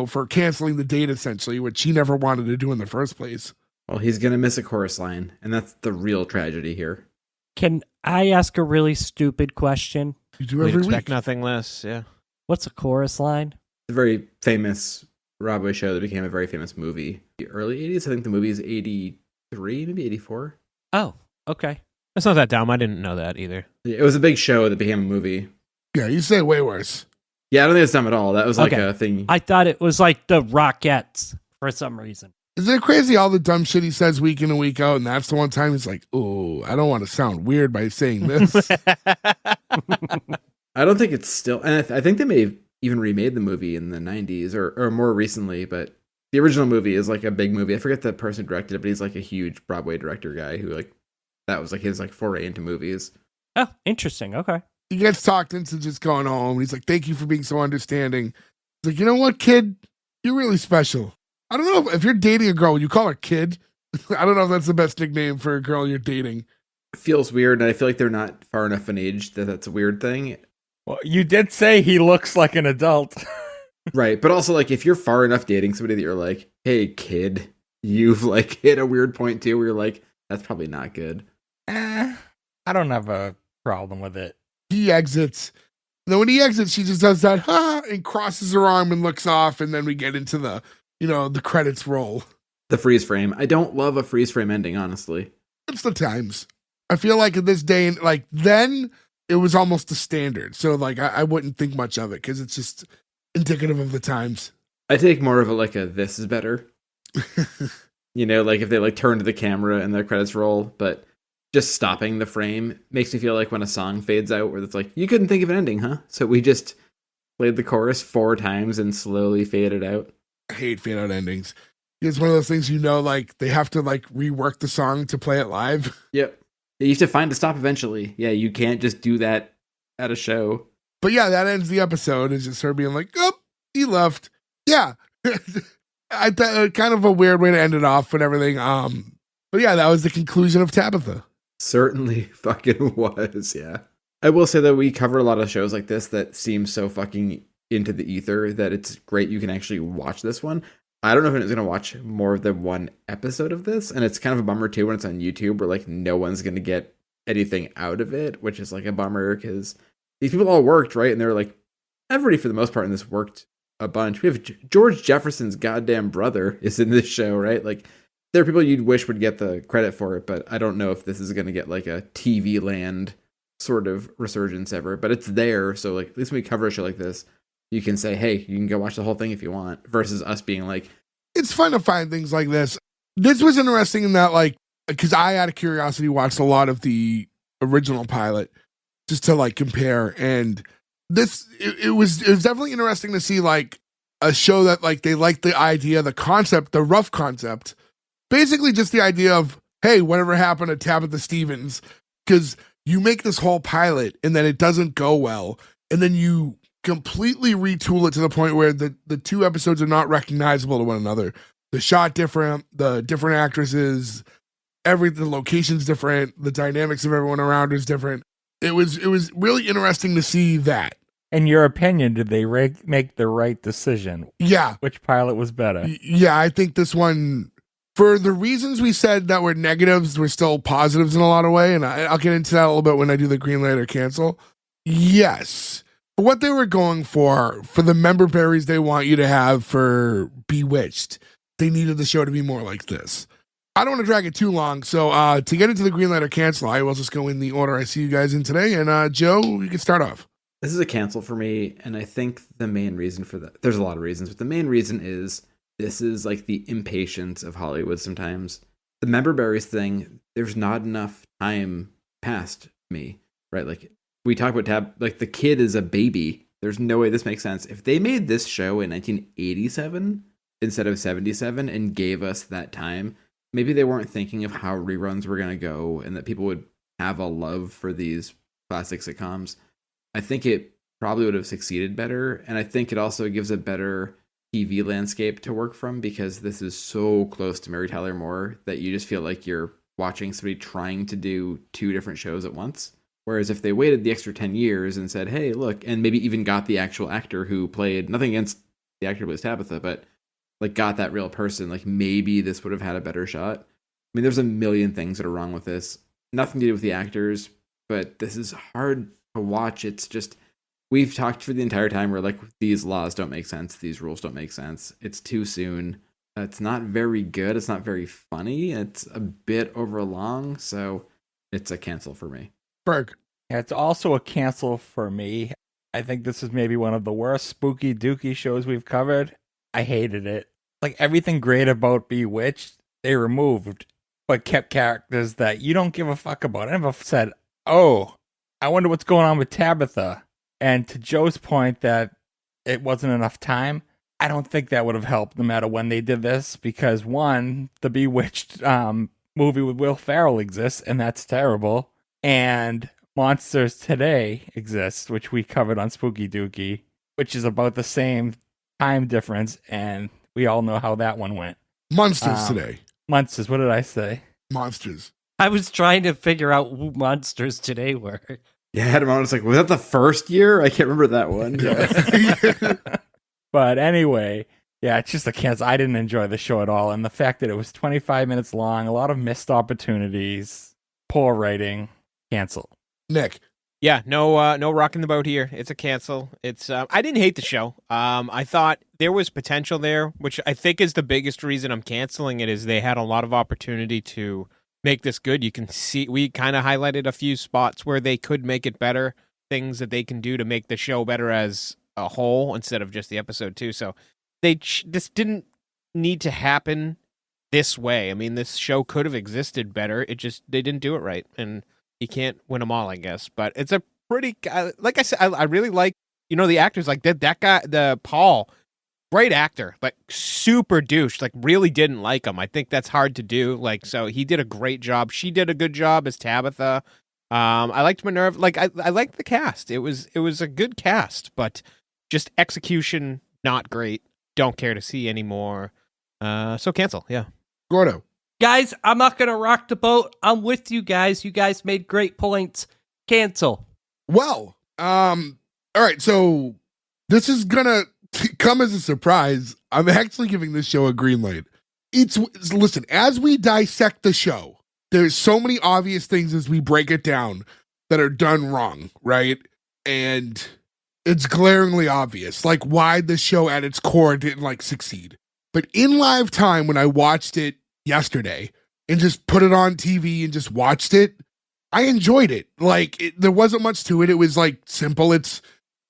[SPEAKER 2] for canceling the date essentially, which he never wanted to do in the first place.
[SPEAKER 4] well, he's gonna miss a chorus line, and that's the real tragedy here.
[SPEAKER 5] Can I ask a really stupid question?
[SPEAKER 2] You do
[SPEAKER 3] We'd
[SPEAKER 2] every
[SPEAKER 3] expect
[SPEAKER 2] week.
[SPEAKER 3] nothing less. Yeah.
[SPEAKER 5] What's a chorus line?
[SPEAKER 4] It's a very famous Broadway show that became a very famous movie. The early 80s, I think the movie is 83, maybe 84.
[SPEAKER 5] Oh, okay.
[SPEAKER 3] That's not that dumb. I didn't know that either.
[SPEAKER 4] It was a big show that became a movie.
[SPEAKER 2] Yeah, you say way worse.
[SPEAKER 4] Yeah, I don't think it's dumb at all. That was like
[SPEAKER 5] Okay.
[SPEAKER 4] a thing.
[SPEAKER 5] I thought it was like the Rockettes for some reason.
[SPEAKER 2] Isn't it crazy all the dumb shit he says week in and week out? And that's the one time he's like, oh, I don't want to sound weird by saying this.
[SPEAKER 4] I don't think it's still, and I think they may have even remade the movie in the 90s or more recently, but the original movie is like a big movie. I forget the person who directed it, but he's like a huge Broadway director guy who like, that was like his like foray into movies.
[SPEAKER 5] Oh, interesting. Okay.
[SPEAKER 2] He gets talked into just going home. He's like, thank you for being so understanding. He's like, you know what, kid? You're really special. I don't know if you're dating a girl, would you call her kid? I don't know if that's the best nickname for a girl you're dating.
[SPEAKER 4] It feels weird, and I feel like they're not far enough in age that that's a weird thing.
[SPEAKER 1] Well, you did say he looks like an adult.
[SPEAKER 4] Right, but also like if you're far enough dating somebody that you're like, hey kid, you've like hit a weird point too where you're like, that's probably not good.
[SPEAKER 1] I don't have a problem with it.
[SPEAKER 2] He exits. Then when he exits, she just does that, and crosses her arm and looks off. And then we get into the credits roll.
[SPEAKER 4] The freeze frame. I don't love a freeze frame ending, honestly.
[SPEAKER 2] It's the times. I feel like in this day, like then it was almost the standard. So like I wouldn't think much of it because it's just indicative of the times.
[SPEAKER 4] I take more of a this is better. Like if they like turn to the camera and the credits roll, but just stopping the frame makes me feel like when a song fades out where it's like, you couldn't think of an ending, huh? So we just played the chorus 4 times and slowly faded out.
[SPEAKER 2] I hate fade out endings. It's one of those things, like they have to like rework the song to play it live.
[SPEAKER 4] Yep. You have to find a stop eventually. Yeah, you can't just do that at a show.
[SPEAKER 2] But yeah, that ends the episode. It's just her being like, oh, he left. Yeah. I thought kind of a weird way to end it off and everything. But yeah, that was the conclusion of Tabitha.
[SPEAKER 4] Certainly fucking was, yeah. I will say that we cover a lot of shows like this that seem so fucking into the ether that it's great you can actually watch this one. I don't know if anyone's going to watch more than one episode of this, and it's kind of a bummer too when it's on YouTube where like no one's going to get anything out of it, which is like a bummer because these people all worked, right? And they're like, everybody for the most part in this worked a bunch. We have George Jefferson's goddamn brother is in this show, right? Like there are people you'd wish would get the credit for it, but I don't know if this is going to get like a TV land sort of resurgence ever, but it's there. So like at least when we cover a show like this, you can say, hey, you can go watch the whole thing if you want, versus us being like,
[SPEAKER 2] it's fun to find things like this. This was interesting in that, like, because I, out of curiosity, watched a lot of the original pilot just to like compare. And this, it was definitely interesting to see like a show that like they liked the idea, the concept, the rough concept, basically just the idea of, hey, whatever happened to Tabitha Stephens? Because you make this whole pilot and then it doesn't go well, and then you completely retool it to the point where the 2 episodes are not recognizable to one another. The shot different, the different actresses, the location's different, the dynamics of everyone around is different. It was really interesting to see that.
[SPEAKER 1] In your opinion, did they make the right decision?
[SPEAKER 2] Yeah.
[SPEAKER 1] Which pilot was better?
[SPEAKER 2] Yeah, I think this one, for the reasons we said that were negatives, were still positives in a lot of way, and I'll get into that a little bit when I do the green light or cancel. Yes. For what they were going for the member berries they want you to have for Bewitched, they needed the show to be more like this. I don't want to drag it too long, so to get into the green light or cancel, I will just go in the order I see you guys in today, and Joe, you can start off.
[SPEAKER 4] This is a cancel for me, and I think the main reason for that, there's a lot of reasons, but the main reason is this is like the impatience of Hollywood sometimes. The member berries thing, there's not enough time past me, right? Like, we talk about like the kid is a baby. There's no way this makes sense. If they made this show in 1987 instead of 77 and gave us that time, maybe they weren't thinking of how reruns were going to go and that people would have a love for these classic sitcoms. I think it probably would have succeeded better. And I think it also gives a better TV landscape to work from because this is so close to Mary Tyler Moore that you just feel like you're watching somebody trying to do two different shows at once. Whereas if they waited the extra 10 years and said, hey, look, and maybe even got the actual actor who played, nothing against the actor who was Tabitha, but like got that real person, like maybe this would have had a better shot. I mean, there's a million things that are wrong with this. Nothing to do with the actors, but this is hard to watch. It's just, we've talked for the entire time where like these laws don't make sense, these rules don't make sense. It's too soon. It's not very good. It's not very funny. It's a bit overlong, so it's a cancel for me.
[SPEAKER 2] Berg.
[SPEAKER 1] Yeah, it's also a cancel for me. I think this is maybe one of the worst spooky dooky shows we've covered. I hated it. Like everything great about Bewitched, they removed, but kept characters that you don't give a fuck about. I never said, oh, I wonder what's going on with Tabitha. And to Joe's point that it wasn't enough time, I don't think that would have helped no matter when they did this because one, the Bewitched movie with Will Ferrell exists, and that's terrible. And Monsters Today exists, which we covered on Spooky Dookie, which is about the same time difference, and we all know how that one went.
[SPEAKER 2] Monsters Today.
[SPEAKER 1] Monsters, what did I say?
[SPEAKER 2] Monsters.
[SPEAKER 5] I was trying to figure out who Monsters Today were.
[SPEAKER 4] Yeah, I had a moment. It's like, was that the first year? I can't remember that one.
[SPEAKER 2] Yeah.
[SPEAKER 1] But anyway, yeah, it's just a cancel. I didn't enjoy the show at all, and the fact that it was 25 minutes long, a lot of missed opportunities, poor writing, cancel.
[SPEAKER 2] Nick.
[SPEAKER 3] Yeah, no rocking the boat here. It's a cancel. It's I didn't hate the show. I thought there was potential there, which I think is the biggest reason I'm canceling it. Is they had a lot of opportunity to make this good. You can see we kind of highlighted a few spots where they could make it better, things that they can do to make the show better as a whole instead of just the episode 2. So this didn't need to happen this way. I mean, this show could have existed better. It just they didn't do it right, and you can't win them all, I guess. But it's a pretty, like I said, I really like, the actors, like that guy, the Paul, great actor, like super douche, like really didn't like him. I think that's hard to do. Like, so he did a great job. She did a good job as Tabitha. I liked Minerva. Like, I liked the cast. It was a good cast, but just execution, not great. Don't care to see anymore. So cancel. Yeah.
[SPEAKER 2] Gordo.
[SPEAKER 5] Guys, I'm not going to rock the boat. I'm with you guys. You guys made great points. Cancel.
[SPEAKER 2] Well, all right. So this is going to come as a surprise. I'm actually giving this show a green light. Listen, as we dissect the show, there's so many obvious things as we break it down that are done wrong, right? And it's glaringly obvious, like why the show at its core didn't succeed. But in live time, when I watched it yesterday and just put it on TV and just watched it, I enjoyed it. There wasn't much to it. It was simple. It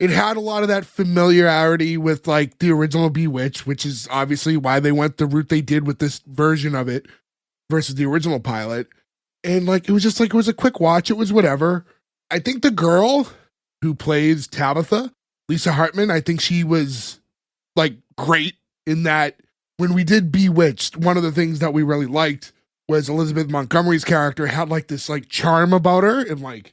[SPEAKER 2] had a lot of that familiarity with the original Bewitched, which is obviously why they went the route they did with this version of it versus the original pilot. And it was just it was a quick watch. It was whatever. I think the girl who plays Tabitha, Lisa Hartman, I think she was great in that. When we did Bewitched, one of the things that we really liked was Elizabeth Montgomery's character had this charm about her, and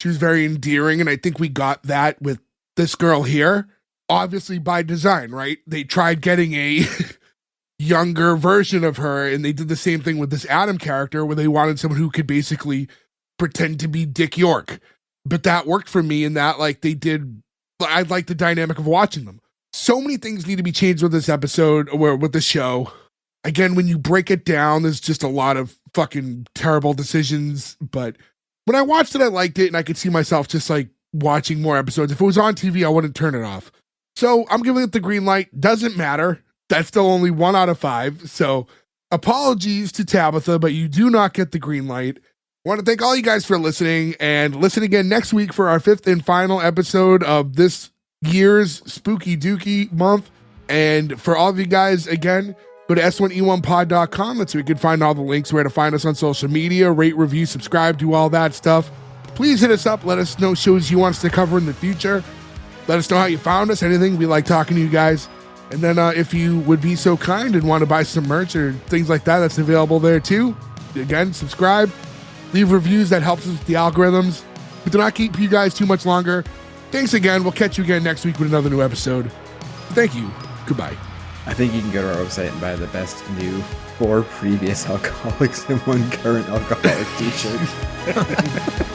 [SPEAKER 2] she was very endearing, and I think we got that with this girl here, obviously by design, right? They tried getting a younger version of her, and they did the same thing with this Adam character where they wanted someone who could basically pretend to be Dick York. But that worked for me in that they did I like the dynamic of watching them. So many things need to be changed with this episode or with the show. Again, when you break it down, there's just a lot of fucking terrible decisions. But when I watched it, I liked it, and I could see myself just like watching more episodes. If it was on TV, I wouldn't turn it off. So I'm giving it the green light. Doesn't matter. That's still only 1 out of 5. So apologies to Tabitha, but you do not get the green light. I want to thank all you guys for listening, and listen again next week for our 5th and final episode of this year's Spooky Dookie month. And for all of you guys, again, go to S1E1pod.com. That's where you can find all the links, where to find us on social media, rate, review, subscribe, do all that stuff. Please hit us up. Let us know shows you want us to cover in the future. Let us know how you found us, anything. We like talking to you guys. And then if you would be so kind and want to buy some merch or things like that, that's available there too. Again, subscribe, leave reviews. That helps us with the algorithms. We do not keep you guys too much longer. Thanks again. We'll catch you again next week with another new episode. Thank you. Goodbye.
[SPEAKER 4] I think you can go to our website and buy the best new 4 previous alcoholics and 1 current alcoholic t-shirt.